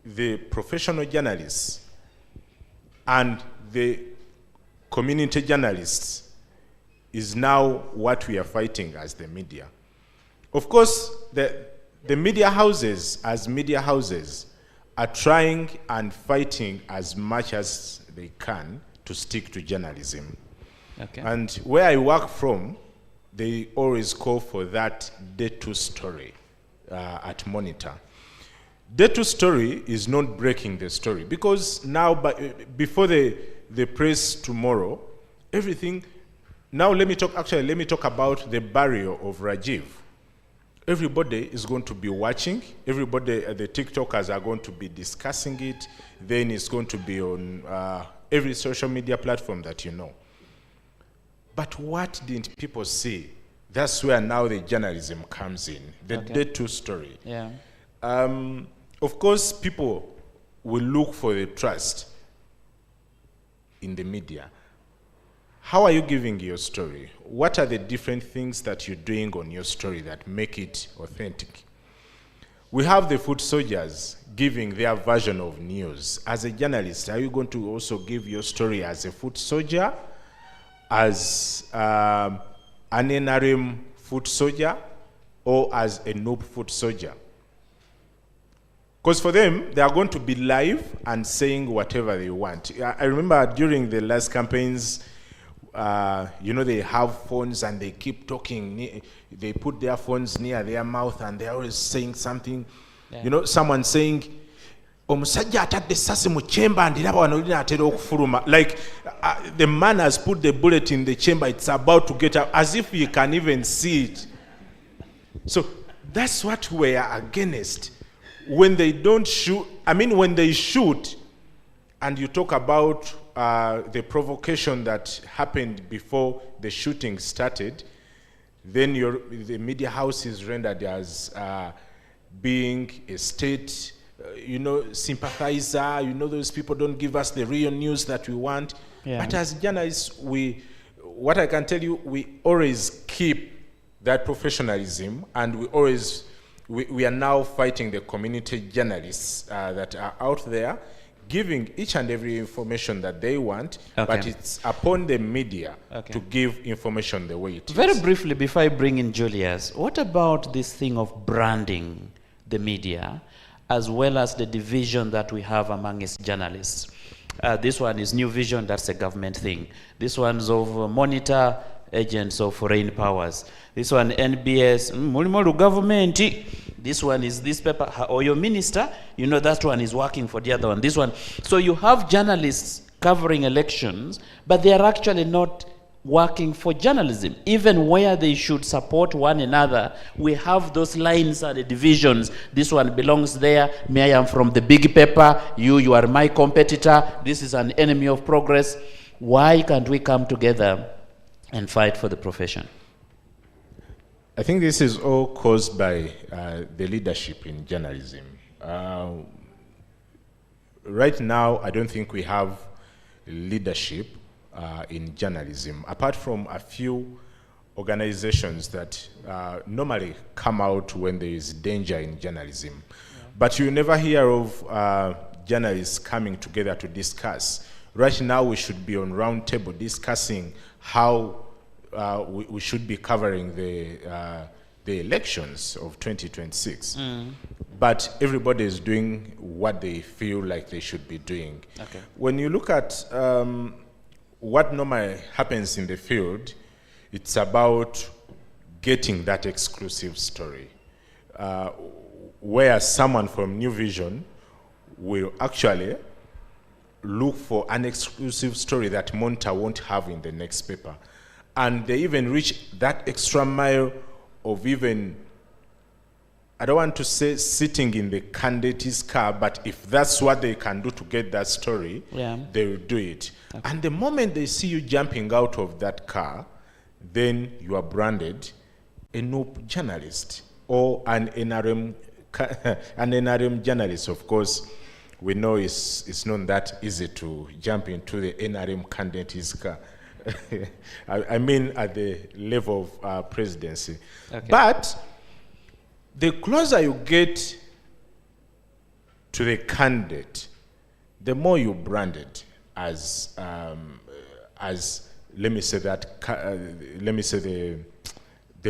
the professional journalists and the community journalists is now what we are fighting as the media. Of course, the media houses, as media houses, are trying and fighting as much as they can to stick to journalism. Okay. And where I work from, they always call for that day-to story at Monitor. Day-to story is not breaking the story because now, before the press tomorrow, everything. Now let me talk about the burial of Rajiv. Everybody is going to be watching. Everybody, the TikTokers are going to be discussing it. Then it's going to be on every social media platform that you know. But what didn't people see? That's where now the journalism comes in, the day-to story. Yeah. Of course, people will look for the trust in the media. How are you giving your story? What are the different things that you're doing on your story that make it authentic? We have the foot soldiers giving their version of news. As a journalist, are you going to also give your story as a foot soldier, as an NRM foot soldier, or as a noob foot soldier? Because for them, they are going to be live and saying whatever they want. I remember during the last campaigns, they have phones and they keep talking. They put their phones near their mouth and they're always saying something. Yeah. Someone saying, omusajja atadde essasi mu chamber ndiraba wano lina atera okufuluma. Like the man has put the bullet in the chamber, it's about to get out, as if you can even see it. So that's what we are against. When they don't shoot, when they shoot, and you talk about the provocation that happened before the shooting started, then the media house is rendered as being a state, sympathizer. Those people don't give us the real news that we want. Yeah. But as journalists, what I can tell you, we always keep that professionalism, and we are now fighting the community journalists that are out there, giving each and every information that they want, but it's upon the media to give information the way it is. Very briefly, before I bring in Julius, what about this thing of branding the media, as well as the division that we have amongst journalists? This one is New Vision, that's a government thing. This one's of Monitor, agents of foreign powers. This one, NBS, Mulimolu government. This one is this paper, or your minister, that one is working for the other one. This one. So you have journalists covering elections, but they are actually not working for journalism. Even where they should support one another, we have those lines and the divisions. This one belongs there. Me, I am from the big paper. You are my competitor. This is an enemy of progress. Why can't we come together and fight for the profession? I think this is all caused by the leadership in journalism. Right now, I don't think we have leadership in journalism, apart from a few organizations that normally come out when there is danger in journalism. Yeah. But you never hear of journalists coming together to discuss. Right now, we should be on round table discussing how we should be covering the elections of 2026. But everybody is doing what they feel like they should be doing. Okay. When you look at what normally happens in the field, it's about getting that exclusive story, where someone from New Vision will actually look for an exclusive story that Monta won't have in the next paper. And they even reach that extra mile of even, I don't want to say sitting in the candidate's car, but if that's what they can do to get that story, they will do it. Okay. And the moment they see you jumping out of that car, then you are branded a noob journalist or an NRM journalist. Of course, we know it's not that easy to jump into the NRM candidate's car. I mean at the level of presidency. Okay. But the closer you get to the candidate, the more you brand it as let me say the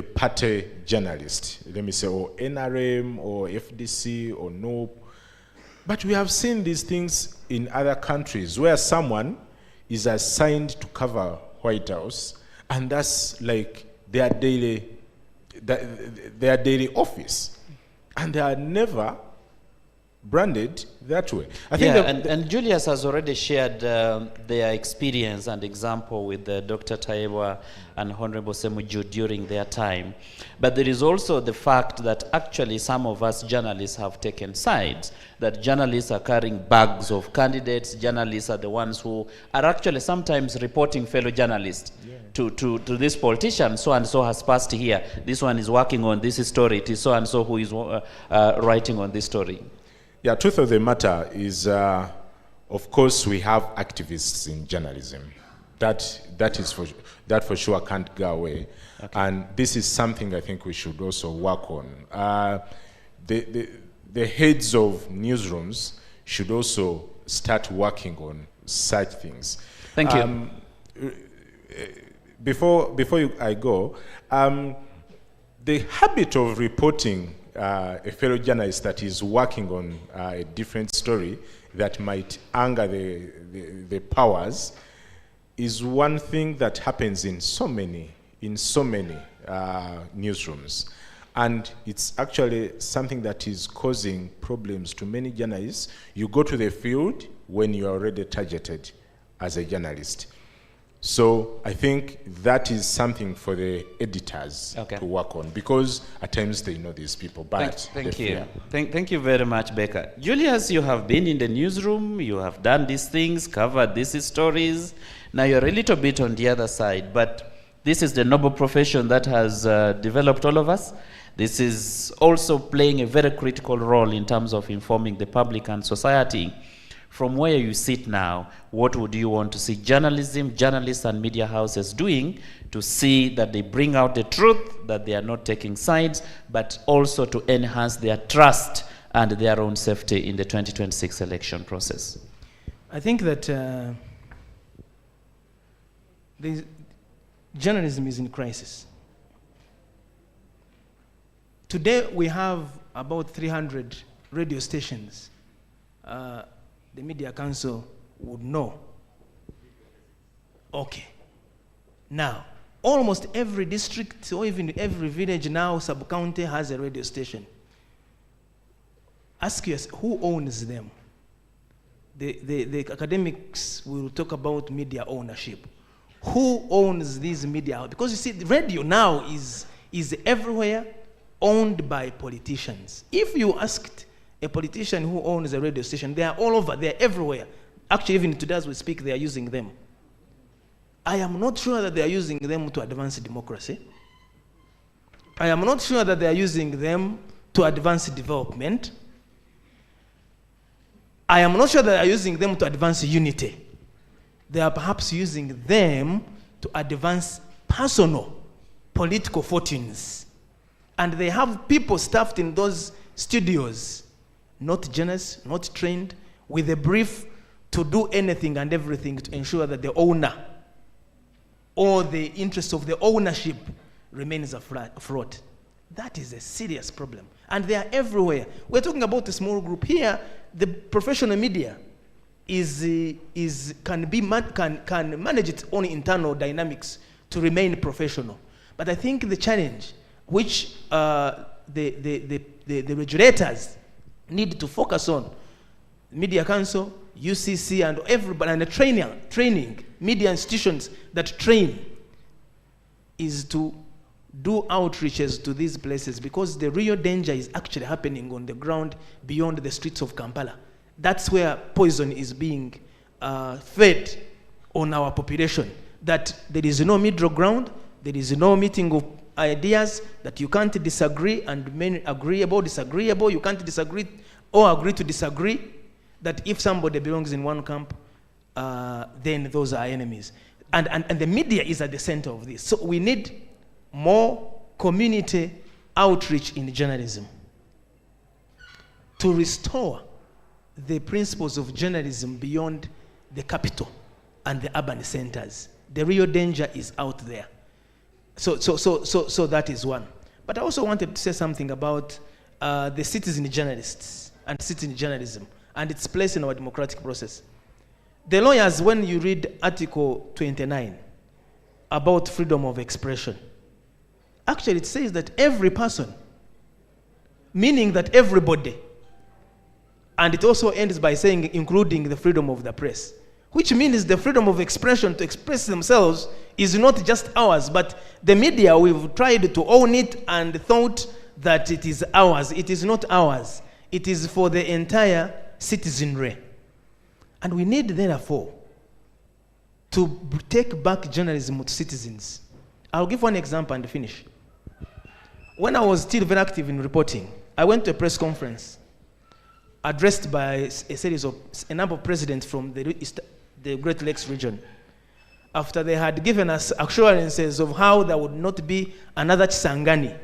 party journalist, let me say, or NRM or FDC or NOP. But we have seen these things in other countries where someone is assigned to cover White House, and that's like their daily office, and they are never branded that way. I think and Julius has already shared their experience and example with Dr. Taibwa and Honorable Semuju during their time. But there is also the fact that actually some of us journalists have taken sides, that journalists are carrying bags of candidates. Journalists are the ones who are actually sometimes reporting fellow journalists to this politician. So and so has passed here. This one is working on this story. It is so and so who is writing on this story. Yeah, truth of the matter is, of course, we have activists in journalism. That for sure can't go away. Okay. And this is something I think we should also work on. The heads of newsrooms should also start working on such things. Thank you. Before I go, the habit of reporting a fellow journalist that is working on a different story that might anger the powers is one thing that happens in so many newsrooms. And it's actually something that is causing problems to many journalists. You go to the field when you are already targeted as a journalist. So I think that is something for the editors to work on, because at times they know these people. But thank you. Thank you very much, Becca. Julius, you have been in the newsroom, you have done these things, covered these stories. Now you're a little bit on the other side, but this is the noble profession that has developed all of us. This is also playing a very critical role in terms of informing the public and society. From where you sit now, what would you want to see journalism, journalists and media houses doing to see that they bring out the truth, that they are not taking sides, but also to enhance their trust and their own safety in the 2026 election process? I think that journalism is in crisis. Today we have about 300 radio stations. The Media Council would know. Okay. Now, almost every district or even every village now, sub-county has a radio station. Ask yourself, who owns them? The academics will talk about media ownership. who owns these media? Because you see, the radio now is everywhere, owned by politicians. If you asked a politician who owns a radio station, they are all over, they are everywhere. Actually, even today as we speak, they are using them. I am not sure that they are using them to advance democracy. I am not sure that they are using them to advance development. I am not sure that they are using them to advance unity. They are perhaps using them to advance personal political fortunes. And they have people staffed in those studios, not journalists, not trained, with a brief to do anything and everything to ensure that the owner or the interest of the ownership remains afloat. That is a serious problem. And they are everywhere. We're talking about a small group here. The professional media can manage its own internal dynamics to remain professional. But I think the challenge which the regulators need to focus on, Media Council, UCC, and everybody, and the training media institutions that train, is to do outreaches to these places, because the real danger is actually happening on the ground beyond the streets of Kampala. That's where poison is being fed on our population, that there is no middle ground, there is no meeting of ideas, that you can't disagree, and many agreeable, disagreeable, you can't disagree or agree to disagree, that if somebody belongs in one camp, then those are enemies. And the media is at the center of this. So we need more community outreach in journalism to restore the principles of journalism beyond the capital and the urban centers. The real danger is out there. So that is one. But I also wanted to say something about the citizen journalists and citizen journalism and its place in our democratic process. The lawyers, when you read Article 29 about freedom of expression, actually it says that every person, meaning that everybody, and it also ends by saying including the freedom of the press, which means the freedom of expression to express themselves is not just ours, but the media, we've tried to own it and thought that it is ours. It is not ours. It is for the entire citizenry. And we need, therefore, to take back journalism to citizens. I'll give one example and finish. When I was still very active in reporting, I went to a press conference addressed by a number of presidents from the Great Lakes region, after they had given us assurances of how there would not be another Chisangani.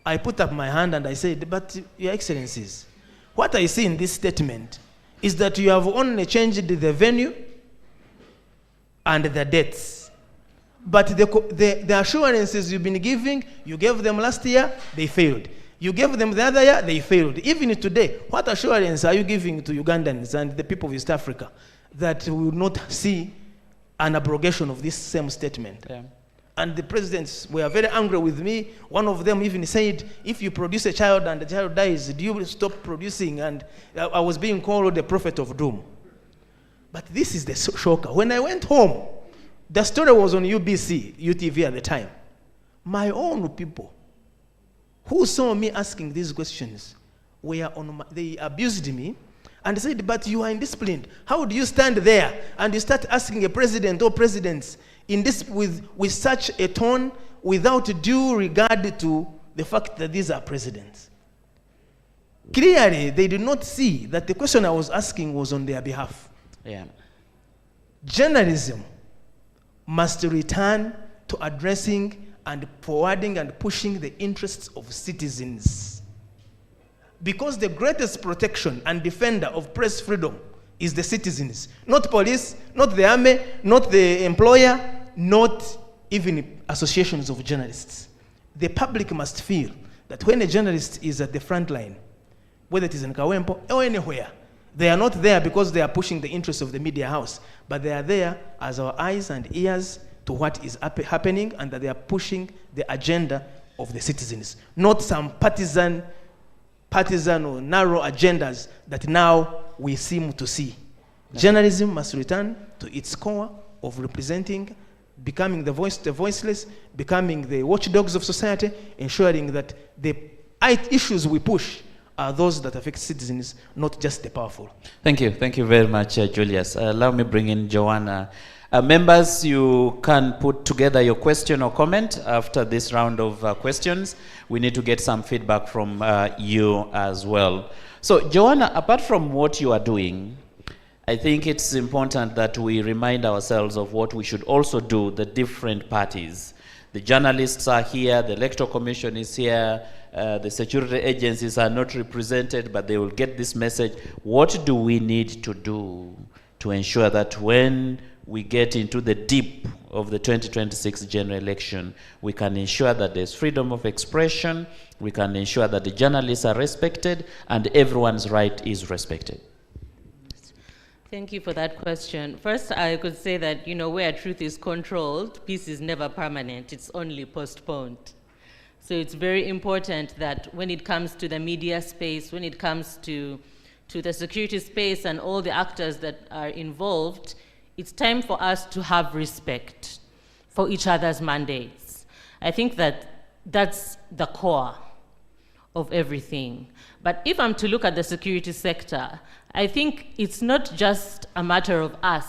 I put up my hand and I said, but Your Excellencies, what I see in this statement is that you have only changed the venue and the dates. But the assurances you've been giving, you gave them last year, they failed. You gave them the other year, they failed. Even today, what assurance are you giving to Ugandans and the people of East Africa that we will not see an abrogation of this same statement? Yeah. And the presidents were very angry with me. One of them even said, if you produce a child and the child dies, do you stop producing? And I was being called the prophet of doom. But this is the shocker. When I went home, the story was on UTV at the time. My own people who saw me asking these questions they abused me and said, but you are indisciplined. How do you stand there and you start asking a president or presidents in this with such a tone, without due regard to the fact that these are presidents? Clearly, they did not see that the question I was asking was on their behalf. Yeah. Journalism must return to addressing and forwarding and pushing the interests of citizens. Because the greatest protection and defender of press freedom is the citizens, not police, not the army, not the employer, not even associations of journalists. The public must feel that when a journalist is at the front line, whether it is in Kawempo or anywhere, they are not there because they are pushing the interests of the media house, but they are there as our eyes and ears to what is happening, and that they are pushing the agenda of the citizens, not some partisan or narrow agendas that now we seem to see. Journalism must return to its core of representing becoming the voice, the voiceless, becoming the watchdogs of society, ensuring that the issues we push are those that affect citizens, not just the powerful. Thank you very much, Julius. Allow me bring in Joanna. Members, you can put together your question or comment after this round of questions. We need to get some feedback from you as well. So, Joanna, apart from what you are doing, I think it's important that we remind ourselves of what we should also do, the different parties. The journalists are here, the Electoral Commission is here, the security agencies are not represented, but they will get this message. What do we need to do to ensure that when we get into the deep of the 2026 general election, we can ensure that there's freedom of expression, we can ensure that the journalists are respected, and everyone's right is respected? Thank you for that question. First, I could say that, where truth is controlled, peace is never permanent, it's only postponed. So it's very important that when it comes to the media space, when it comes to the security space and all the actors that are involved, it's time for us to have respect for each other's mandates. I think that that's the core of everything. But if I'm to look at the security sector, I think it's not just a matter of us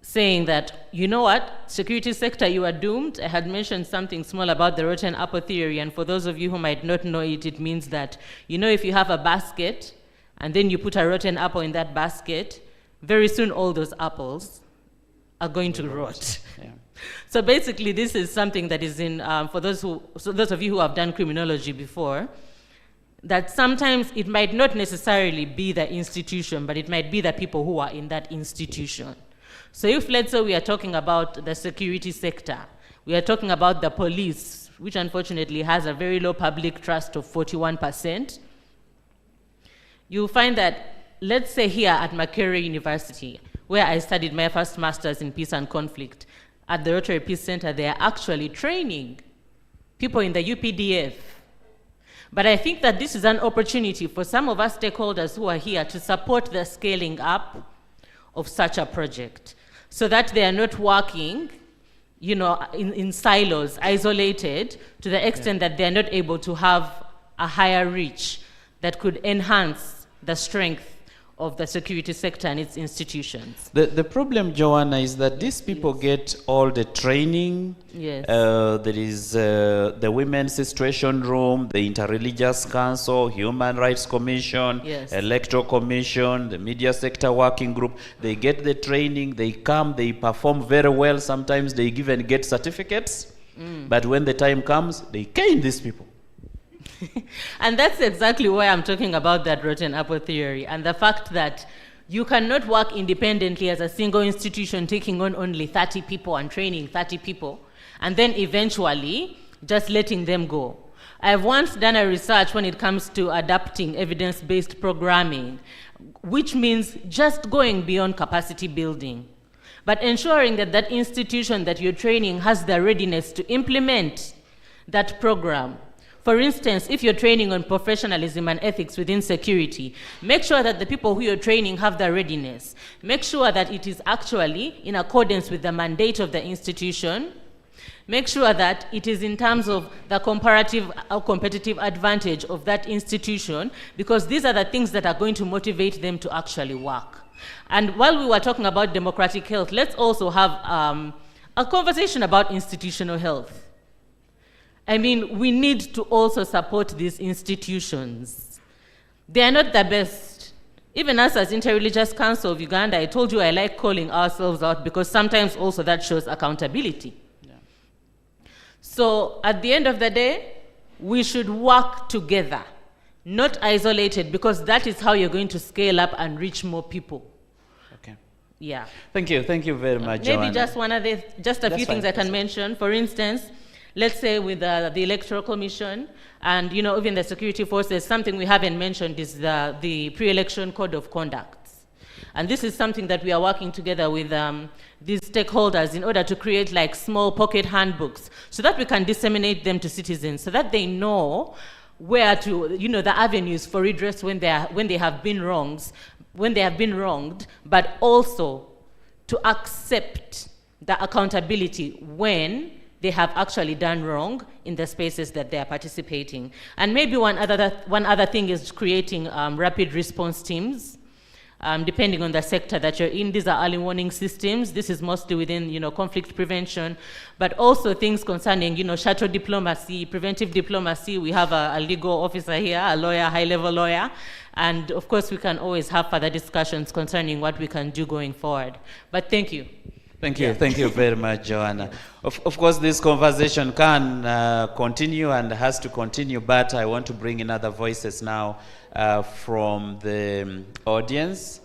saying that, you know what, security sector, you are doomed. I had mentioned something small about the rotten apple theory, and for those of you who might not know it, it means that, if you have a basket, and then you put a rotten apple in that basket, very soon all those apples are going to rot. Yeah. So basically, this is something that is in, for those of you who have done criminology before, that sometimes it might not necessarily be the institution, but it might be the people who are in that institution. So if, let's say, we are talking about the security sector, we are talking about the police, which unfortunately has a very low public trust of 41%, you'll find that, let's say here at Makerere University, where I studied my first master's in peace and conflict, at the Rotary Peace Center, they are actually training people in the UPDF. But I think that this is an opportunity for some of us stakeholders who are here to support the scaling up of such a project so that they are not working, in silos, isolated, to the extent that they are not able to have a higher reach that could enhance the strength of the security sector and its institutions. The problem, Joanna, is that these people get all the training. Yes. There is the Women's Situation Room, the Interreligious Council, Human Rights Commission, yes, Electoral Commission, the Media Sector Working Group. They get the training, they come, they perform very well. Sometimes they even get certificates. But when the time comes, they cane these people. And that's exactly why I'm talking about that rotten apple theory and the fact that you cannot work independently as a single institution taking on only 30 people and training 30 people and then eventually just letting them go. I've once done a research when it comes to adapting evidence-based programming, which means just going beyond capacity building, but ensuring that that institution that you're training has the readiness to implement that program. For instance, if you're training on professionalism and ethics within security, make sure that the people who you're training have the readiness. Make sure that it is actually in accordance with the mandate of the institution. Make sure that it is in terms of the comparative or competitive advantage of that institution, because these are the things that are going to motivate them to actually work. And while we were talking about democratic health, let's also have a conversation about institutional health. I mean, we need to also support these institutions. They are not the best. Even us as Interreligious Council of Uganda, I told you I like calling ourselves out because sometimes also that shows accountability. Yeah. So at the end of the day, we should work together, not isolated, because that is how you're going to scale up and reach more people. Okay. Yeah. Thank you very much, Joanna. Maybe just a few things I can mention. For instance, let's say with the Electoral Commission and even the security forces, something we haven't mentioned is the pre-election code of conduct. And this is something that we are working together with these stakeholders in order to create like small pocket handbooks so that we can disseminate them to citizens so that they know where to, the avenues for redress when they have been wronged, but also to accept the accountability when they have actually done wrong in the spaces that they are participating. And maybe one other thing is creating rapid response teams, depending on the sector that you're in. These are early warning systems. This is mostly within, conflict prevention, but also things concerning, shuttle diplomacy, preventive diplomacy. We have a legal officer here, a lawyer, high-level lawyer, and of course we can always have further discussions concerning what we can do going forward. But thank you. Thank you. Thank you very much, Joanna. Of course, this conversation can continue and has to continue, but I want to bring in other voices now from the audience.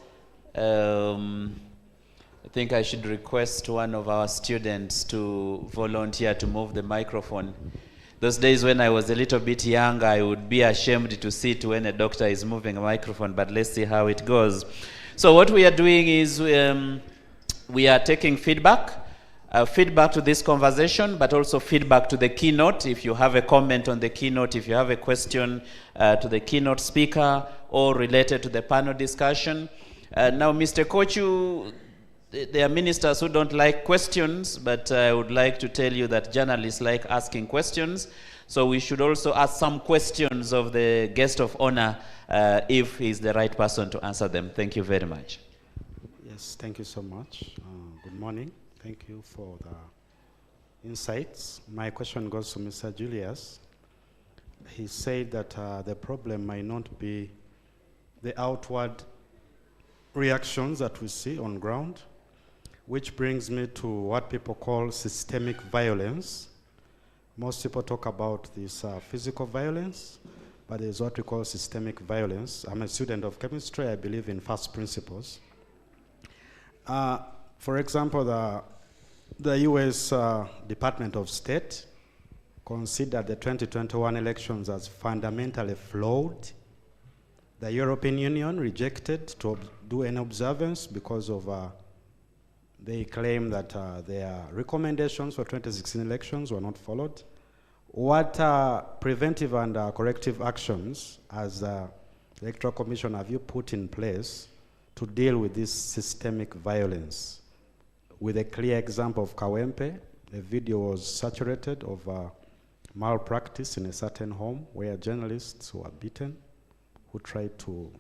I think I should request one of our students to volunteer to move the microphone. Those days when I was a little bit younger, I would be ashamed to sit when a doctor is moving a microphone, but let's see how it goes. So what we are doing is we are taking feedback to this conversation, but also feedback to the keynote. If you have a comment on the keynote, if you have a question to the keynote speaker or related to the panel discussion. Now, Mr. Kochu, there are ministers who don't like questions, but I would like to tell you that journalists like asking questions. So we should also ask some questions of the guest of honor if he's the right person to answer them. Thank you very much. Yes, thank you so much. Good morning. Thank you for the insights. My question goes to Mr. Julius. He said that the problem might not be the outward reactions that we see on ground, which brings me to what people call systemic violence. Most people talk about this physical violence, but there's what we call systemic violence. I'm a student of chemistry. I believe in first principles. For example, the U.S. Department of State considered the 2021 elections as fundamentally flawed. The European Union rejected to do any observance because of they claim that their recommendations for 2016 elections were not followed. What preventive and corrective actions as the Electoral Commission have you put in place to deal with this systemic violence? With a clear example of Kawempe, the video was saturated of malpractice in a certain home where journalists were beaten who tried to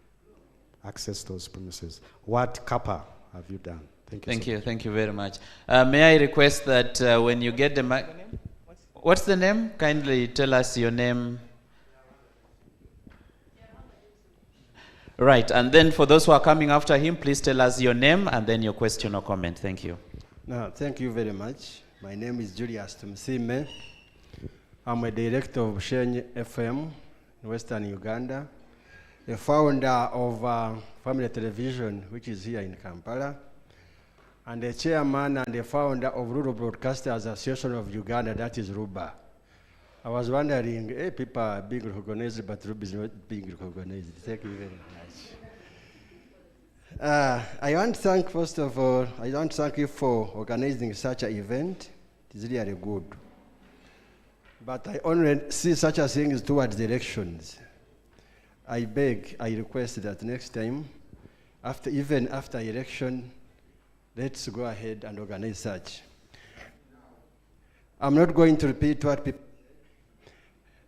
access those premises. What CAPA have you done? Thank you. Thank you. Thank you very much. May I request that when you get the mic... What's the name? Kindly tell us your name. Right, and then for those who are coming after him, please tell us your name and then your question or comment. Thank you. No, thank you very much. My name is Julius Tumsime. I'm a director of Shenye FM in Western Uganda, the founder of Family Television, which is here in Kampala, and the chairman and the founder of Rural Broadcasters Association of Uganda, that is RUBA. I was wondering, hey, people are being recognized, but RUBA is not being recognized. Thank you very much. I want to thank, first of all, I want to thank you for organizing such an event. It is really good. But I only see such a thing towards the elections. I request that next time, even after election, let's go ahead and organize such. I'm not going to repeat what people,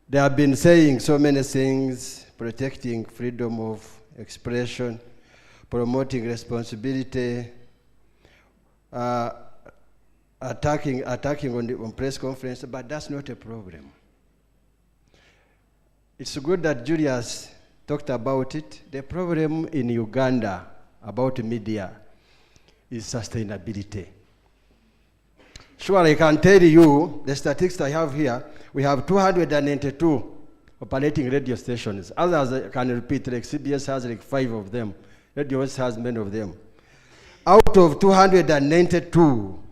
they have been saying so many things, protecting freedom of expression, promoting responsibility, attacking on press conference, but that's not a problem. It's good that Julius talked about it. The problem in Uganda about media is sustainability. Sure, I can tell you the statistics I have here. We have 292 operating radio stations. Others I can repeat, like CBS has like 5 of them. Radio West has many of them. Out of 292,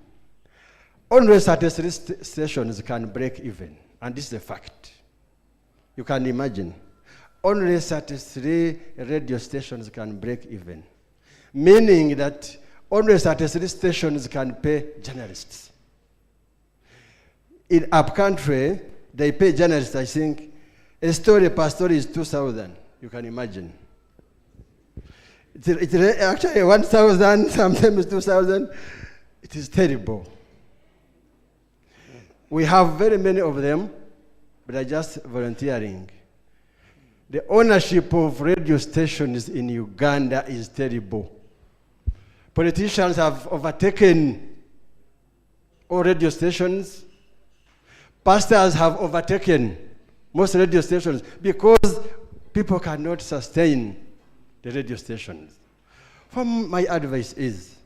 only 33 stations can break even, and this is a fact. You can imagine. Only 33 radio stations can break even, meaning that only 33 stations can pay journalists. In upcountry, they pay journalists, I think, a story per story is 2,000. You can imagine. It's actually 1,000, sometimes 2,000. It is terrible. We have very many of them, but are just volunteering. The ownership of radio stations in Uganda is terrible. Politicians have overtaken all radio stations. Pastors have overtaken most radio stations because people cannot sustain the radio stations. My advice is,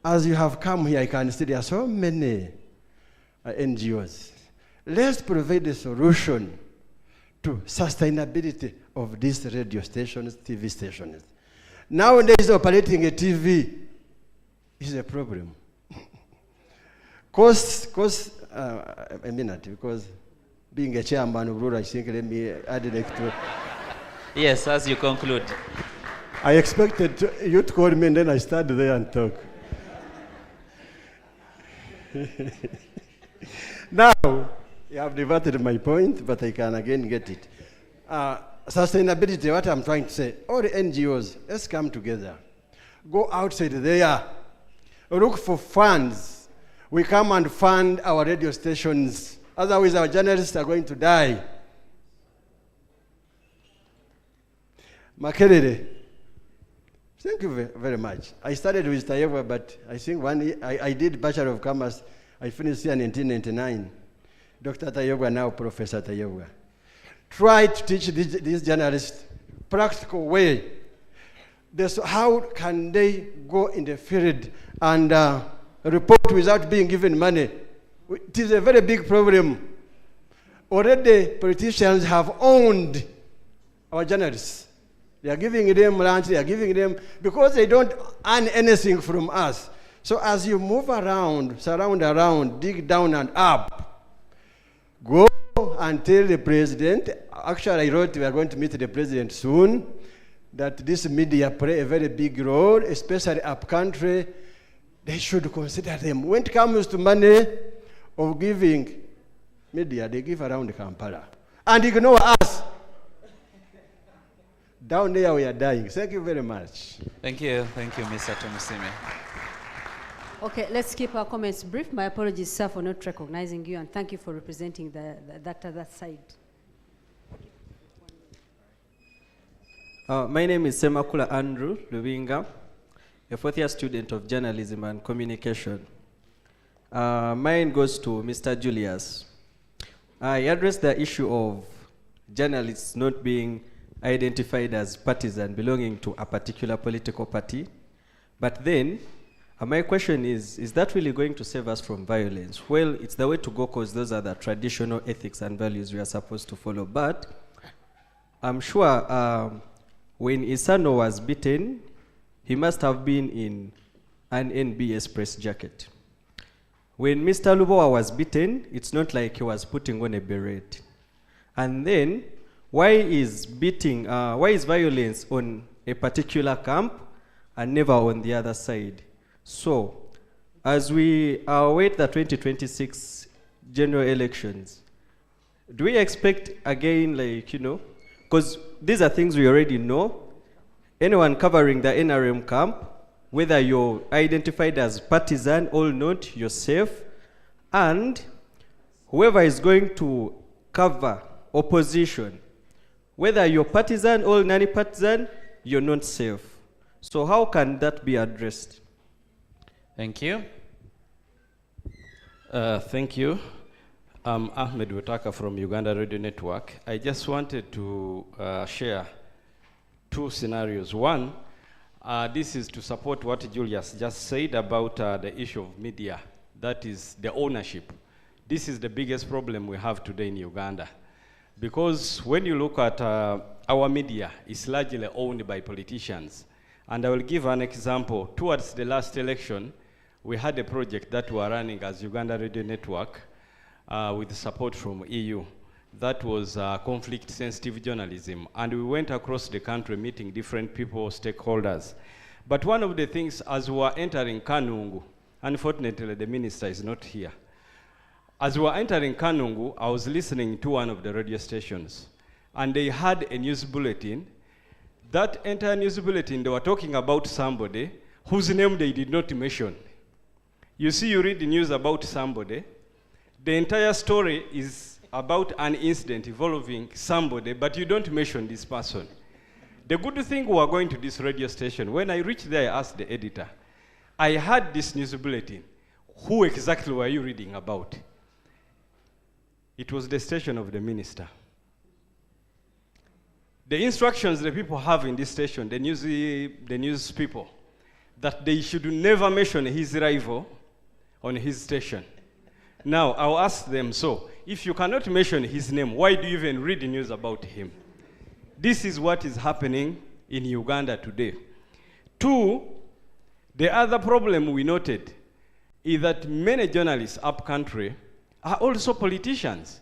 as you have come here, I can see there are so many NGOs. Let's provide a solution to sustainability of these radio stations, TV stations. Nowadays, operating a TV is a problem. A minute, because being a chairman of rural, I think let me add it to. Yes, as you conclude. I expected you to call me and then I started there and talk. Now, you have diverted my point, but I can again get it. Sustainability, what I'm trying to say, all the NGOs, let's come together. Go outside there, look for funds. We come and fund our radio stations. Otherwise, our journalists are going to die. Makerere, thank you very much. I started with Tayewa, but I think one year, I did Bachelor of Commerce. I finished here in 1999. Dr. Tayewa, now Professor Tayewa. Try to teach these journalists practical way. How can they go in the field and report without being given money? It is a very big problem. Already, politicians have owned our journalists. They are giving them lunch, they are giving them, because they don't earn anything from us. So as you move around, surround around, dig down and up, go and tell the president, actually I wrote we are going to meet the president soon, that this media play a very big role, especially up country. They should consider them. When it comes to money of giving media, they give around Kampala. And ignore us. Down there we are dying. Thank you very much. Thank you, Mr. Tomusime. Okay, let's keep our comments brief. My apologies, sir, for not recognizing you, and thank you for representing that other side. My name is Semakula Andrew Lubinga, a fourth-year student of journalism and communication. Mine goes to Mr. Julius. I addressed the issue of journalists not being identified as partisan belonging to a particular political party. But then, my question is that really going to save us from violence? Well, it's the way to go because those are the traditional ethics and values we are supposed to follow. But I'm sure when Isano was beaten, he must have been in an NBS press jacket. When Mr. Lubowa was beaten, it's not like he was putting on a beret. And then, why is violence on a particular camp and never on the other side? So, as we await the 2026 general elections, do we expect again, because these are things we already know. Anyone covering the NRM camp, whether you're identified as partisan or not, you're safe. And whoever is going to cover opposition, whether you're partisan or non-partisan, you're not safe. So how can that be addressed? Thank you. Thank you. I'm Ahmed Wetaka from Uganda Radio Network. I just wanted to share two scenarios. One, this is to support what Julius just said about the issue of media. That is the ownership. This is the biggest problem we have today in Uganda. Because when you look at our media, it's largely owned by politicians. And I will give an example. Towards the last election, we had a project that we were running as Uganda Radio Network with support from EU. That was conflict-sensitive journalism. And we went across the country meeting different people, stakeholders. But one of the things, as we were entering Kanungu, unfortunately the minister is not here. As we were entering Kanungu, I was listening to one of the radio stations, and they had a news bulletin. That entire news bulletin, they were talking about somebody whose name they did not mention. You see, you read the news about somebody, The entire story is about an incident involving somebody, but you don't mention this person. The good thing we are going to this radio station, when I reached there, I asked the editor, I had this news bulletin. Who exactly were you reading about? It was the station of the minister. The instructions the people have in this station, the news people, that they should never mention his rival on his station. Now, I'll ask them, so, if you cannot mention his name, why do you even read the news about him? This is what is happening in Uganda today. Two, the other problem we noted is that many journalists up country are also politicians.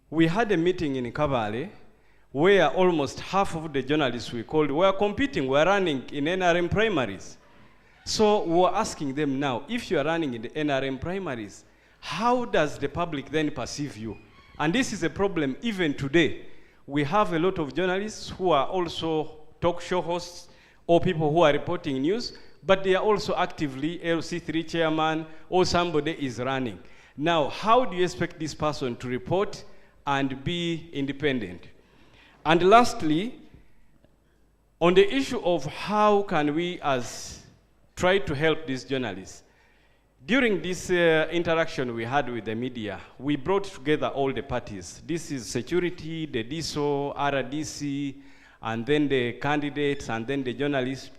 We had a meeting in Kabale where almost half of the journalists we called were competing, were running in NRM primaries. So we're asking them now, if you are running in the NRM primaries, how does the public then perceive you? And this is a problem even today. We have a lot of journalists who are also talk show hosts or people who are reporting news, but they are also actively LC3 chairman or somebody is running. Now, how do you expect this person to report and be independent? And lastly, on the issue of how can we try to help these journalists, during this interaction we had with the media, we brought together all the parties. This is security, the DSO, RDC, and then the candidates, and then the journalists,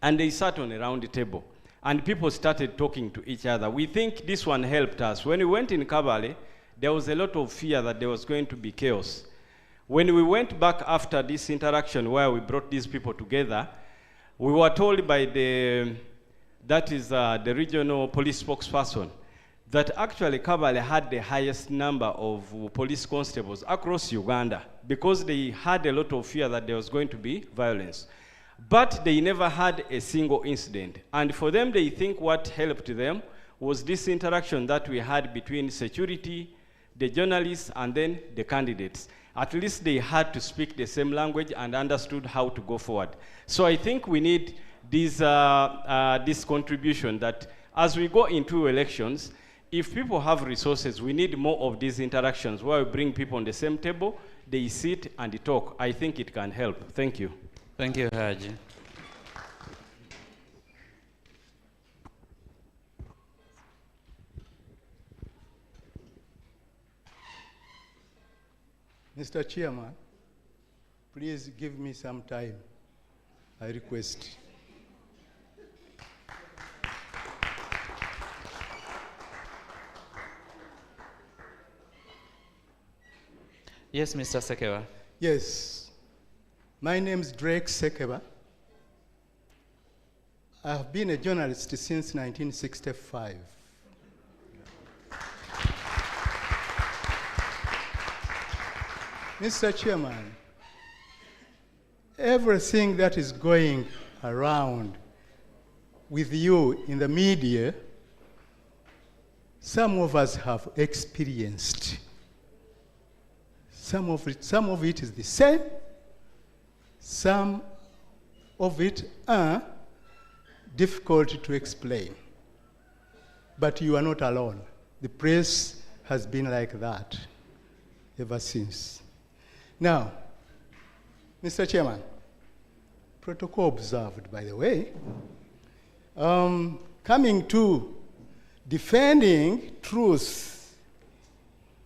and they sat on a round table. And people started talking to each other. We think this one helped us. When we went in Kabale, there was a lot of fear that there was going to be chaos. When we went back after this interaction where we brought these people together, we were told by the regional police spokesperson that actually Kabale had the highest number of police constables across Uganda because they had a lot of fear that there was going to be violence. But they never had a single incident. And for them, they think what helped them was this interaction that we had between security, the journalists, and then the candidates. At least they had to speak the same language and understood how to go forward. So I think we need this contribution that as we go into elections, if people have resources, we need more of these interactions where we bring people on the same table, they sit and they talk. I think it can help. Thank you. Thank you, Haji. Mr. Chairman, please give me some time, I request. Yes, Mr. Sekeba. Yes, my name is Drake Sekeba. I have been a journalist since 1965. Mr. Chairman, everything that is going around with you in the media, some of us have experienced. Some of it is the same. Some of it are difficult to explain. But you are not alone. The press has been like that ever since. Now, Mr. Chairman, protocol observed, by the way, coming to defending truth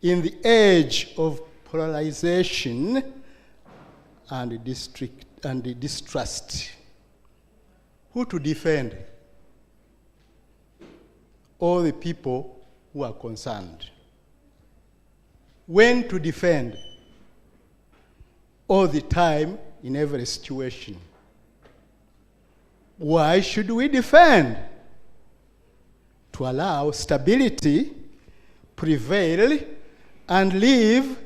in the age of polarization and distrust. Who to defend? All the people who are concerned. When to defend? All the time, in every situation. Why should we defend? To allow stability prevail and live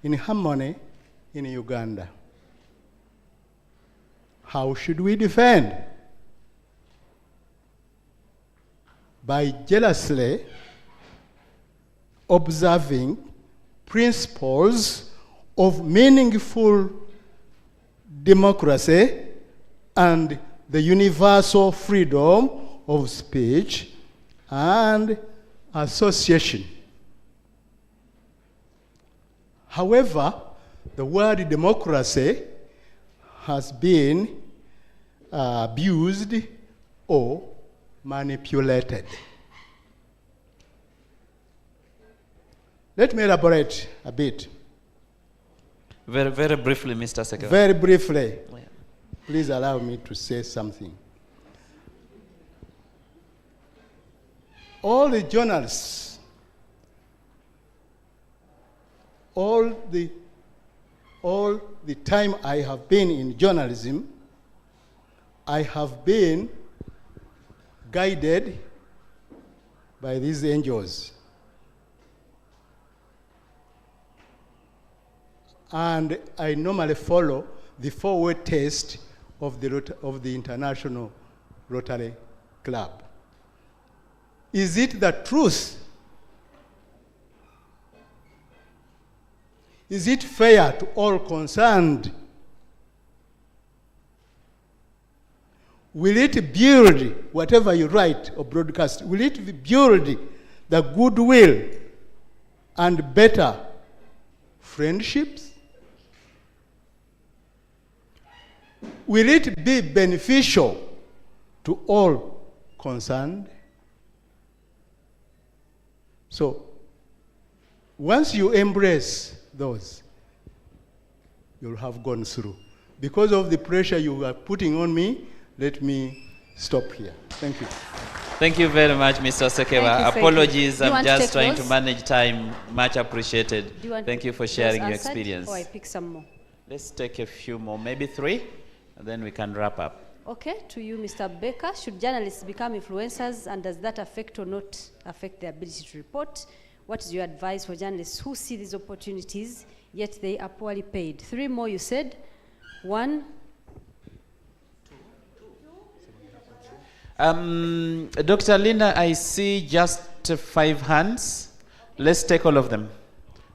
in harmony in Uganda. How should we defend? By jealously observing principles of meaningful democracy and the universal freedom of speech and association. However, the word democracy has been abused or manipulated. Let me elaborate a bit. Very, very briefly, Mr. Secretary. Very briefly. Yeah. Please allow me to say something. All the journalists, all the time I have been in journalism, I have been guided by these angels. And I normally follow the 4-way test of the International Rotary Club. Is it the truth? Is it fair to all concerned? Will it build whatever you write or broadcast? Will it build the goodwill and better friendships? Will it be beneficial to all concerned? So, once you embrace those, you'll have gone through. Because of the pressure you are putting on me, let me stop here. Thank you. Thank you very much, Mr. Sekeba. Apologies, I'm just trying those? to manage time. Much appreciated. Thank you for sharing your answered, experience. Or I pick some more. Let's take a few more, maybe 3, and then we can wrap up. Okay, to you, Mr. Baker. Should journalists become influencers, and does that affect or not affect their ability to report? What is your advice for journalists who see these opportunities, yet they are poorly paid? 3 more, you said. 1. Dr. Linda, I see just 5 hands. Let's take all of them.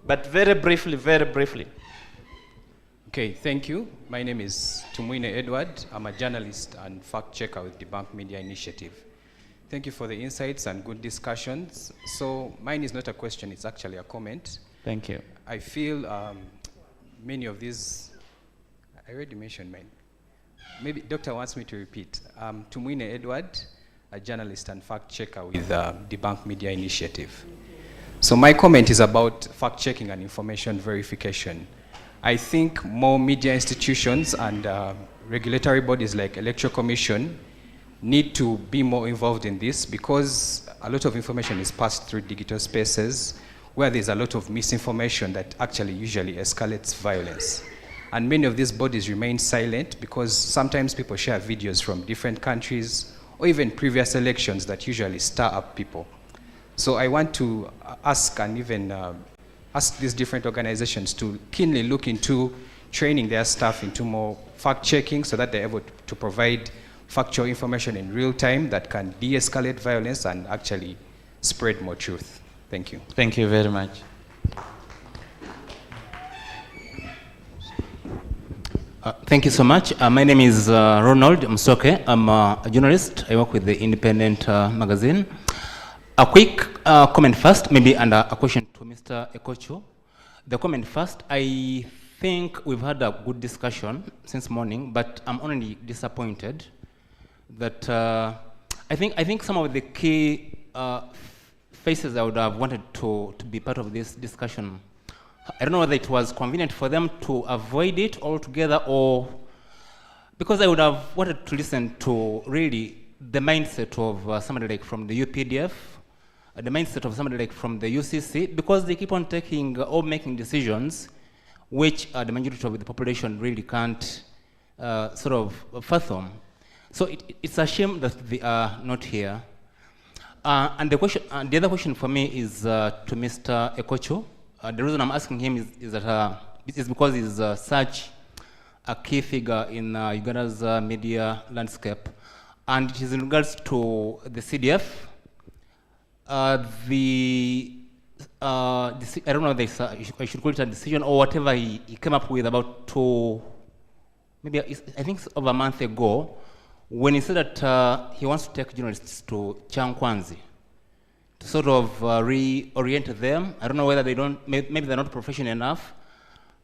But very briefly, very briefly. Okay, thank you. My name is Tumuine Edward. I'm a journalist and fact checker with Debunk Media Initiative. Thank you for the insights and good discussions. So mine is not a question, it's actually a comment. Thank you. I feel many of these, I already mentioned mine. Maybe Doctor wants me to repeat. Tumuine Edward, a journalist and fact checker with Debunk Media Initiative. So my comment is about fact checking and information verification. I think more media institutions and regulatory bodies like Electoral Commission need to be more involved in this, because a lot of information is passed through digital spaces where there's a lot of misinformation that actually usually escalates violence. And many of these bodies remain silent because sometimes people share videos from different countries or even previous elections that usually stir up people. So I want to ask and even ask these different organizations to keenly look into training their staff into more fact-checking so that they're able to provide factual information in real time that can de-escalate violence and actually spread more truth. Thank you. Thank you very much. Thank you so much. My name is Ronald Msoke. I'm a journalist. I work with the Independent magazine. A quick comment first, maybe, and a question to Mr. Ekocho. The comment first, I think we've had a good discussion since morning, but I'm only disappointed that I think some of the key faces I would have wanted to be part of this discussion, I don't know whether it was convenient for them to avoid it altogether, or because I would have wanted to listen to really the mindset of somebody like from the UPDF, the mindset of somebody like from the UCC, because they keep on taking or making decisions which the majority of the population really can't sort of fathom. So it's a shame that they are not here. And the question, the other question for me is to Mr. Ekocho. The reason I'm asking him is that is because he's such a key figure in Uganda's media landscape, and it is in regards to the CDF. I don't know if I should call it a decision or whatever he came up with about maybe I think over a month ago, when he said that he wants to take journalists to Chankwanzi to sort of reorient them. I don't know whether maybe they're not professional enough,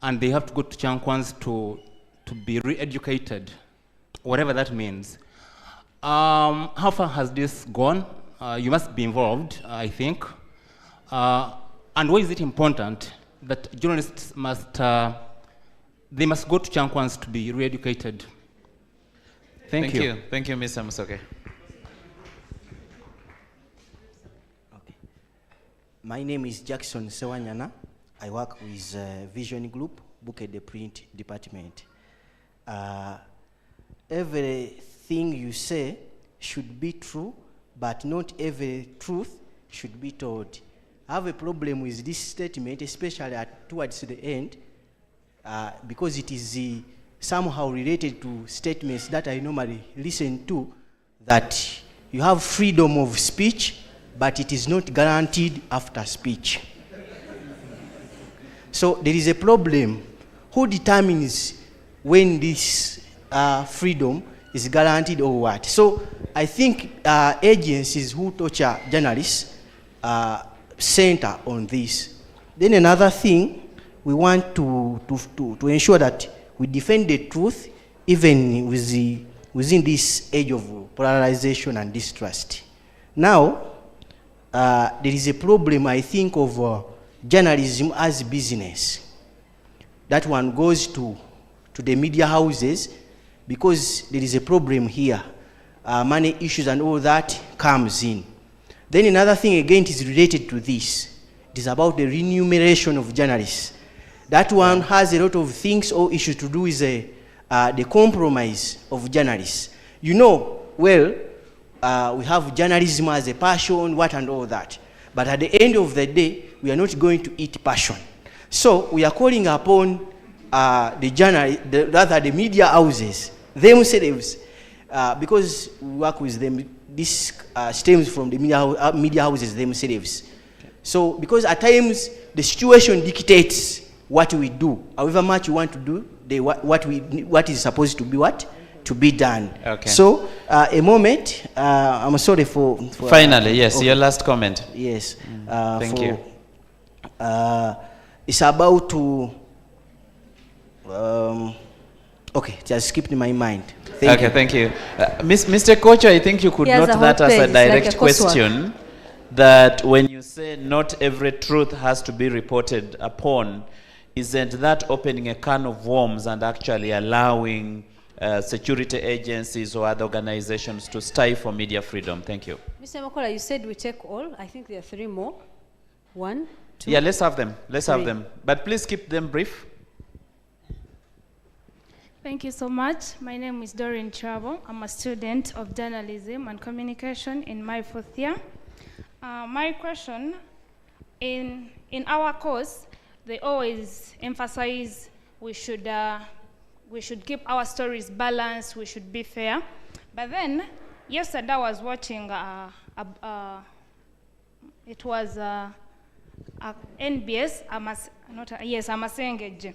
and they have to go to Chankwans to be re-educated, whatever that means. How far has this gone? You must be involved, I think. And why is it important that journalists must go to Chankwans to be re-educated? Thank you. Thank you, Mr. Musoke. Okay. My name is Jackson Sewanyana. I work with Vision Group, Book and the Print Department. Everything you say should be true, but not every truth should be told. I have a problem with this statement, especially towards the end, because it is somehow related to statements that I normally listen to, that you have freedom of speech, but it is not guaranteed after speech. So there is a problem. Who determines when this freedom is guaranteed or what? So I think agencies who torture journalists center on this. Then another thing, we want to ensure that we defend the truth even within this age of polarization and distrust. Now, there is a problem, I think, of journalism as business. That one goes to the media houses, because there is a problem here. Money issues and all that comes in. Then another thing again is related to this. It is about the remuneration of journalists. That one has a lot of things or issues to do with the compromise of journalists. You know, well, we have journalism as a passion, what and all that. But at the end of the day, we are not going to eat passion. So we are calling upon the media houses themselves, because we work with them. This stems from the media houses themselves. So because at times the situation dictates what we do. However much we want to do, what is supposed to be to be done. Okay. So a moment. I'm sorry for finally, yes, okay. Your last comment. Yes. Thank you. It's about to. Okay, just skipped in my mind. Thank you. Mr. Kocho, I think you could note that as a direct question, that when you say not every truth has to be reported upon, isn't that opening a can of worms and actually allowing security agencies or other organizations to stifle media freedom? Thank you. Mr. Makola, you said we take all. I think there are 3 more. 1, 2. Yeah, let's have them. Let's have them. But please keep them brief. Thank you so much. My name is Doreen Chabo. I'm a student of journalism and communication in my 4th year. My question, in our course, they always emphasize we should keep our stories balanced, we should be fair. But then, yesterday I was watching, it was NBS, Amasengeje.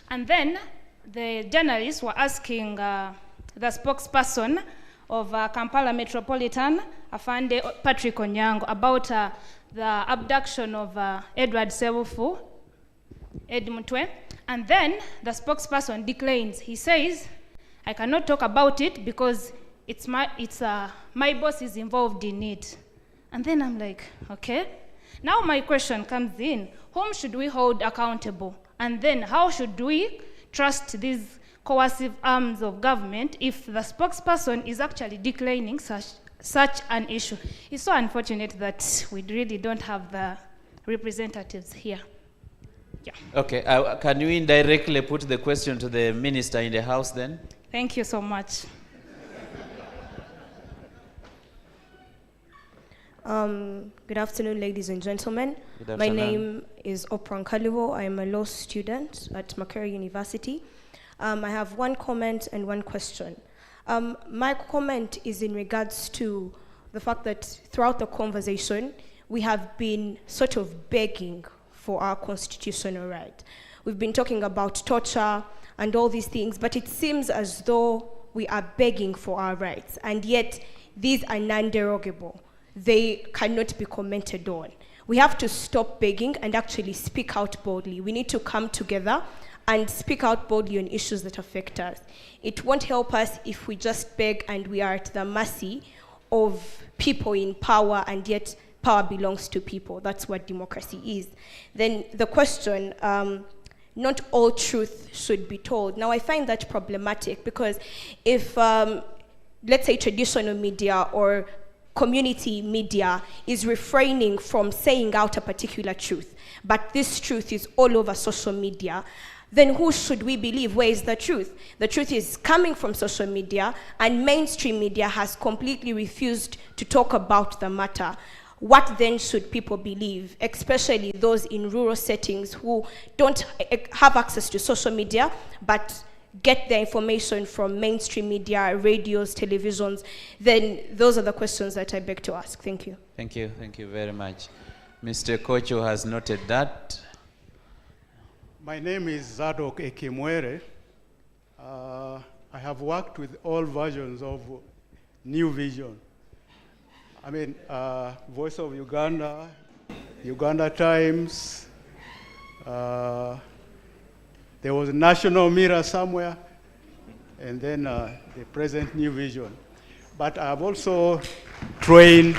And then, the journalists were asking the spokesperson of Kampala Metropolitan, Afande Patrick Onyango, about the abduction of Edward Sebufu, Edmutwe. And then the spokesperson declines. He says, I cannot talk about it because my boss is involved in it. And then I'm like, okay. Now my question comes in. Whom should we hold accountable? And then how should we trust these coercive arms of government if the spokesperson is actually declining such an issue? It's so unfortunate that we really don't have the representatives here. Yeah. Okay, can you indirectly put the question to the minister in the House then? Thank you so much. Good afternoon, ladies and gentlemen. Good My afternoon. name is Opran Kaliwo. I am a law student at Makerere University. I have 1 comment and 1 question. My comment is in regards to the fact that throughout the conversation, we have been sort of begging for our constitutional right. We've been talking about torture and all these things, but it seems as though we are begging for our rights, and yet these are non-derogable. They cannot be commented on. We have to stop begging and actually speak out boldly. We need to come together and speak out boldly on issues that affect us. It won't help us if we just beg and we are at the mercy of people in power, and yet power belongs to people. That's what democracy is. Then the question, not all truth should be told. Now, I find that problematic because if, let's say, traditional media or community media is refraining from saying out a particular truth, but this truth is all over social media, then who should we believe? Where is the truth? The truth is coming from social media, and mainstream media has completely refused to talk about the matter. What then should people believe, especially those in rural settings who don't have access to social media, but get their information from mainstream media, radios, televisions? Then those are the questions that I beg to ask. Thank you. Thank you very much. Mr. Kocho has noted that. My name is Zadok Ekimwere. I have worked with all versions of New Vision. I mean, Voice of Uganda, Uganda Times, there was a National Mirror somewhere, and then the present New Vision. But I have also trained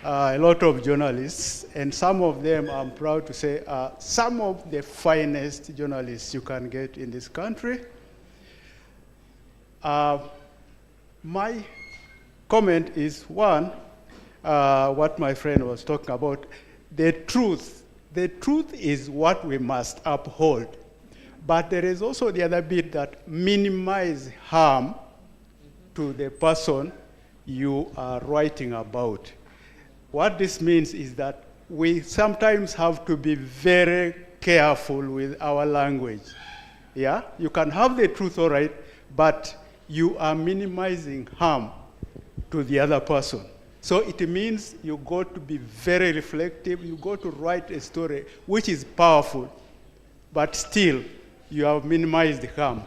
a lot of journalists, and some of them, I'm proud to say, are some of the finest journalists you can get in this country. My comment is, one, what my friend was talking about, the truth. The truth is what we must uphold. But there is also the other bit that minimize harm to the person you are writing about. What this means is that we sometimes have to be very careful with our language. Yeah? You can have the truth, all right, but you are minimizing harm to the other person. So it means you got to be very reflective. You got to write a story which is powerful, but still you have minimized the harm.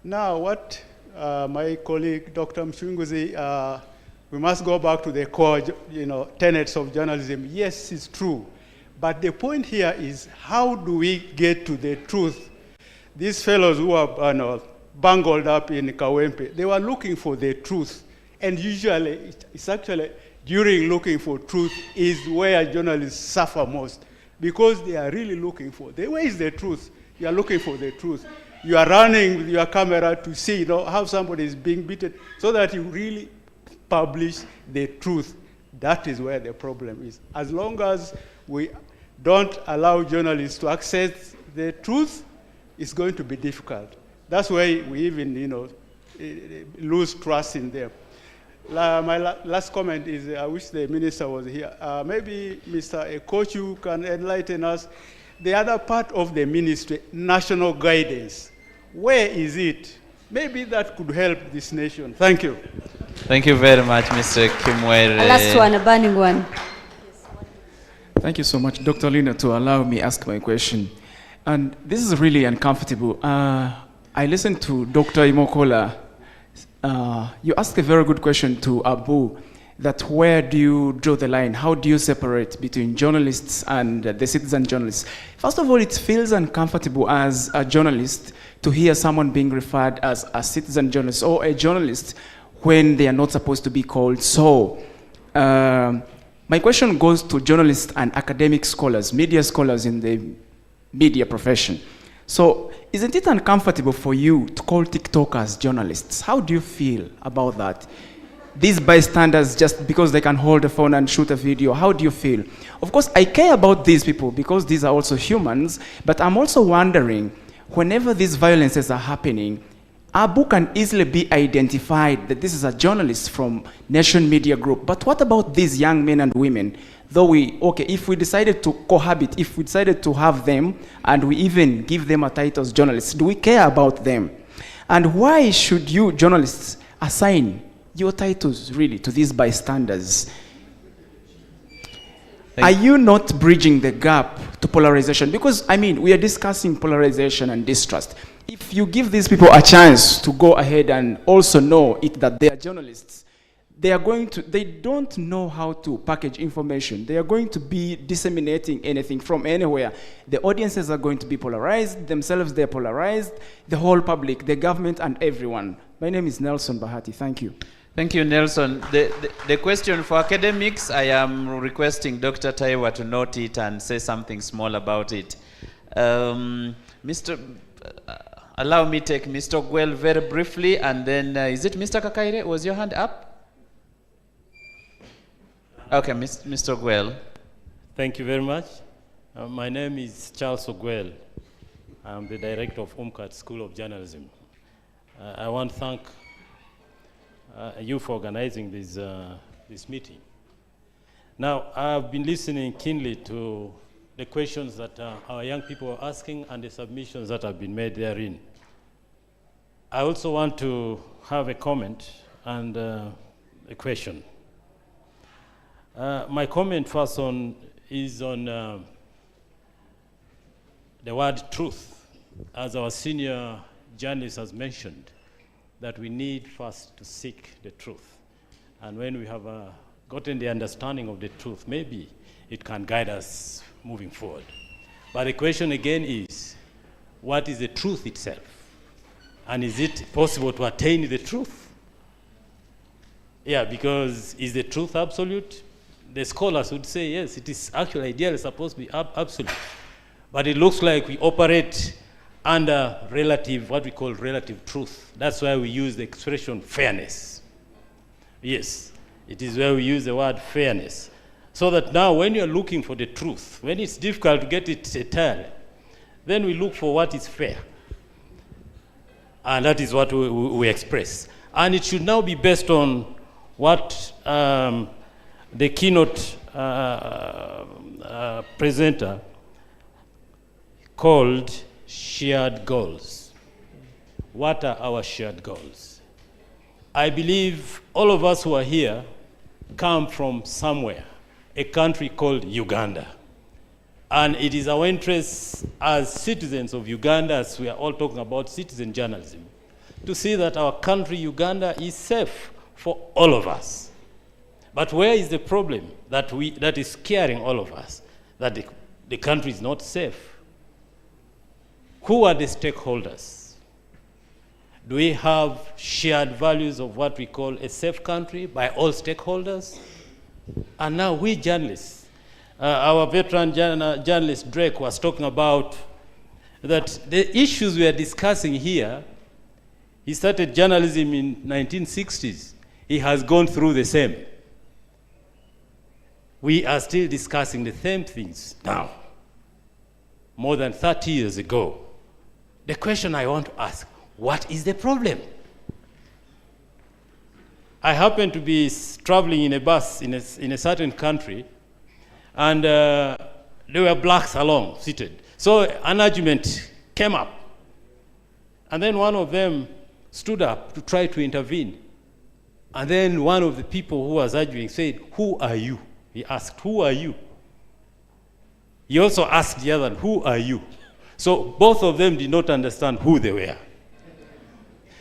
Now, what my colleague Dr. Mshunguzi, we must go back to the core, tenets of journalism. Yes, it's true, but the point here is, how do we get to the truth? These fellows who are bungled up in Kawempe, they were looking for the truth, and usually it's actually during looking for truth is where journalists suffer most, because they are really looking for where is the truth. You are looking for the truth. You are running with your camera to see how somebody is being beaten, so that you really publish the truth. That is where the problem is. As long as we don't allow journalists to access the truth, it's going to be difficult. That's why we even lose trust in them. My last comment is, I wish the minister was here. Maybe Mr. Ekochu can enlighten us. The other part of the ministry, national guidance, where is it? Maybe that could help this nation. Thank you. Thank you very much, Mr. Kimwere. Last one, a burning one. Thank you so much, Dr. Lina, to allow me ask my question. And this is really uncomfortable. I listened to Dr. Imokola. You asked a very good question to Abu, that where do you draw the line? How do you separate between journalists and the citizen journalists? First of all, it feels uncomfortable as a journalist to hear someone being referred as a citizen journalist or a journalist when they are not supposed to be called so. My question goes to journalists and academic scholars, media scholars in the media profession. So isn't it uncomfortable for you to call TikTokers journalists? How do you feel about that? These bystanders, just because they can hold a phone and shoot a video, how do you feel? Of course, I care about these people because these are also humans, but I'm also wondering, whenever these violences are happening, Abu can easily be identified that this is a journalist from Nation Media Group. But what about these young men and women? Though if we decided to cohabit, if we decided to have them, and we even give them a title as journalists, do we care about them? And why should you, journalists, assign your titles, really, to these bystanders? Are you not bridging the gap to polarization? Because, we are discussing polarization and distrust. If you give these people a chance to go ahead and also know that they are journalists, they don't know how to package information. They are going to be disseminating anything from anywhere. The audiences are going to be polarized, themselves they're polarized, the whole public, the government, and everyone. My name is Nelson Bahati. Thank you. Thank you, Nelson. The question for academics, I am requesting Dr. Taiwa to note it and say something small about it. Allow me to take Mr. Gwell very briefly, and then, is it Mr. Kakaire? Was your hand up? Okay, Mr. Gwell. Thank you very much. My name is Charles Ogwell. I'm the director of UMCAT School of Journalism. I want to thank you for organizing this meeting. Now, I've been listening keenly to the questions that our young people are asking and the submissions that have been made therein. I also want to have a comment and a question. My comment first is on the word truth. As our senior journalist has mentioned, that we need first to seek the truth. And when we have gotten the understanding of the truth, maybe it can guide us moving forward. But the question again is, what is the truth itself? And is it possible to attain the truth? Yeah, because is the truth absolute? The scholars would say, yes, it is actually ideally supposed to be absolute. But it looks like we operate under relative, what we call relative truth. That's why we use the expression fairness. Yes, it is where we use the word fairness. So that now when you're looking for the truth, when it's difficult to get it entirely, then we look for what is fair. And that is what we express. And it should now be based on what the keynote presenter called shared goals. What are our shared goals? I believe all of us who are here come from somewhere, a country called Uganda. And it is our interest as citizens of Uganda, as we are all talking about citizen journalism, to see that our country, Uganda, is safe for all of us. But where is the problem that is scaring all of us, that the country is not safe? Who are the stakeholders? Do we have shared values of what we call a safe country by all stakeholders? And now we journalists, our veteran journalist Drake was talking about that the issues we are discussing here, he started journalism in 1960s. He has gone through the same. We are still discussing the same things now, more than 30 years ago. The question I want to ask, what is the problem? I happened to be traveling in a bus in a certain country, and there were blacks along, seated. So an argument came up, and then one of them stood up to try to intervene. And then one of the people who was arguing said, "Who are you?" He asked, "Who are you?" He also asked the other, "Who are you?" So both of them did not understand who they were.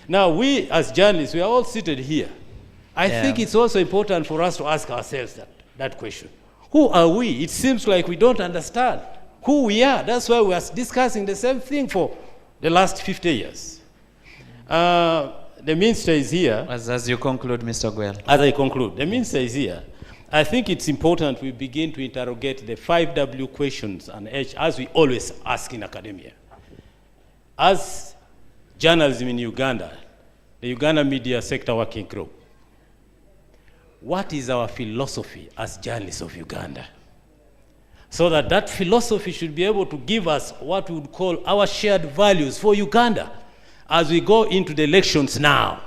Now we as journalists, we are all seated here. I think it's also important for us to ask ourselves that question. Who are we? It seems like we don't understand who we are. That's why we are discussing the same thing for the last 50 years. The minister is here. As you conclude, Mr. Gwell. As I conclude, the minister is here. I think it's important we begin to interrogate the 5W questions and as we always ask in academia. As journalism in Uganda, the Uganda Media Sector Working Group, what is our philosophy as journalists of Uganda? So that philosophy should be able to give us what we would call our shared values for Uganda. As we go into the elections now,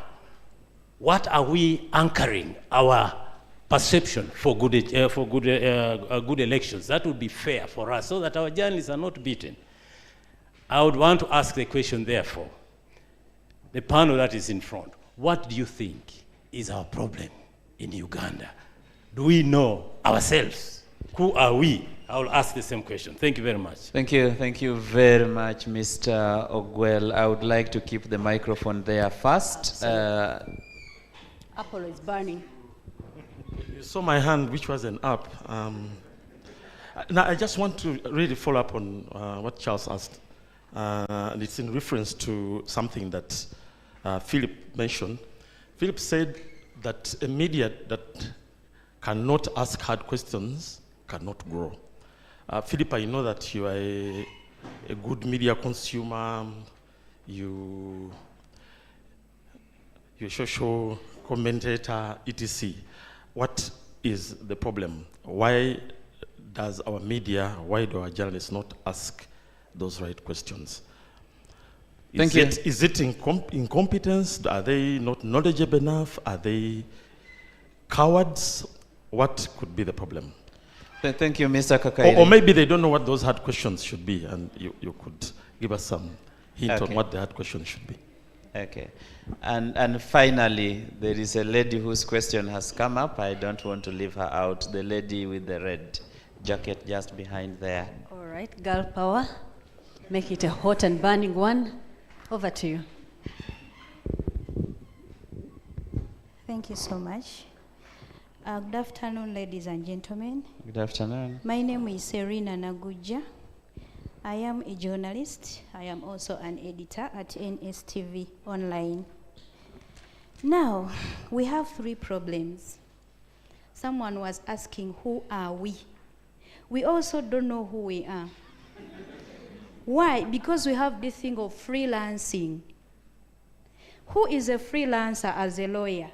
what are we anchoring our perception for good elections? That would be fair for us so that our journalists are not beaten. I would want to ask the question, therefore, the panel that is in front, what do you think is our problem in Uganda? Do we know ourselves? Who are we? I will ask the same question. Thank you very much. Thank you very much, Mr. Ogwell. I would like to keep the microphone there first. Apple is burning. You saw my hand, which was an up. Now, I just want to really follow up on what Charles asked. And it's in reference to something that Philip mentioned. Philip said that a media that cannot ask hard questions cannot grow. Philip, I know that you are a good media consumer. You're a social commentator, etc. What is the problem? Why does our media, why do our journalists not ask those right questions? Thank you. Is it incompetence? Are they not knowledgeable enough? Are they cowards? What could be the problem? Thank you, Mr. Kakaire. Or maybe they don't know what those hard questions should be, and you could give us some hint on what the hard questions should be. Okay. And finally, there is a lady whose question has come up. I don't want to leave her out. The lady with the red jacket just behind there. All right, girl power. Make it a hot and burning one. Over to you. Thank you so much. Good afternoon, ladies and gentlemen. Good afternoon. My name is Serena Naguja. I am a journalist. I am also an editor at NSTV Online. Now, we have three problems. Someone was asking, who are we? We also don't know who we are. Why? Because we have this thing of freelancing. Who is a freelancer as a lawyer?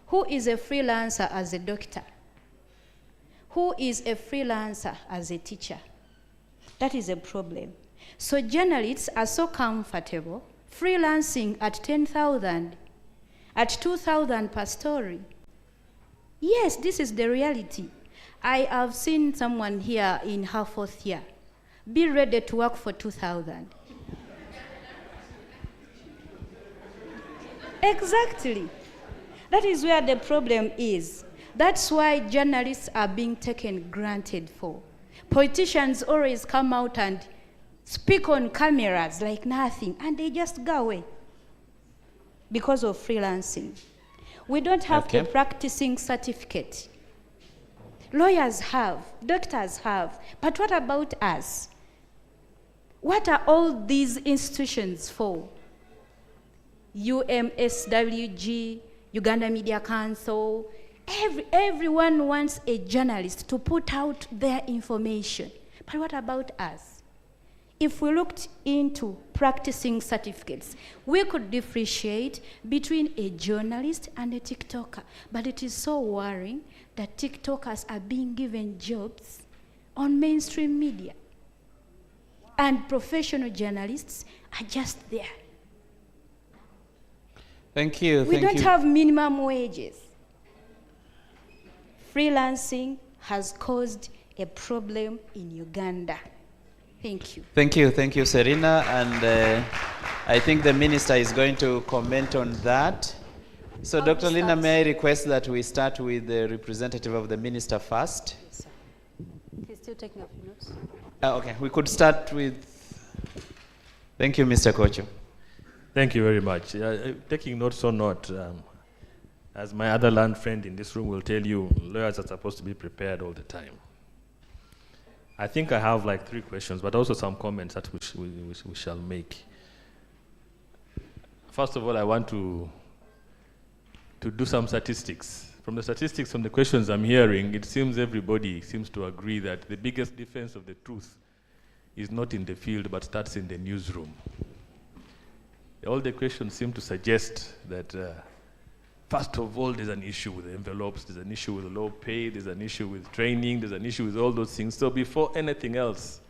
Who is a freelancer as a doctor? Who is a freelancer as a teacher? That is a problem. So journalists are so comfortable freelancing at 10,000, at 2,000 per story. Yes, this is the reality. I have seen someone here in her 4th year be ready to work for 2,000. Exactly. That is where the problem is. That's why journalists are being taken granted for. Politicians always come out and speak on cameras like nothing, and they just go away because of freelancing. We don't have a practicing certificate. Lawyers have, doctors have, but what about us? What are all these institutions for? UMSWG, Uganda Media Council, everyone wants a journalist to put out their information. But what about us? If we looked into practicing certificates, we could differentiate between a journalist and a TikToker. But it is so worrying that TikTokers are being given jobs on mainstream media. And professional journalists are just there. Thank you. We don't have minimum wages. Freelancing has caused a problem in Uganda. Thank you. Thank you, Serena. And I think the minister is going to comment on that. So, Dr. Lina, may I request that we start with the representative of the minister first? Yes, sir. He's still taking a few notes. Okay, we could start with... Thank you, Mr. Kocho. Thank you very much. Taking notes or not, as my other learned friend in this room will tell you, lawyers are supposed to be prepared all the time. I think I have like 3 questions, but also some comments that we shall make. First of all, I want to do some statistics. From the statistics, from the questions I'm hearing, it seems everybody seems to agree that the biggest defense of the truth is not in the field, but starts in the newsroom. All the questions seem to suggest that, first of all, there's an issue with the envelopes, there's an issue with low pay, there's an issue with training, there's an issue with all those things. So before anything else,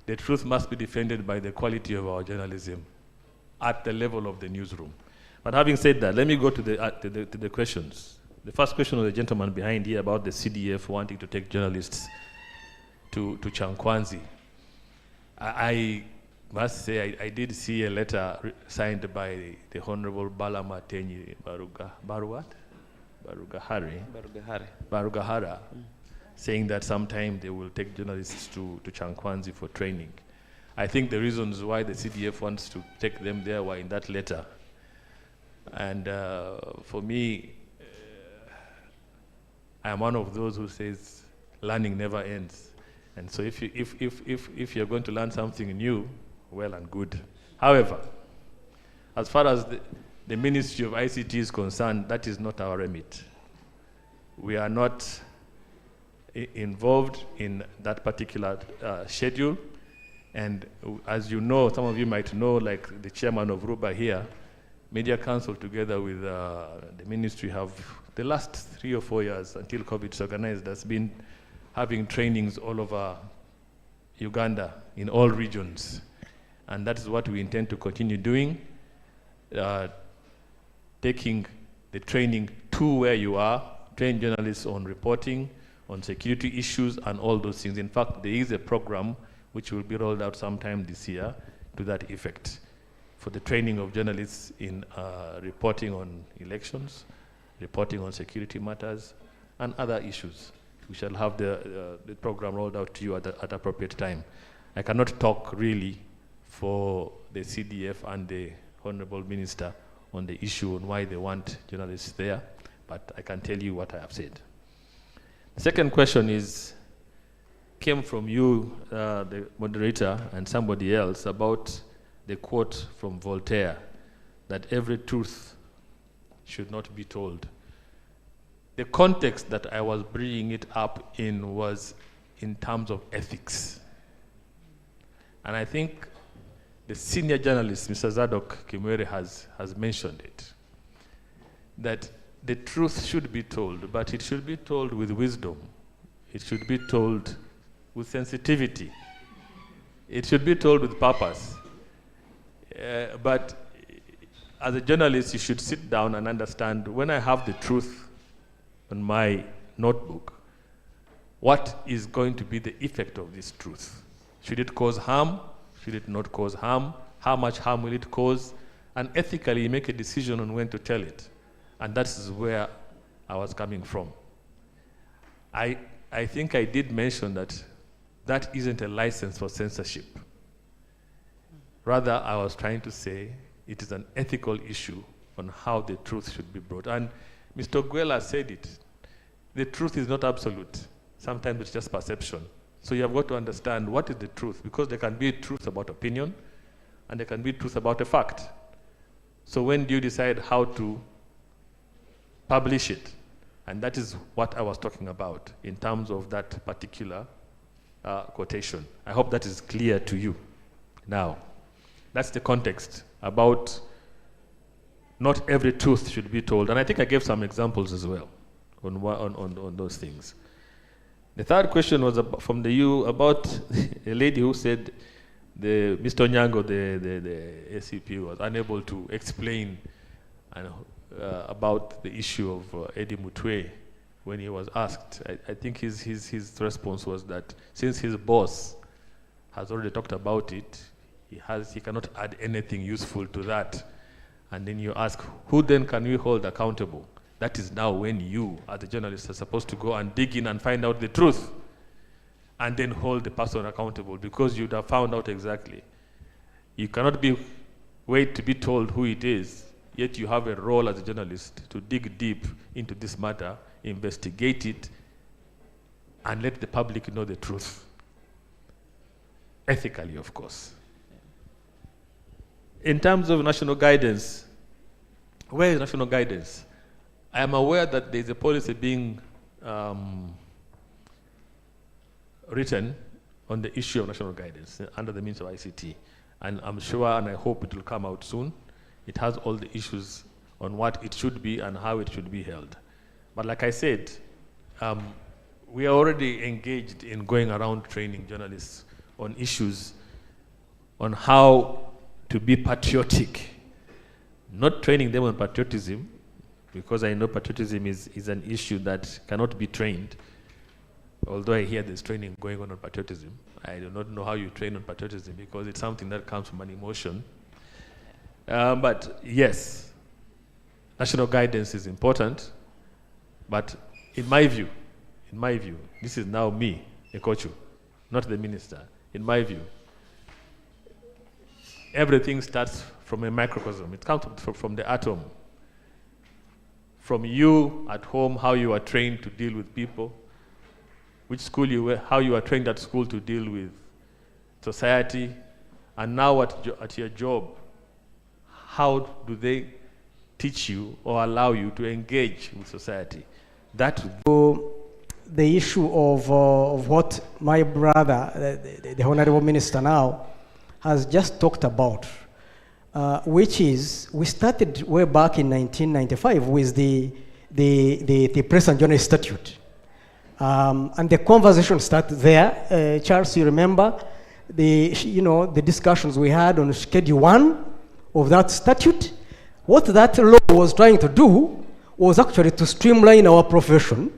the truth must be defended by the quality of our journalism at the level of the newsroom. But having said that, let me go to the questions. The first question of the gentleman behind here about the CDF wanting to take journalists to Chankwanzi. I must say I did see a letter signed by the Honorable Balamatenyi Barugahara, saying that sometime they will take journalists to Chankwanzi for training. I think the reasons why the CDF wants to take them there were in that letter. And for me, I am one of those who says learning never ends. And so if you're going to learn something new, well and good. However, as far as the Ministry of ICT is concerned, that is not our remit. We are not involved in that particular schedule. And as you know, some of you might know, like the chairman of RUBA here, Media Council together with the ministry have, the last 3 or 4 years until COVID is organized, has been having trainings all over Uganda in all regions. And that is what we intend to continue doing, taking the training to where you are, train journalists on reporting, on security issues and all those things. In fact, there is a program which will be rolled out sometime this year to that effect, for the training of journalists in reporting on elections, reporting on security matters, and other issues. We shall have the program rolled out to you at appropriate time. I cannot talk really for the CDF and the Honorable Minister on the issue on why they want journalists there, but I can tell you what I have said. The second question came from you, the moderator, and somebody else about the quote from Voltaire, that every truth should not be told. The context that I was bringing it up in was in terms of ethics. And I think the senior journalist, Mr. Zadok Kimwere, has mentioned it, that the truth should be told, but it should be told with wisdom. It should be told with sensitivity. It should be told with purpose. But as a journalist, you should sit down and understand, when I have the truth on my notebook, what is going to be the effect of this truth? Should it cause harm? Should it not cause harm? How much harm will it cause? And ethically, you make a decision on when to tell it. And that is where I was coming from. I think I did mention that isn't a license for censorship. Rather, I was trying to say it is an ethical issue on how the truth should be brought. And Mr. Guela said it. The truth is not absolute. Sometimes it's just perception. So you have got to understand what is the truth, because there can be a truth about opinion and there can be truth about a fact. So when do you decide how to publish it? And that is what I was talking about in terms of that particular quotation. I hope that is clear to you. Now, that's the context about not every truth should be told. And I think I gave some examples as well on those things. The third question was from you about a lady who said Mr. Onyango, the ACP, was unable to explain about the issue of Eddie Mutwe when he was asked. I think his response was that since his boss has already talked about it, he cannot add anything useful to that. And then you ask, who then can we hold accountable? That is now when you, as a journalist, are supposed to go and dig in and find out the truth and then hold the person accountable, because you'd have found out exactly. You cannot wait to be told who it is, yet you have a role as a journalist to dig deep into this matter, investigate it, and let the public know the truth. Ethically, of course. In terms of national guidance, where is national guidance? I am aware that there is a policy being written on the issue of national guidance under the means of ICT. And I'm sure and I hope it will come out soon. It has all the issues on what it should be and how it should be held. But like I said, we are already engaged in going around training journalists on issues on how to be patriotic. Not training them on patriotism, because I know patriotism is an issue that cannot be trained. Although I hear there's training going on patriotism, I do not know how you train on patriotism, because it's something that comes from an emotion. But yes, national guidance is important, but in my view, this is now me, Ekochu, not the minister. In my view, everything starts from a microcosm. It comes from the atom. from you at home, how you are trained to deal with people, which school you were, how you are trained at school to deal with society, and now at your job, how do they teach you or allow you to engage with society? That the issue of what my brother, the Honorable Minister now, has just talked about, which is, we started way back in 1995 with the Press and Journalist Statute. And the conversation started there. Charles, you remember the discussions we had on Schedule 1 of that statute. What that law was trying to do was actually to streamline our profession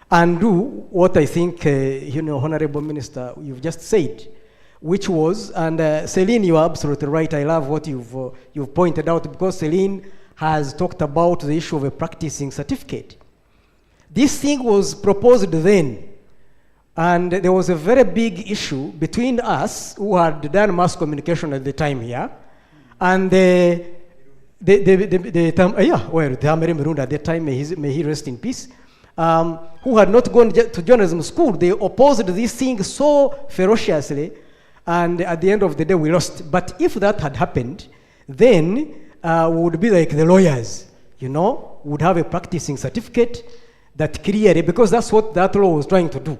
and do what I think, Honorable Minister, you've just said, which was, and Celine, you are absolutely right. I love what you've pointed out, because Celine has talked about the issue of a practicing certificate. This thing was proposed then, and there was a very big may he rest in peace, who had not gone to journalism school. They opposed this thing so ferociously, and at the end of the day, we lost. But if that had happened, then we would be like the lawyers, would have a practicing certificate that clearly, because that's what that law was trying to do.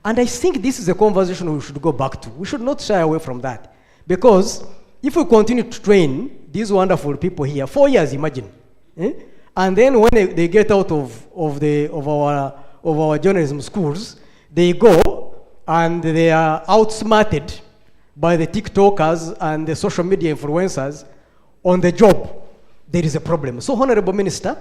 And I think this is a conversation we should go back to. We should not shy away from that, because if we continue to train these wonderful people here, 4 years, imagine, and then when they get out of our journalism schools, they go and they are outsmarted by the TikTokers and the social media influencers on the job. There is a problem. So, Honorable Minister,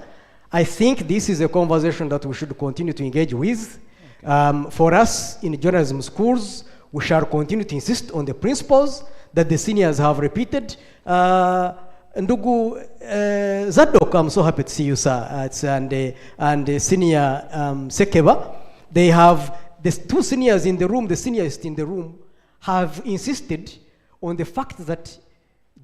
I think this is a conversation that we should continue to engage with. For us in journalism schools, we shall continue to insist on the principles that the seniors have repeated. Ndugu Zadok, I'm so happy to see you, sir, and Senior Sekeba. They have, the two seniors in the room, the seniors in the room, have insisted on the fact that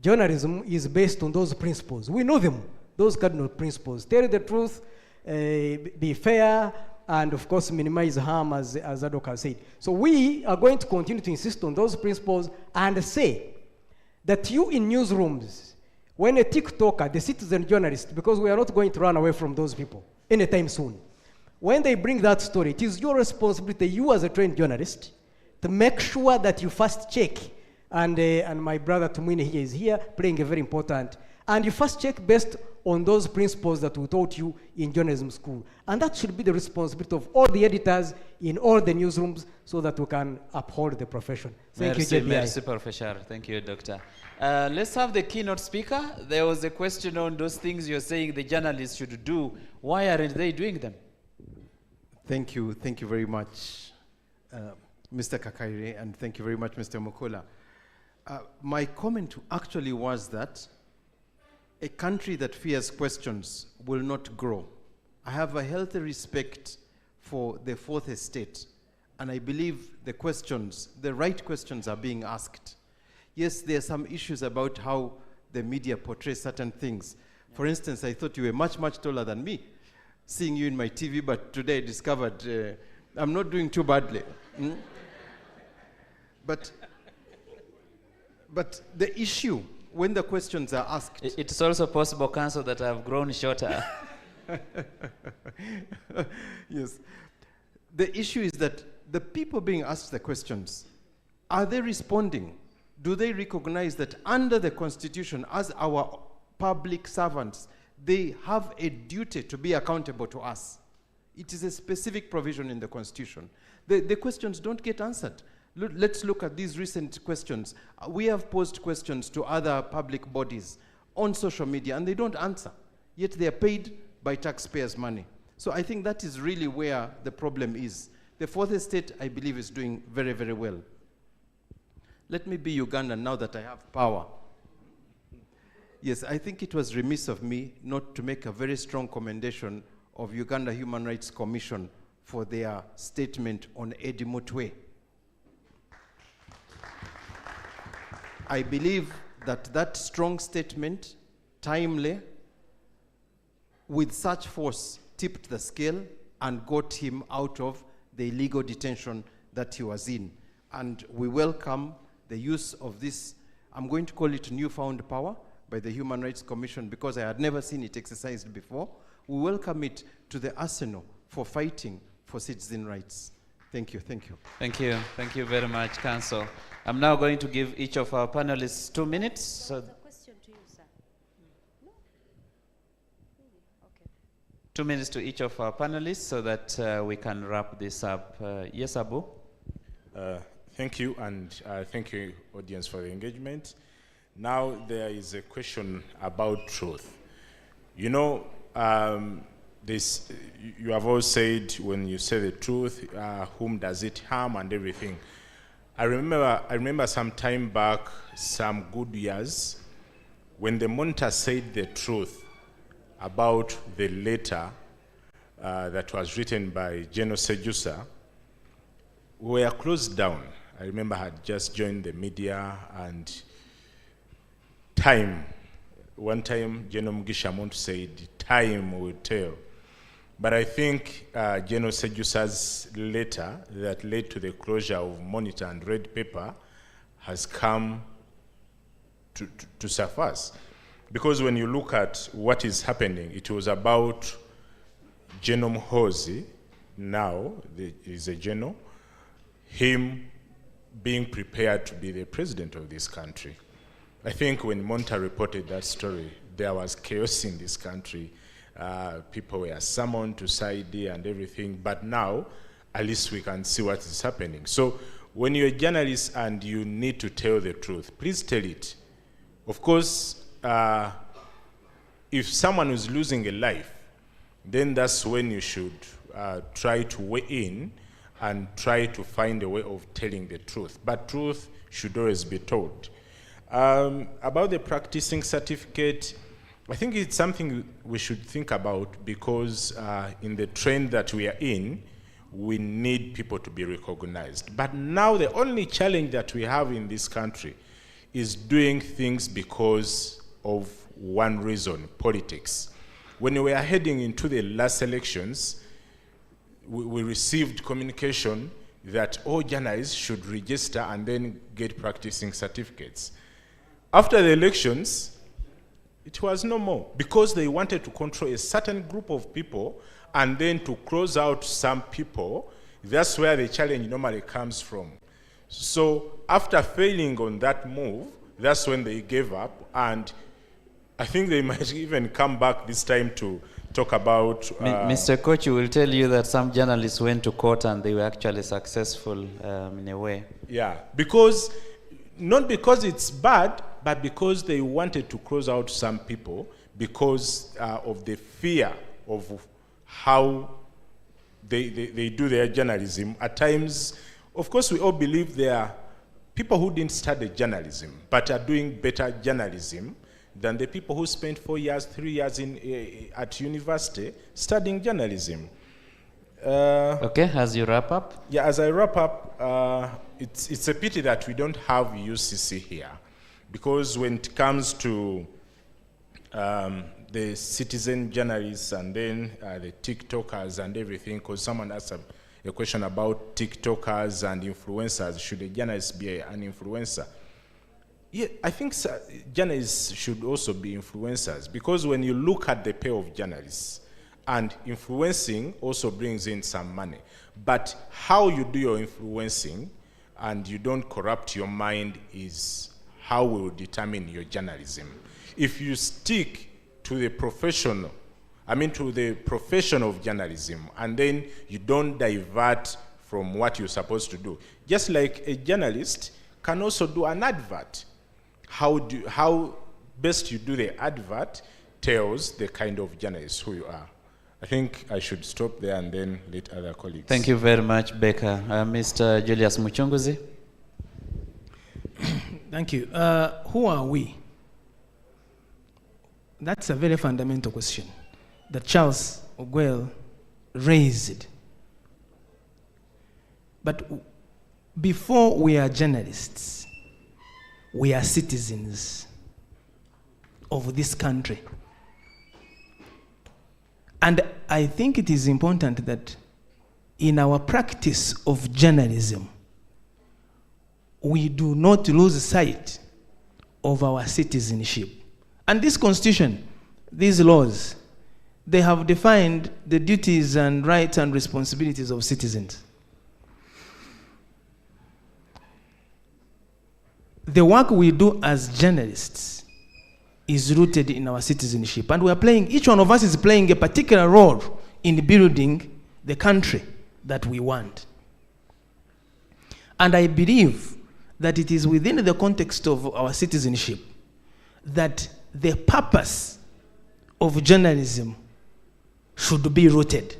journalism is based on those principles. We know them, those cardinal principles. Tell the truth, be fair, and of course minimize harm, as Zadok has said. So we are going to continue to insist on those principles and say that you in newsrooms, when a TikToker, the citizen journalist, because we are not going to run away from those people anytime soon, when they bring that story, it is your responsibility, you as a trained journalist, to make sure that you first check, and my brother Tumwine here is here, playing a very important, and you first check based on those principles that we taught you in journalism school. And that should be the responsibility of all the editors in all the newsrooms, so that we can uphold the profession. Thank you, JPI. Merci, Professor. Thank you, Doctor. Let's have the keynote speaker. There was a question on those things you're saying the journalists should do. Why aren't they doing them? Thank you very much, Mr. Kakaire, and thank you very much, Mr. Mukola. My comment actually was that a country that fears questions will not grow. I have a healthy respect for the fourth estate, and I believe the right questions are being asked. Yes, there are some issues about how the media portrays certain things. For instance, I thought you were much, much taller than me, seeing you in my TV, but today I discovered I'm not doing too badly. But the issue, when the questions are asked... It's also possible, Council, that I've grown shorter. Yes. The issue is that the people being asked the questions, are they responding? Do they recognize that under the Constitution, as our public servants, they have a duty to be accountable to us? It is a specific provision in the Constitution. The questions don't get answered. Let's look at these recent questions. We have posed questions to other public bodies on social media, and they don't answer. Yet they are paid by taxpayers' money. So I think that is really where the problem is. The fourth estate, I believe, is doing very, very well. Let me be Ugandan now that I have power. Yes, I think it was remiss of me not to make a very strong commendation of Uganda Human Rights Commission for their statement on Eddie Mutwe. I believe that strong statement, timely, with such force, tipped the scale and got him out of the illegal detention that he was in. And we welcome the use of this, I'm going to call it newfound power by the Human Rights Commission, because I had never seen it exercised before. We welcome it to the arsenal for fighting for citizen rights. Thank you, thank you. Thank you. Thank you very much, Council. I'm now going to give each of our panelists 2 minutes. So 2 minutes to each of our panelists so that we can wrap this up. Yes, Abu? Thank you, and thank you, audience, for the engagement. Now there is a question about truth. You know, you have all said, when you say the truth, whom does it harm and everything. I remember some time back, some good years, when the Monitor said the truth about the letter that was written by General Sejusa, we were closed down. I remember I had just joined the media, and one time General Mugisha Muntu said, time will tell. But I think General Sejusa's letter that led to the closure of Monitor and Red Paper has come to surface. Because when you look at what is happening, it was about General Muhoozi, now is a general, him being prepared to be the president of this country. I think when Monitor reported that story, there was chaos in this country. People were summoned to side and everything, but now at least we can see what is happening. So when you're a journalist and you need to tell the truth, please tell it. Of course, if someone is losing a life, then that's when you should try to weigh in and try to find a way of telling the truth. But truth should always be told. About the practicing certificate, I think it's something we should think about, because in the trend that we are in, we need people to be recognized. But now the only challenge that we have in this country is doing things because of one reason: politics. When we were heading into the last elections, we received communication that all journalists should register and then get practicing certificates. After the elections, it was no more, because they wanted to control a certain group of people and then to close out some people. That's where the challenge normally comes from. So after failing on that move, that's when they gave up, and I think they might even come back this time to talk about... Mr. Kochi will tell you that some journalists went to court and they were actually successful in a way. Yeah, because, not because it's bad, but because they wanted to close out some people because of the fear of how they do their journalism. At times, of course, we all believe there are people who didn't study journalism, but are doing better journalism than the people who spent 4 years, 3 years at university studying journalism. Okay, as you wrap up? Yeah, as I wrap up, it's a pity that we don't have UCC here, because when it comes to the citizen journalists and then the TikTokers and everything, because someone asked a question about TikTokers and influencers, should a journalist be an influencer? Yeah, I think journalists should also be influencers, because when you look at the pay of journalists, and influencing also brings in some money, but how you do your influencing and you don't corrupt your mind is how we will determine your journalism. If you stick to the profession of journalism, and then you don't divert from what you're supposed to do, just like a journalist can also do an advert. How best you do the advert tells the kind of journalist who you are. I think I should stop there and then let other colleagues. Thank you very much, Becca. Mr. Julius Muchunguzi. Thank you. Who are we? That's a very fundamental question that Charles Oguel raised. But before we are journalists, we are citizens of this country. And I think it is important that in our practice of journalism, we do not lose sight of our citizenship. And this constitution, these laws, they have defined the duties and rights and responsibilities of citizens. The work we do as journalists is rooted in our citizenship. And we are playing, each one of us is playing a particular role in building the country that we want. And I believe that it is within the context of our citizenship that the purpose of journalism should be rooted.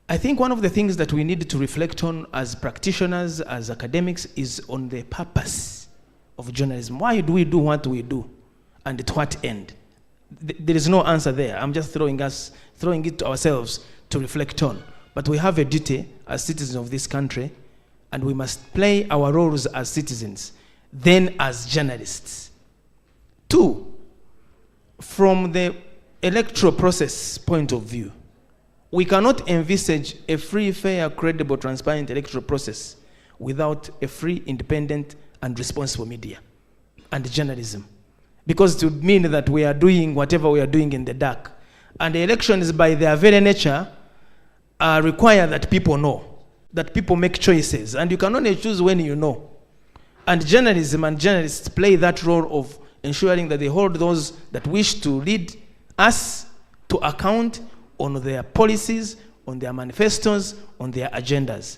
I think one of the things that we need to reflect on as practitioners, as academics, is on the purpose of journalism. Why do we do what we do, and to what end? There is no answer there. I'm just throwing it to ourselves to reflect on. But we have a duty as citizens of this country, and we must play our roles as citizens, then as journalists. 2, from the electoral process point of view, we cannot envisage a free, fair, credible, transparent electoral process without a free, independent, and responsible media and journalism. Because it would mean that we are doing whatever we are doing in the dark. And the elections, by their very nature, require that people know, that people make choices. And you can only choose when you know. And journalism and journalists play that role of ensuring that they hold those that wish to lead us to account on their policies, on their manifestos, on their agendas.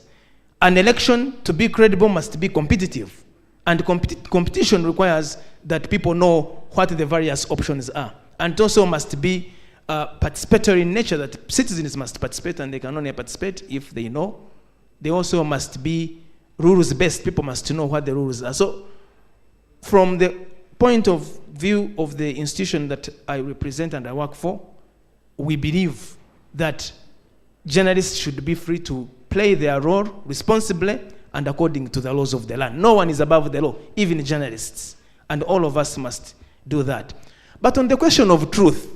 An election, to be credible, must be competitive. And competition requires that people know what the various options are. And it also must be participatory in nature, that citizens must participate, and they can only participate if they know. They also must be rules-based. People must know what the rules are. So from the point of view of the institution that I represent and I work for, we believe that journalists should be free to play their role responsibly and according to the laws of the land. No one is above the law, even journalists. And all of us must do that. But on the question of truth,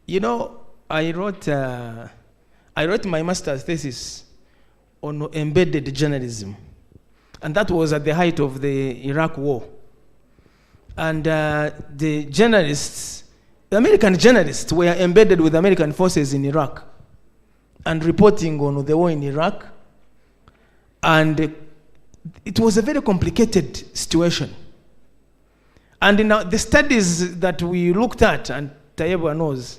you know, I wrote my master's thesis on embedded journalism. And that was at the height of the Iraq war. And the journalists, the American journalists, were embedded with American forces in Iraq and reporting on the war in Iraq. And it was a very complicated situation. And in the studies that we looked at, and Tayeba knows,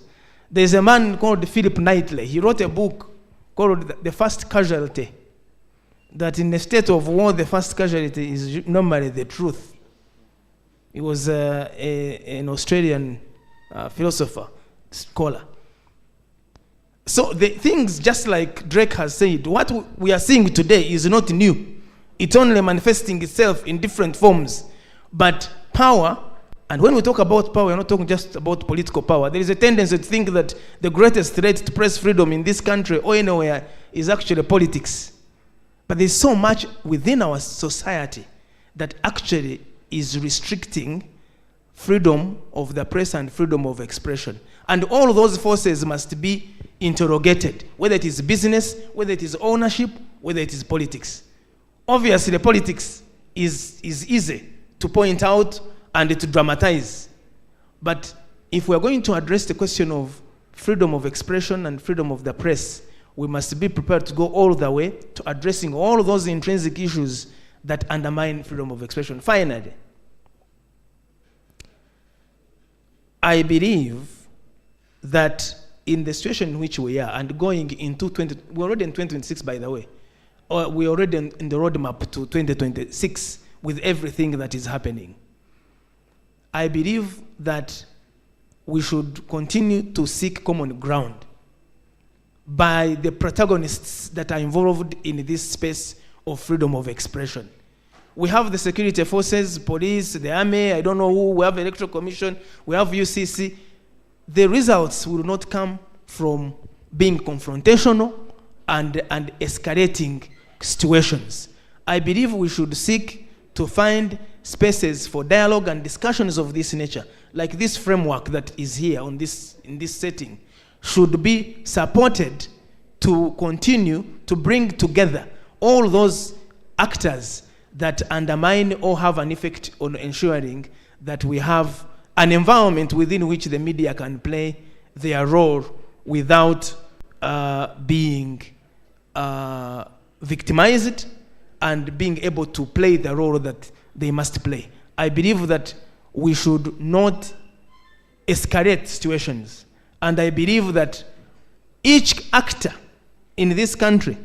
there's a man called Philip Knightley. He wrote a book called The First Casualty, that in a state of war, the first casualty is normally the truth. He was an Australian philosopher, scholar. So the things, just like Drake has said, what we are seeing today is not new. It's only manifesting itself in different forms. But power, and when we talk about power, we're not talking just about political power. There is a tendency to think that the greatest threat to press freedom in this country or anywhere is actually politics. But there's so much within our society that actually is restricting freedom of the press and freedom of expression. And all those forces must be interrogated, whether it is business, whether it is ownership, whether it is politics. Obviously, the politics is easy to point out and to dramatize. But if we're going to address the question of freedom of expression and freedom of the press, we must be prepared to go all the way to addressing all those intrinsic issues that undermine freedom of expression. Finally, I believe that in the situation in which we are, and going into we're already in 2026, by the way, or we're already in the roadmap to 2026 with everything that is happening. I believe that we should continue to seek common ground by the protagonists that are involved in this space of freedom of expression. We have the security forces, police, the army, I don't know who, we have the Electoral Commission, we have UCC. The results will not come from being confrontational and escalating situations. I believe we should seek to find spaces for dialogue and discussions of this nature, like this framework that is here in this setting, should be supported to continue to bring together all those actors that undermine or have an effect on ensuring that we have an environment within which the media can play their role without being victimized and being able to play the role that they must play. I believe that we should not escalate situations. And I believe that each actor in this country,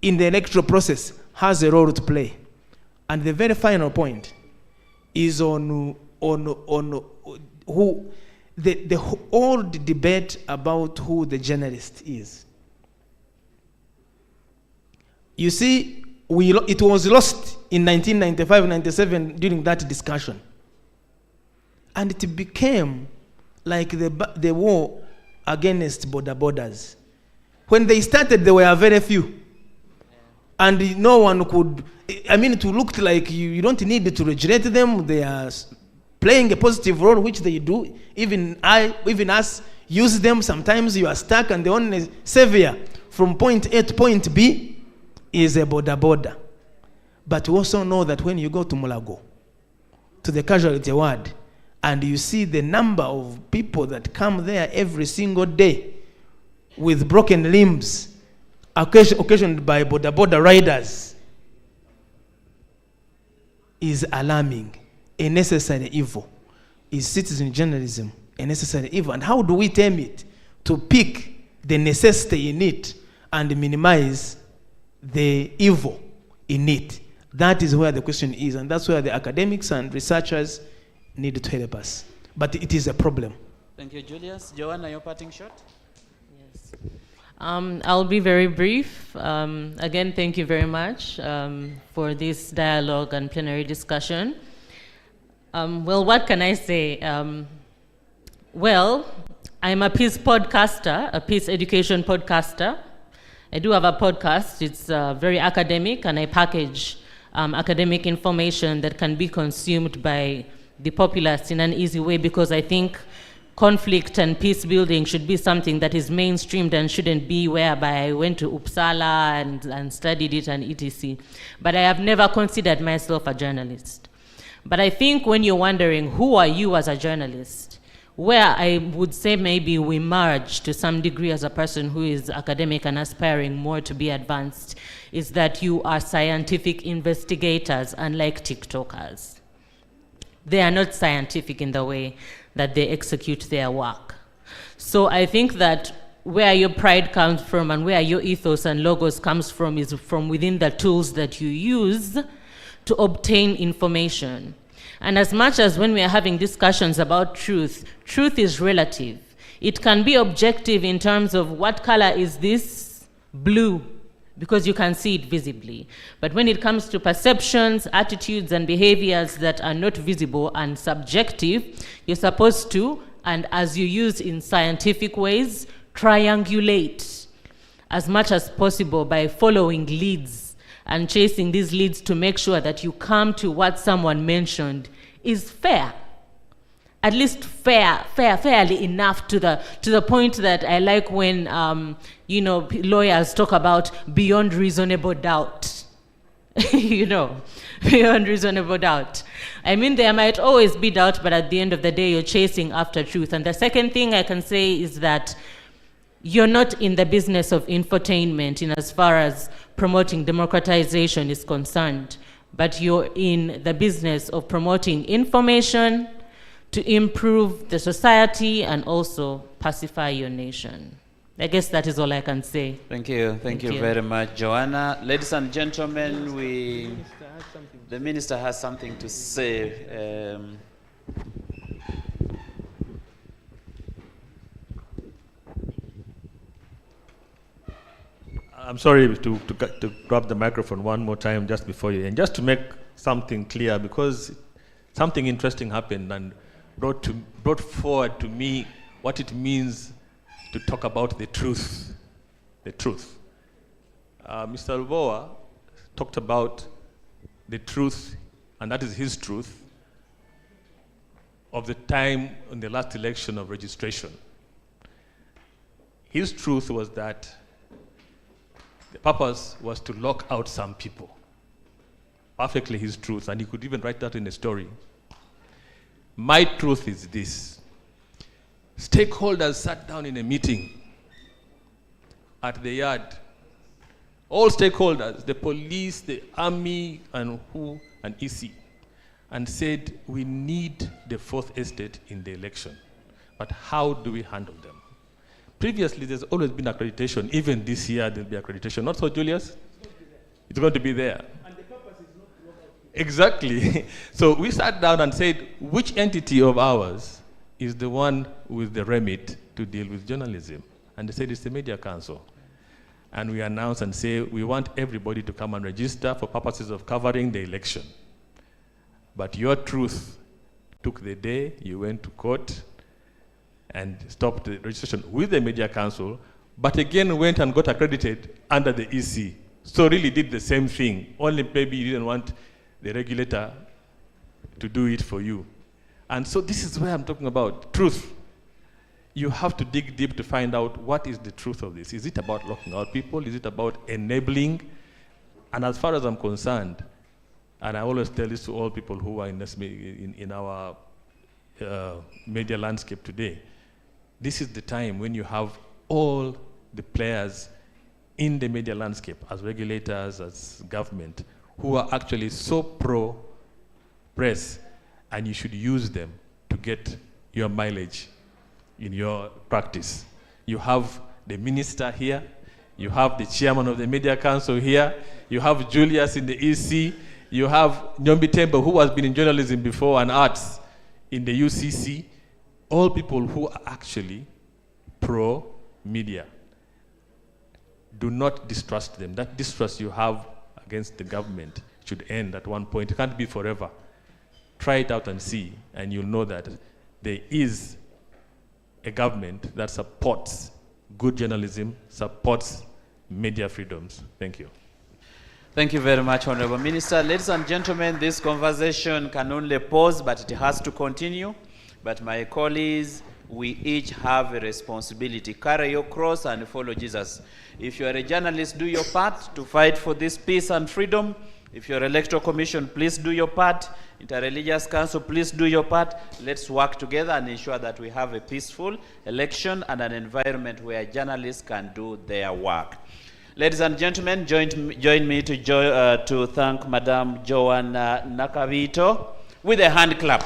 in the electoral process, has a role to play. And the very final point is on who the old debate about who the journalist is. You see, it was lost in 1995-97 during that discussion. And it became like the war against borders. When they started, there were very few. And no one could, it looked like you don't need to regulate them. They are playing a positive role, which they do. Even us use them. Sometimes you are stuck, and the only savior from point A to point B is a border. But we also know that when you go to Mulago, to the casualty ward, and you see the number of people that come there every single day with broken limbs, occasioned by border riders, is alarming. A necessary evil. Is citizen journalism a necessary evil? And how do we tame it to pick the necessity in it and minimize the evil in it? That is where the question is, and that's where the academics and researchers need to help us. But it is a problem. Thank you, Julius. Joanna, your parting shot? Yes. I'll be very brief. Again, thank you very much for this dialogue and plenary discussion. Well, what can I say? Well, I'm a peace podcaster, a peace education podcaster. I do have a podcast. It's very academic, and I package academic information that can be consumed by the populace in an easy way, because I think conflict and peace building should be something that is mainstreamed and shouldn't be whereby I went to Uppsala and studied it and etc. But I have never considered myself a journalist. But I think when you're wondering, who are you as a journalist? Where I would say maybe we merge to some degree as a person who is academic and aspiring more to be advanced, is that you are scientific investigators, unlike TikTokers. They are not scientific in the way that they execute their work. So I think that where your pride comes from and where your ethos and logos comes from is from within the tools that you use to obtain information. And as much as when we are having discussions about truth, truth is relative. It can be objective in terms of what color is this blue, because you can see it visibly. But when it comes to perceptions, attitudes, and behaviors that are not visible and subjective, you're supposed to, and as you use in scientific ways, triangulate as much as possible by following leads and chasing these leads to make sure that you come to what someone mentioned is fair. At least fairly enough to the point that I like when lawyers talk about beyond reasonable doubt. Beyond reasonable doubt. I mean, there might always be doubt, but at the end of the day, you're chasing after truth. And the second thing I can say is that you're not in the business of infotainment in as far as promoting democratization is concerned, but you're in the business of promoting information to improve the society and also pacify your nation. I guess that is all I can say. Thank you. Thank you very much, Joanna. Ladies and gentlemen, the minister has something to say. I'm sorry to grab the microphone one more time just before you, and just to make something clear, because something interesting happened and brought forward to me what it means to talk about the truth. The truth. Mr. Lubowa talked about the truth and that is his truth, of the time in the last election of registration. His truth was that the purpose was to lock out some people. Perfectly his truth, and he could even write that in a story. My truth is this. Stakeholders sat down in a meeting at the yard. All stakeholders, the police, the army, and EC, and said, we need the fourth estate in the election. But how do we handle them? Previously, there's always been accreditation. Even this year, there'll be accreditation. Not so, Julius? It's going to be there. And the purpose is not to lock out people. Exactly. So we sat down and said, which entity of ours is the one with the remit to deal with journalism? And they said, it's the Media Council. And we announced and say, we want everybody to come and register for purposes of covering the election. But your truth took the day, you went to court, and stopped the registration with the Media Council, but again went and got accredited under the EC. So really did the same thing, only maybe you didn't want the regulator to do it for you. And so this is where I'm talking about truth. You have to dig deep to find out what is the truth of this. Is it about locking out people? Is it about enabling? And as far as I'm concerned, and I always tell this to all people who are in our media landscape today, this is the time when you have all the players in the media landscape, as regulators, as government, who are actually so pro-press, and you should use them to get your mileage in your practice. You have the minister here, you have the chairman of the Media Council here, you have Julius in the EC, you have Nyombi Tembo, who has been in journalism before and arts in the UCC, all people who are actually pro-media. Do not distrust them. That distrust you have against the government should end at one point. It can't be forever. Try it out and see, and you'll know that there is a government that supports good journalism, supports media freedoms. Thank you. Thank you very much, Honorable Minister. Ladies and gentlemen, this conversation can only pause, but it has to continue. But my colleagues, we each have a responsibility. Carry your cross and follow Jesus. If you are a journalist, do your part to fight for this peace and freedom. If you're Electoral Commission, please do your part. Interreligious Council, please do your part. Let's work together and ensure that we have a peaceful election and an environment where journalists can do their work. Ladies and gentlemen, join me to thank Madam Joanna Nakabito with a hand clap.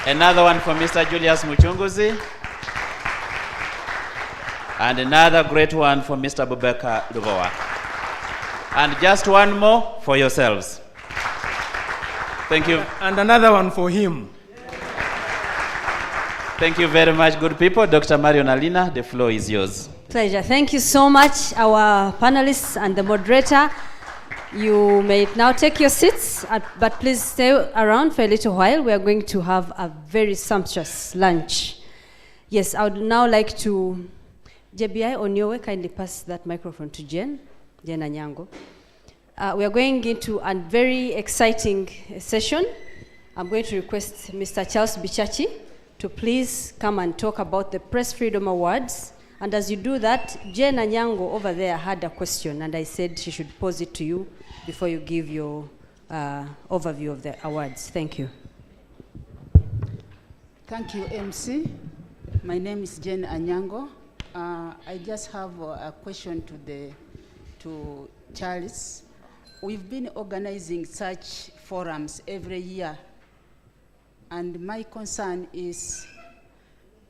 Another one for Mr. Julius Muchunguzi. And another great one for Mr. Bubeka Lugowa. And just one more for yourselves. Thank you. And another one for him. Thank you very much, good people. Dr. Marion Alina, the floor is yours. Pleasure. Thank you so much, our panelists and the moderator. You may now take your seats, but please stay around for a little while. We are going to have a very sumptuous lunch. Yes, I would now like to, JBI Onyowe, kindly pass that microphone to Jen Anyango. We are going into a very exciting session. I'm going to request Mr. Charles Bichachi to please come and talk about the Press Freedom Awards. And as you do that, Jen Anyango over there had a question, and I said she should pose it to you before you give your overview of the awards. Thank you. Thank you, MC. My name is Jen Anyango. I just have a question to Charles. We've been organizing such forums every year, and my concern is,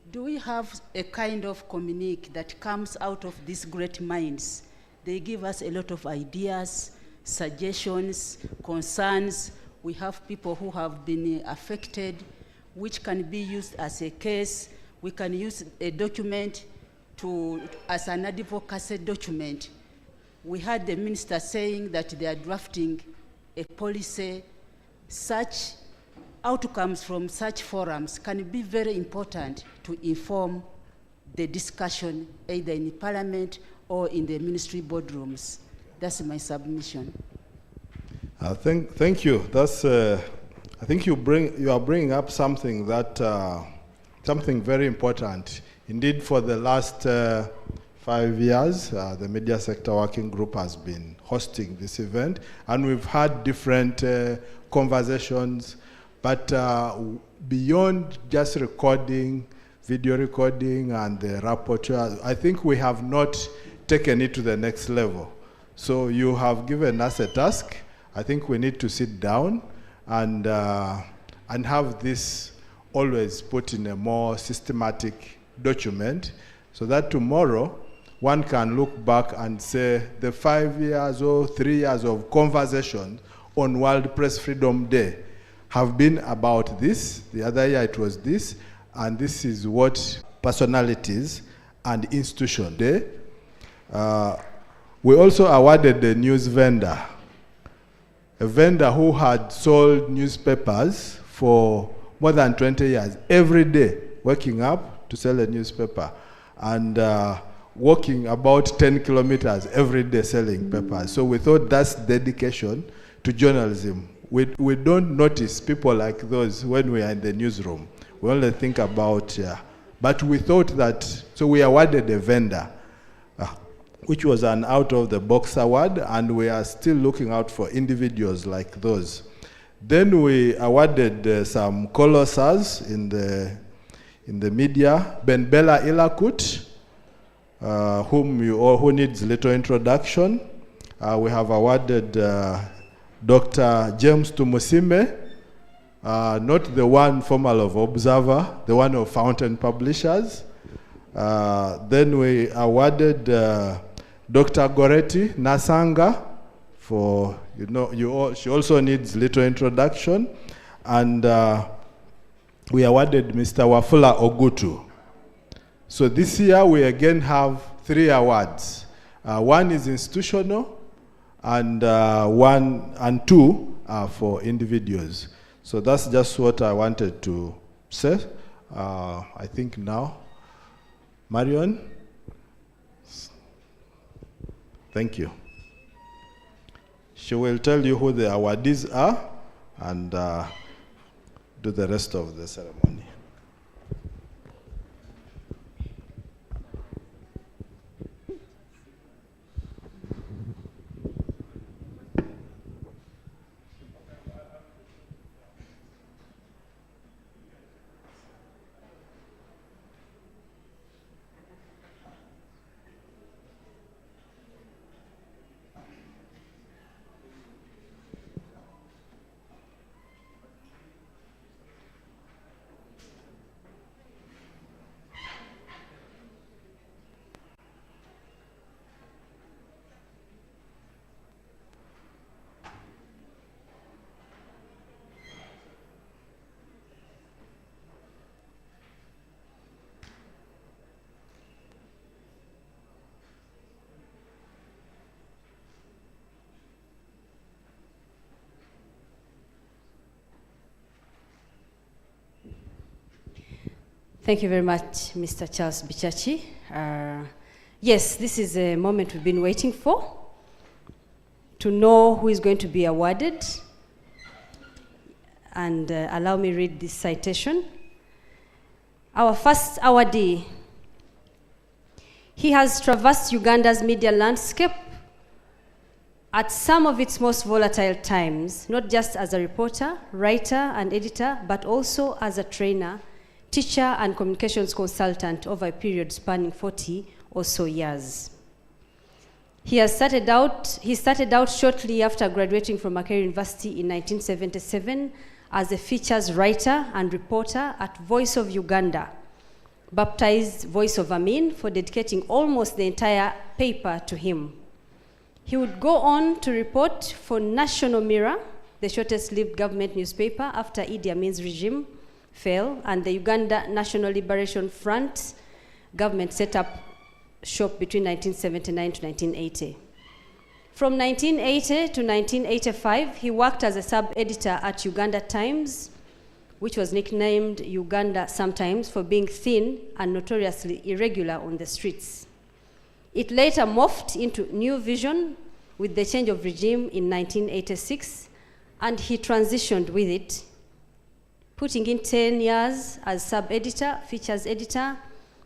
do we have a kind of communique that comes out of these great minds? They give us a lot of ideas, suggestions, concerns. We have people who have been affected, which can be used as a case. We can use a document as an advocacy document. We heard the minister saying that they are drafting a policy. Such outcomes from such forums can be very important to inform the discussion either in Parliament or in the ministry boardrooms. That's my submission. Thank you. That's. I think you are bringing up something that something very important. Indeed, for the last 5 years, the Media Sector Working Group has been hosting this event, and we've had different conversations. But beyond just recording, video recording, and the rapporteur, I think we have not taken it to the next level. So you have given us a task. I think we need to sit down and have this always put in a more systematic document, so that tomorrow one can look back and say the 5 years or 3 years of conversation on World Press Freedom Day have been about this. The other year it was this, and this is what personalities and institutions did. We also awarded the news vendor, a vendor who had sold newspapers for more than 20 years, every day waking up to sell a newspaper, and walking about 10 kilometers every day selling papers. So we thought that's dedication to journalism. We don't notice people like those when we are in the newsroom. We only think about, but we thought that, so we awarded a vendor, which was an out-of-the-box award, and we are still looking out for individuals like those. Then we awarded some colossals in the media. Ben Bella Ilakut, who needs little introduction. We have awarded Dr. James Tumusime, not the one former of Observer, the one of Fountain Publishers. Then we awarded Dr. Goretti Nasanga for, she also needs little introduction. And we awarded Mr. Wafula Ogutu. So this year we again have 3 awards. One is institutional, and 2 are for individuals. So that's just what I wanted to say. I think now, Marion. Thank you. She will tell you who the awardees are and do the rest of the ceremony. Thank you very much, Mr. Charles Bichachi. Yes, this is a moment we've been waiting for, to know who is going to be awarded. And allow me read this citation. Our first awardee, he has traversed Uganda's media landscape at some of its most volatile times, not just as a reporter, writer, and editor, but also as a trainer, teacher, and communications consultant over a period spanning 40 or so years. He started out shortly after graduating from Makerere University in 1977 as a features writer and reporter at Voice of Uganda, baptized Voice of Amin, for dedicating almost the entire paper to him. He would go on to report for National Mirror, the shortest-lived government newspaper after Idi Amin's regime fell, and the Uganda National Liberation Front government set up shop between 1979 to 1980. From 1980 to 1985, he worked as a sub-editor at Uganda Times, which was nicknamed Uganda Sometimes for being thin and notoriously irregular on the streets. It later morphed into New Vision, with the change of regime in 1986, and he transitioned with it, putting in 10 years as sub-editor, features editor,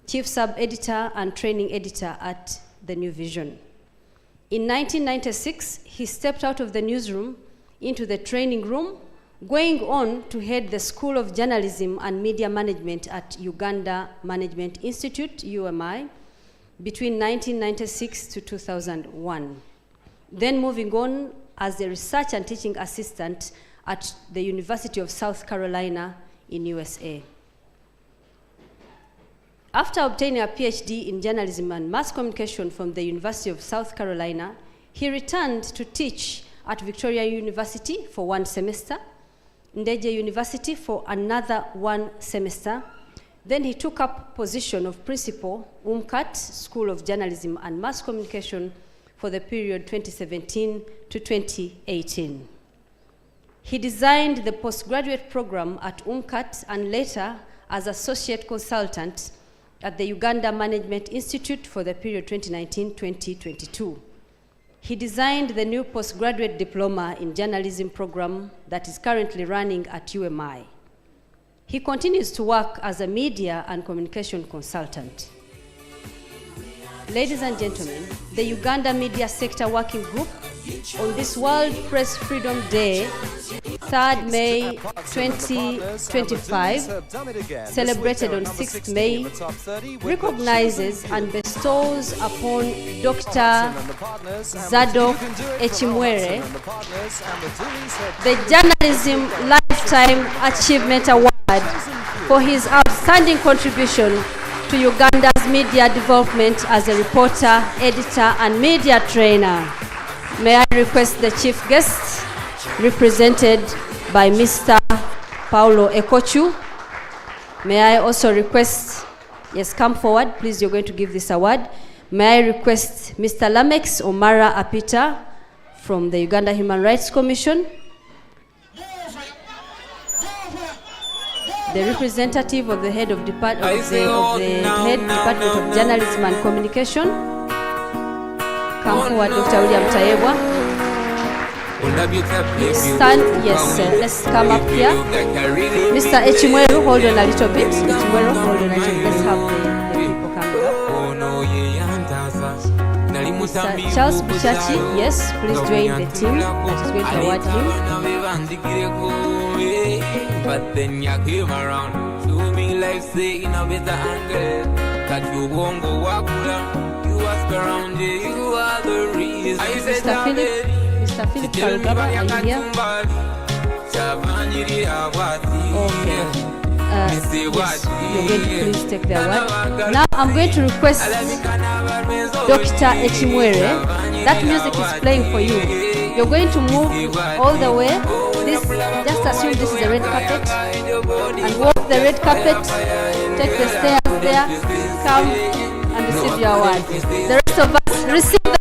chief sub-editor, and training editor at The New Vision. In 1996, he stepped out of the newsroom into the training room, going on to head the School of Journalism and Media Management at Uganda Management Institute, UMI, between 1996 to 2001. Then moving on as a research and teaching assistant at the University of South Carolina in USA. After obtaining a PhD in journalism and mass communication from the University of South Carolina, he returned to teach at Victoria University for 1 semester, Ndeje University for another 1 semester. Then he took up position of principal, UMCAT, School of Journalism and Mass Communication, for the period 2017 to 2018. He designed the postgraduate program at UMCAT and later as associate consultant at the Uganda Management Institute for the period 2019-2022. He designed the new postgraduate diploma in journalism program that is currently running at UMI. He continues to work as a media and communication consultant. Ladies and gentlemen, the Uganda Media Sector Working Group on this World Press Freedom Day, 3rd May 2025, celebrated on 6th May, recognizes and bestows upon Dr. Zadok Echimwere the Journalism Lifetime Achievement Award for his outstanding contribution to Uganda's media development as a reporter, editor, and media trainer. May I request the chief guest, represented by Mr. Paulo Ekochu. May I also request, yes, come forward, please, you're going to give this award. May I request Mr. Lamex Omara Apita from the Uganda Human Rights Commission, the representative of the head of the head Department of Journalism and Communication. Come forward, Dr. William Tayebwa. Stand, yes, let's come up here. Mr. Echimweru, hold on a little bit. Echimweru, hold on a little bit. Let's have the people coming up. Mr. Charles Buchachi, yes, please join the team that is going to award him. But then you came around, show me life say in a better angle. That you won't go walk around, you ask around, you are the reason. Mr. Philip Kalgaba, are you here? Okay. Yes, you're going to please take the award. Now I'm going to request Dr. Echimwere. That music is playing for you. You're going to move all the way. Just assume this is the red carpet, and walk the red carpet, take the stairs there, come and receive your award. The rest of us receive the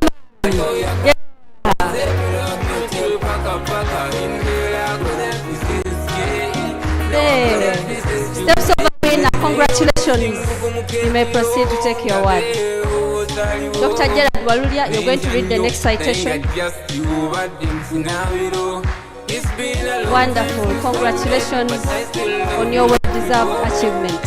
yeah. There. Steps over winner, congratulations. You may proceed to take your award. Dr. Gerard Walulia, you're going to read the next citation. Wonderful. Congratulations on your well-deserved achievement.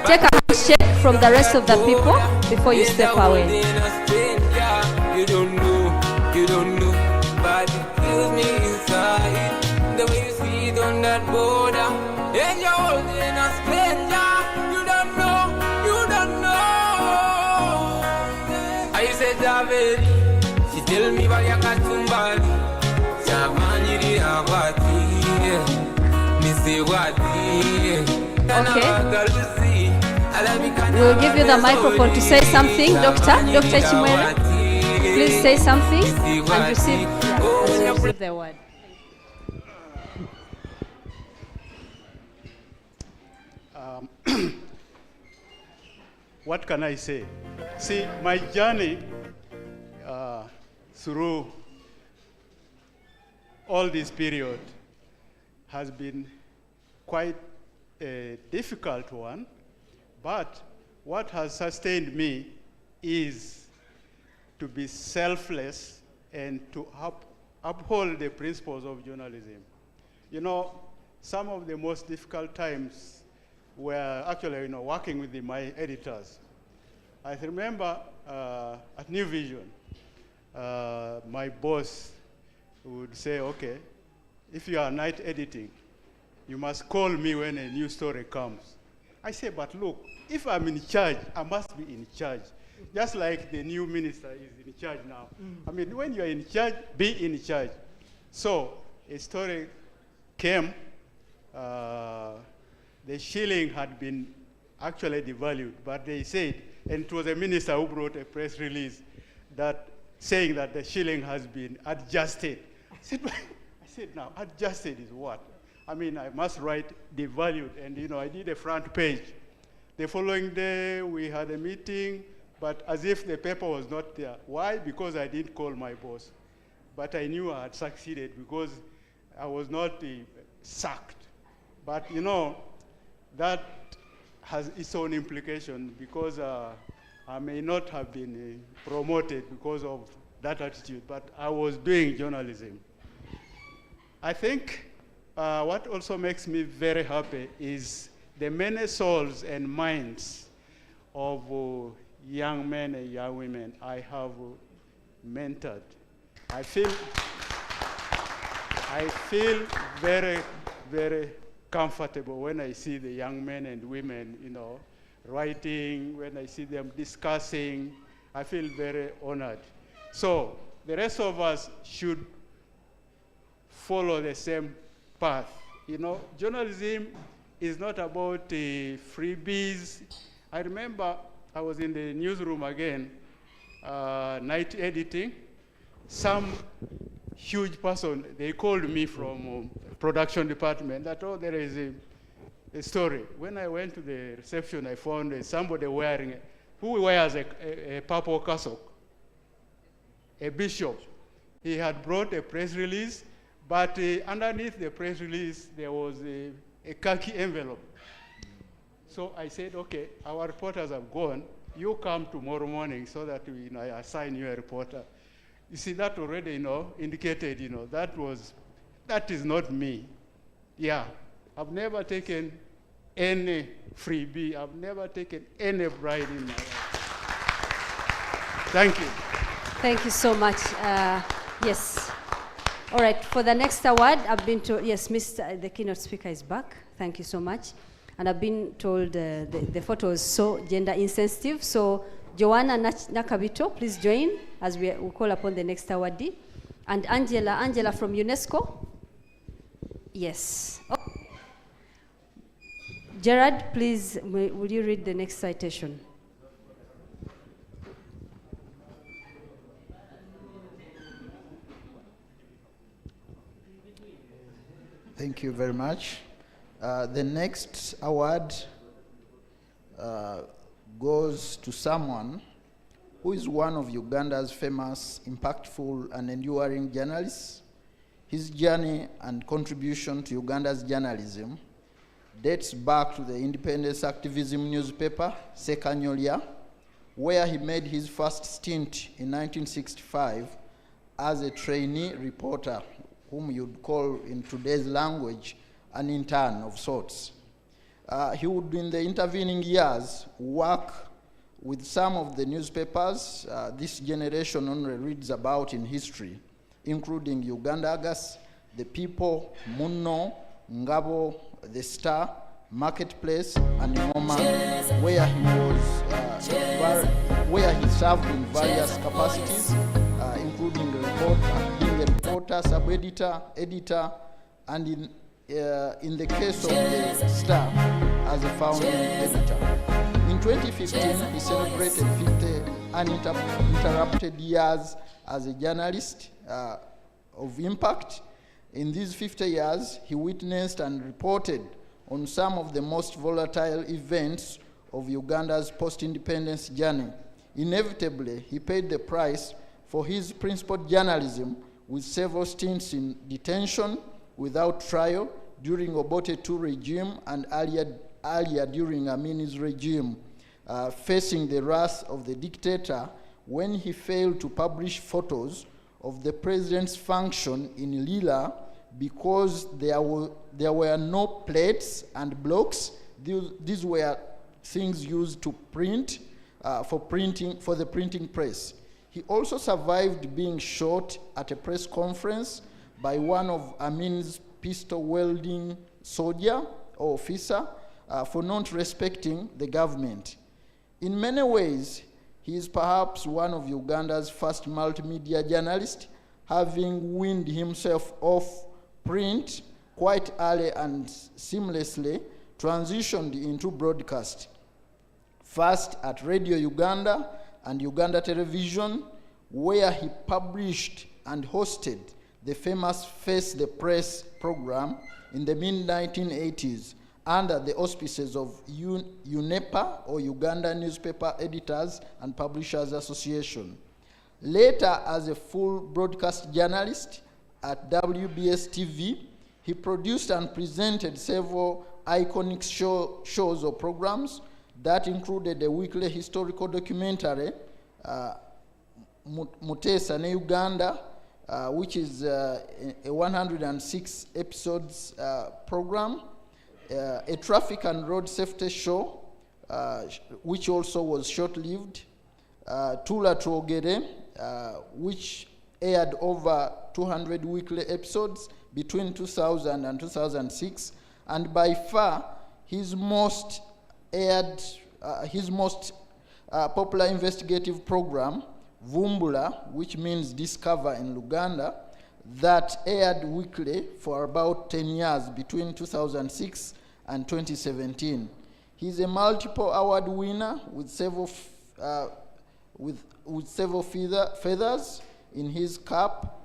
Take a handshake from the rest of the people before you step away. You don't know, but it kills me inside. The way you sit on that border, and you're holding a stranger. You don't know. I said, David. Tell me why you got somebody. Okay. We'll give you the microphone to say something, Dr. Chimwere. Please say something and receive the award. What can I say? See, my journey through all this period has been quite a difficult one, but what has sustained me is to be selfless and to uphold the principles of journalism. You know, some of the most difficult times were actually, working with my editors. I remember at New Vision, my boss would say, okay, if you are night editing, you must call me when a new story comes. I say, but look, if I'm in charge, I must be in charge. Just like the new minister is in charge now. I mean, when you're in charge, be in charge. So a story came, the shilling had been actually devalued, but they said, and it was a minister who brought a press release that saying that the shilling has been adjusted. I said, now, adjusted is what? I mean, I must write devalued, and I did a front page. The following day, we had a meeting, but as if the paper was not there. Why? Because I didn't call my boss. But I knew I had succeeded because I was not sacked. But that has its own implication because I may not have been promoted because of that attitude, but I was doing journalism. I think what also makes me very happy is the many souls and minds of young men and young women I have mentored. I feel very, very comfortable when I see the young men and women, writing, when I see them discussing. I feel very honored. So the rest of us should follow the same path. Journalism is not about freebies. I remember I was in the newsroom again, night editing. Some huge person, they called me from production department that, oh, there is a story. When I went to the reception, I found somebody wearing, who wears a purple cassock, a bishop. He had brought a press release, but underneath the press release, there was a khaki envelope. So I said, okay, our reporters have gone. You come tomorrow morning so that I assign you a reporter. You see, that already, indicated, that is not me. Yeah, I've never taken any freebie. I've never taken any bribe in my life. Thank you. Thank you so much. Yes. All right, for the next award, I've been told, yes, the keynote speaker is back. Thank you so much. And I've been told the photo is so gender insensitive. So Joanna Nakabito, please join as we call upon the next awardee. And Angela from UNESCO. Yes. Oh. Gerard, please, will you read the next citation? Thank you very much. The next award goes to someone who is one of Uganda's famous, impactful, and enduring journalists. His journey and contribution to Uganda's journalism dates back to the independence activism newspaper, Sekanyolya, where he made his first stint in 1965 as a trainee reporter, whom you'd call in today's language an intern of sorts. He would, in the intervening years, work with some of the newspapers this generation only reads about in history, including Ugandagas, The People, Muno, Ngabo, The Star, Marketplace, and Ngoma, where he served in various capacities, including being a reporter, sub-editor, editor, and in the case of The Star, as a founding editor. In 2015, he celebrated 50 uninterrupted years as a journalist of impact. In these 50 years, he witnessed and reported on some of the most volatile events of Uganda's post-independence journey. Inevitably, he paid the price for his principled journalism with several stints in detention without trial during Obote II regime and earlier during Amini's regime. facing the wrath of the dictator when he failed to publish photos of the president's function in Lila because there were no plates and blocks. These were things used to print, for the printing press. He also survived being shot at a press conference by one of Amin's pistol-wielding soldier or officer for not respecting the government. In many ways, he is perhaps one of Uganda's first multimedia journalists, having weaned himself off print quite early and seamlessly transitioned into broadcast. First at Radio Uganda and Uganda Television, where he published and hosted the famous Face the Press program in the mid-1980s under the auspices of UNEPA, or Uganda Newspaper Editors and Publishers Association. Later, as a full broadcast journalist at WBS TV, he produced and presented several iconic shows or programs that included a weekly historical documentary, Mutesa ne Uganda, which is a 106 episodes program, a traffic and road safety show, which also was short-lived, Tula Tuogere, which aired over 200 weekly episodes between 2000 and 2006, and by far his most popular investigative program, Vumbula, which means discover in Luganda, that aired weekly for about 10 years between 2006 and 2017. He's a multiple award winner with several feathers in his cap,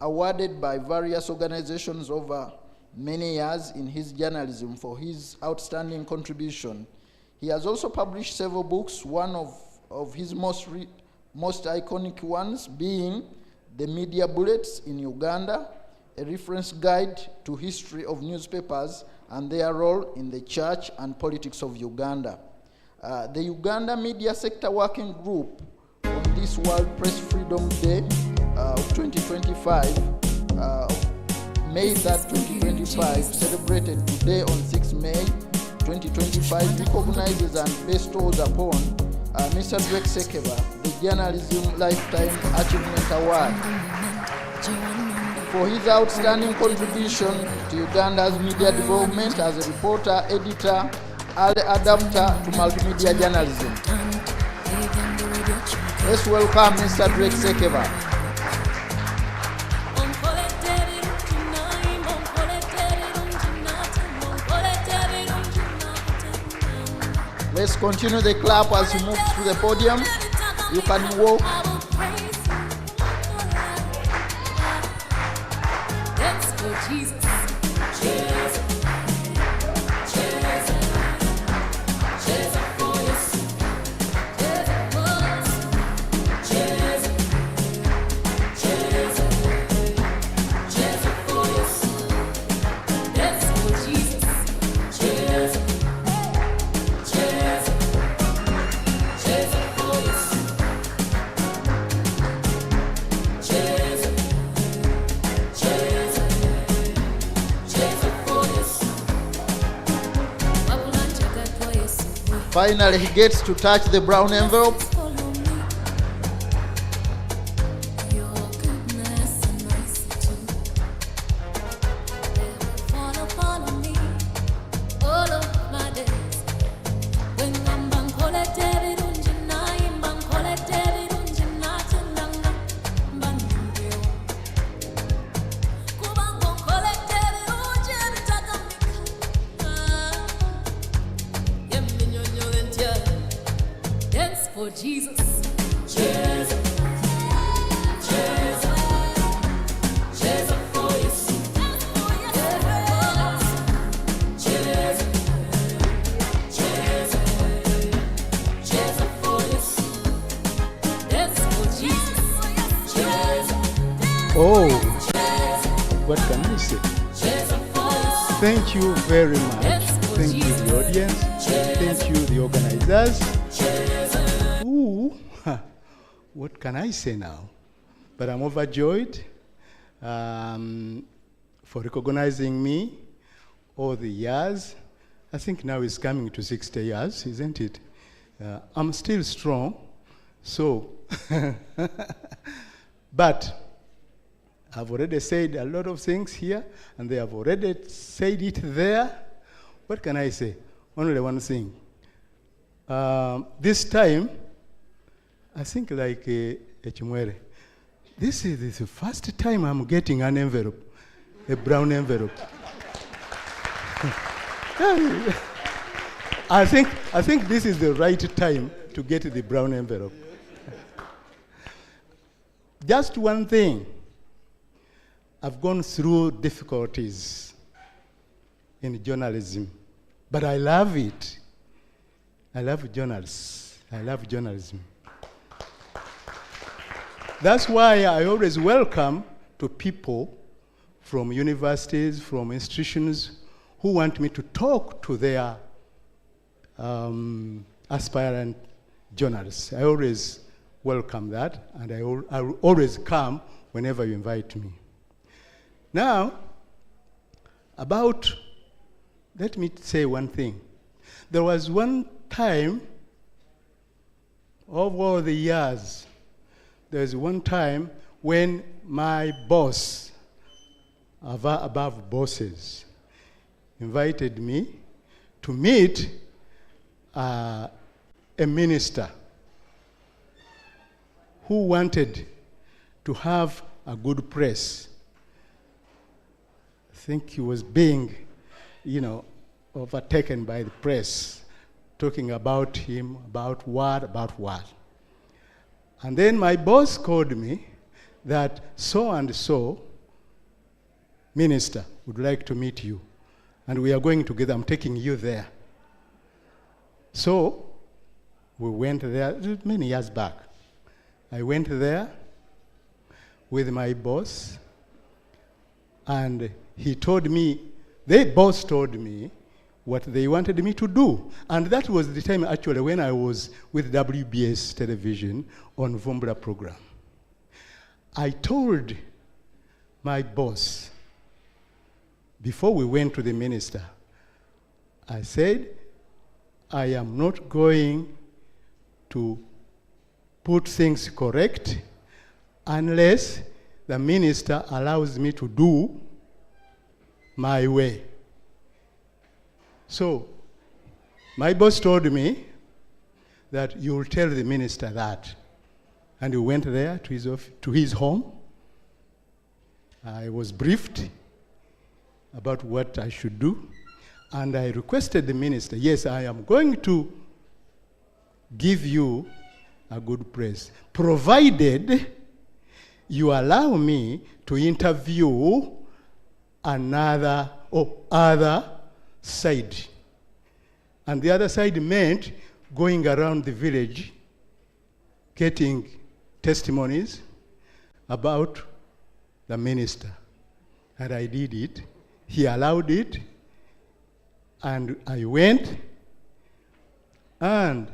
awarded by various organizations over many years in his journalism for his outstanding contribution. He has also published several books, one of his most iconic ones being The Media Bullets in Uganda, a reference guide to history of newspapers and their role in the church and politics of Uganda. The Uganda Media Sector Working Group on this World Press Freedom Day of 2025, May 3rd, 2025, celebrated today on 6 May 2025, recognizes and bestows upon Mr. Drake Sekeba the Journalism Lifetime Achievement Award for his outstanding contribution to Uganda's media development as a reporter, editor, early adapter to multimedia journalism. Let's welcome Mr. Drake Sekeba. Let's continue the clap as he moves to the podium. You can walk. Finally, he gets to touch the brown envelope. Oh, what can I say? Thank you very much. Thank you, the audience. Thank you, the organizers. Ooh, what can I say now? But I'm overjoyed for recognizing me all the years. I think now it's coming to 60 years, isn't it? I'm still strong, so. But I've already said a lot of things here, and they have already said it there. What can I say? Only one thing. This time, I think like Echimwere, this is the first time I'm getting an envelope, a brown envelope. I think this is the right time to get the brown envelope. Just one thing. I've gone through difficulties in journalism, but I love it. I love journalists. I love journalism. That's why I always welcome to people from universities, from institutions, who want me to talk to their aspirant journalists. I always welcome that, and I will always come whenever you invite me. Now, let me say one thing. There was one time, of all the years, there's one time when my boss, above bosses, invited me to meet a minister who wanted to have a good press. I think he was being, overtaken by the press, talking about him, about what. And then my boss called me that so-and-so minister would like to meet you. And we are going together, I'm taking you there. So we went there many years back. I went there with my boss, and they both told me what they wanted me to do. And that was the time actually when I was with WBS television on Vumbura program. I told my boss, before we went to the minister, I said, I am not going to put things correct unless the minister allows me to do my way. So my boss told me that you will tell the minister that. And we went there to his home. I was briefed about what I should do. And I requested the minister, yes, I am going to give you a good press, provided you allow me to interview other side. And the other side meant going around the village, getting testimonies about the minister. And I did it. He allowed it. And I went. And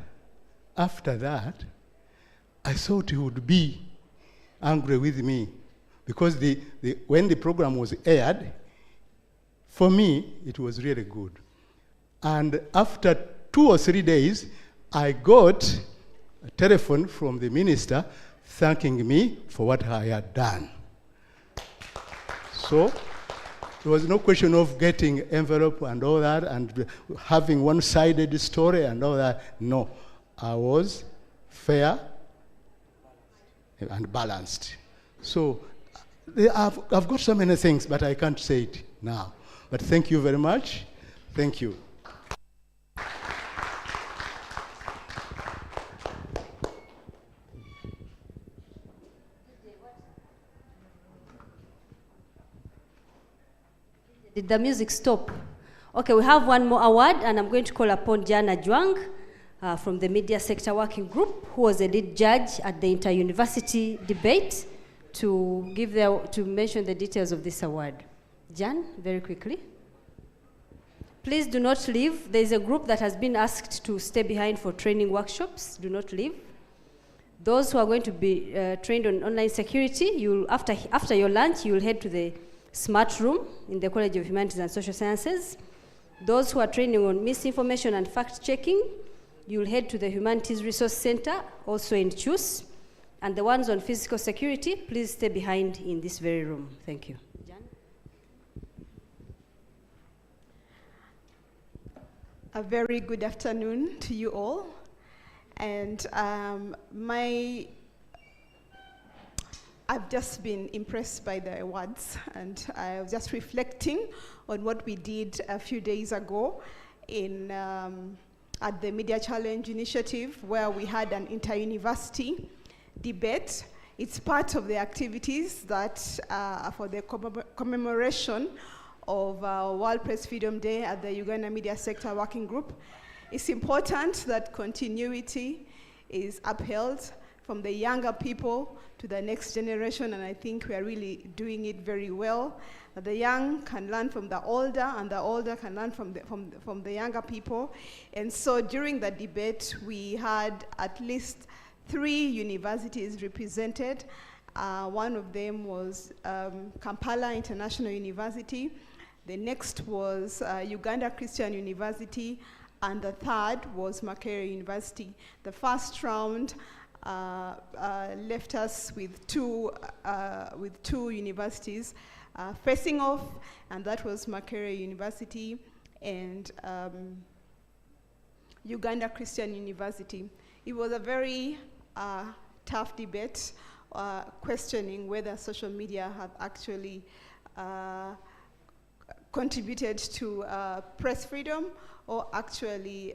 after that, I thought he would be angry with me, because when the program was aired, for me, it was really good. And after 2 or 3 days, I got a telephone from the minister thanking me for what I had done. So there was no question of getting envelope and all that and having one-sided story and all that. No, I was fair and balanced. So I've got so many things, but I can't say it now. But thank you very much. Thank you. Did the music stop? Okay, we have one more award, and I'm going to call upon Jana Juang from the Media Sector Working Group, who was a lead judge at the inter-university debate, to mention the details of this award. Jan, very quickly. Please do not leave. There's a group that has been asked to stay behind for training workshops. Do not leave. Those who are going to be trained on online security, after your lunch, you will head to the smart room in the College of Humanities and Social Sciences. Those who are training on misinformation and fact-checking, you will head to the Humanities Resource Center, also in CHUS. And the ones on physical security, please stay behind in this very room. Thank you. A very good afternoon to you all. And I've just been impressed by the awards, and I was just reflecting on what we did a few days ago at the Media Challenge Initiative, where we had an inter-university debate. It's part of the activities that for the commemoration of World Press Freedom Day at the Uganda Media Sector Working Group. It's important that continuity is upheld from the younger people to the next generation, and I think we are really doing it very well. The young can learn from the older, and the older can learn from the younger people. And so during the debate, we had at least 3 universities represented. One of them was Kampala International University. The next was Uganda Christian University, and the third was Makerere University. The first round left us with two universities facing off, and that was Makerere University and Uganda Christian University. It was a very tough debate, questioning whether social media have actually contributed to press freedom or actually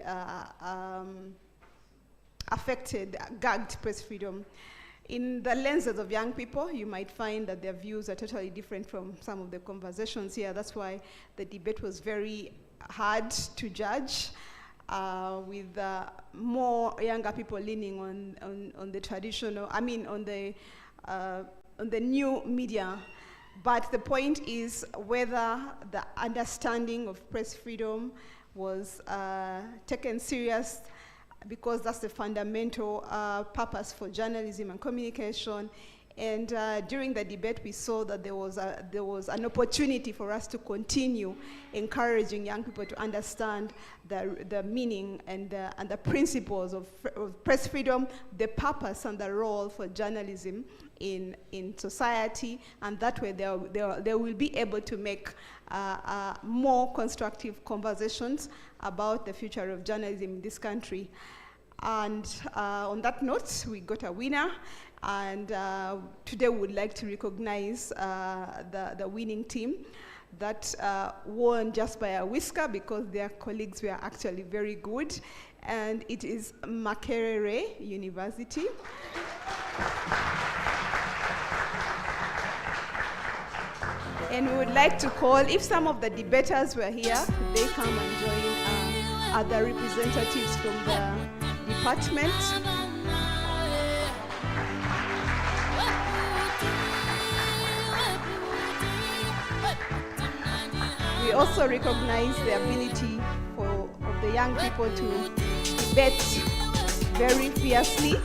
affected, gagged press freedom. In the lenses of young people, you might find that their views are totally different from some of the conversations here. That's why the debate was very hard to judge, with more younger people leaning on the traditional, on the new media. But the point is whether the understanding of press freedom was taken serious, because that's the fundamental purpose for journalism and communication. And during the debate, we saw that there was an opportunity for us to continue encouraging young people to understand the meaning and the principles of press freedom, the purpose and the role for journalism in society, and that way they will be able to make more constructive conversations about the future of journalism in this country. And on that note, we got a winner, and today we would like to recognize the winning team that won just by a whisker, because their colleagues were actually very good, and it is Makerere University. And we would like to call, if some of the debaters were here, could they come and join other representatives from the department? We also recognize the ability of the young people to debate very fiercely.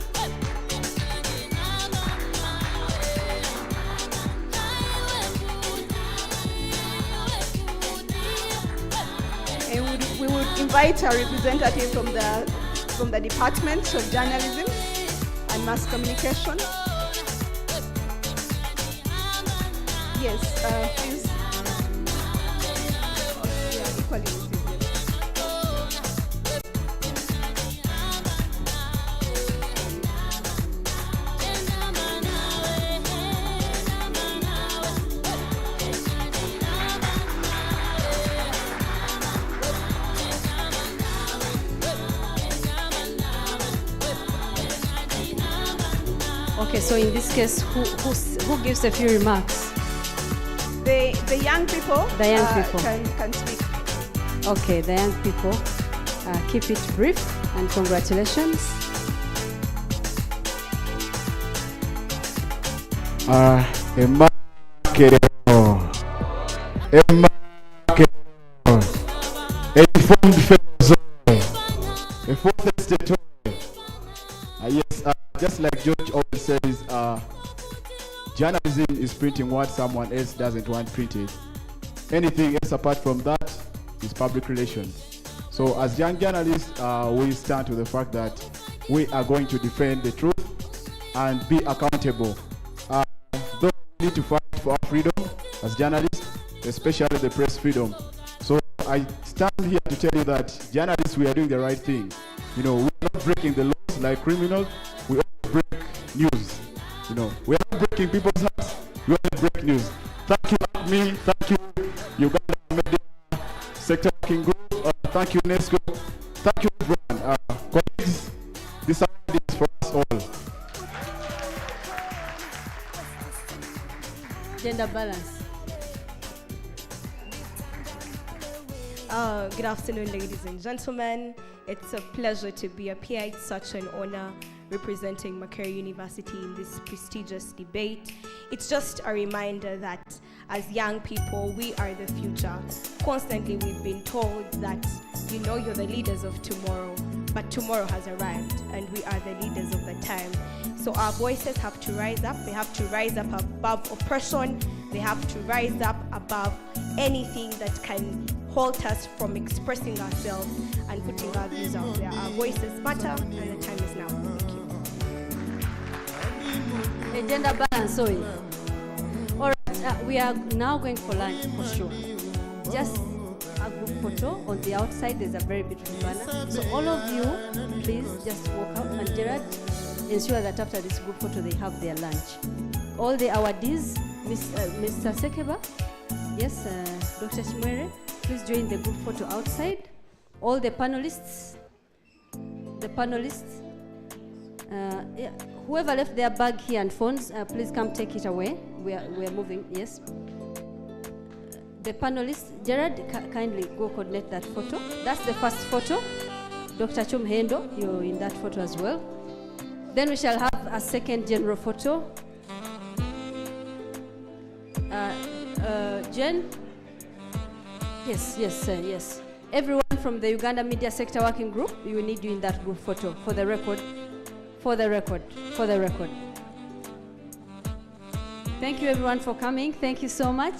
And we would invite a representative from the Department of Journalism and Mass Communication. Yes, please. Yeah, equally received. Okay, so in this case, who gives a few remarks? The young people. The young people can speak. Okay, the young people. Keep it brief, and congratulations. a informed fellow, a fourth estate. Yes, just like George always says, journalism is printing what someone else doesn't want printed. Anything else apart from that is public relations. So as young journalists, we stand to the fact that we are going to defend the truth and be accountable. Though we need to fight for our freedom as journalists, especially the press freedom. So I stand here to tell you that journalists, we are doing the right thing. You know, we are not breaking the laws like criminals. We only break news. You know, we are not breaking people's hearts. We only break news. Thank you, ACME. Thank you, Uganda Media Sector Working Group. Thank you, UNESCO. Thank you, everyone. Colleagues, this is for us all. Gender balance. Good afternoon, ladies and gentlemen. It's a pleasure to be up here. It's such an honor representing Makerere University in this prestigious debate. It's just a reminder that as young people, we are the future. Constantly, we've been told that, you know, you're the leaders of tomorrow, but tomorrow has arrived, and we are the leaders of the time. So our voices have to rise up. They have to rise up above oppression. They have to rise up above anything that can halt us from expressing ourselves and putting our views out there. Our voices matter, and the time is now. Thank you. Gender balance, sorry. All right, we are now going for lunch for sure. Just a group photo. On the outside, there's a very beautiful banner. So all of you, please just walk up, and Gerard, ensure that after this group photo, they have their lunch. All the awardees, Mr. Sekeba, yes, Dr. Shimwere, please join the group photo outside. All the panelists, yeah, whoever left their bag here and phones, please come take it away. We are moving, yes. The panelists, Gerard, kindly go coordinate that photo. That's the first photo. Dr. Chumhendo, you're in that photo as well. Then we shall have a second general photo. Jen? Yes, yes. Everyone from the Uganda Media Sector Working Group, we will need you in that group photo for the record. Thank you everyone for coming. Thank you so much.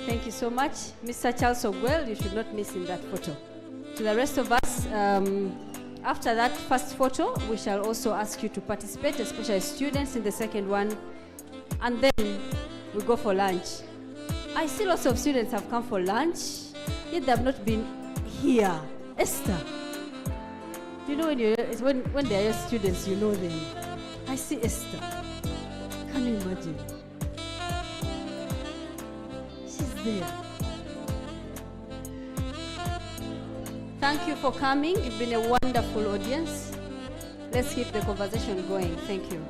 Mr. Charles Ogwell, you should not miss in that photo. To the rest of us, after that first photo, we shall also ask you to participate, especially students in the second one, and then we go for lunch. I see lots of students have come for lunch, yet they have not been here. Esther, you know when they are students, you know them. I see Esther. Can you imagine? She's there. Thank you for coming. You've been a wonderful audience. Let's keep the conversation going. Thank you.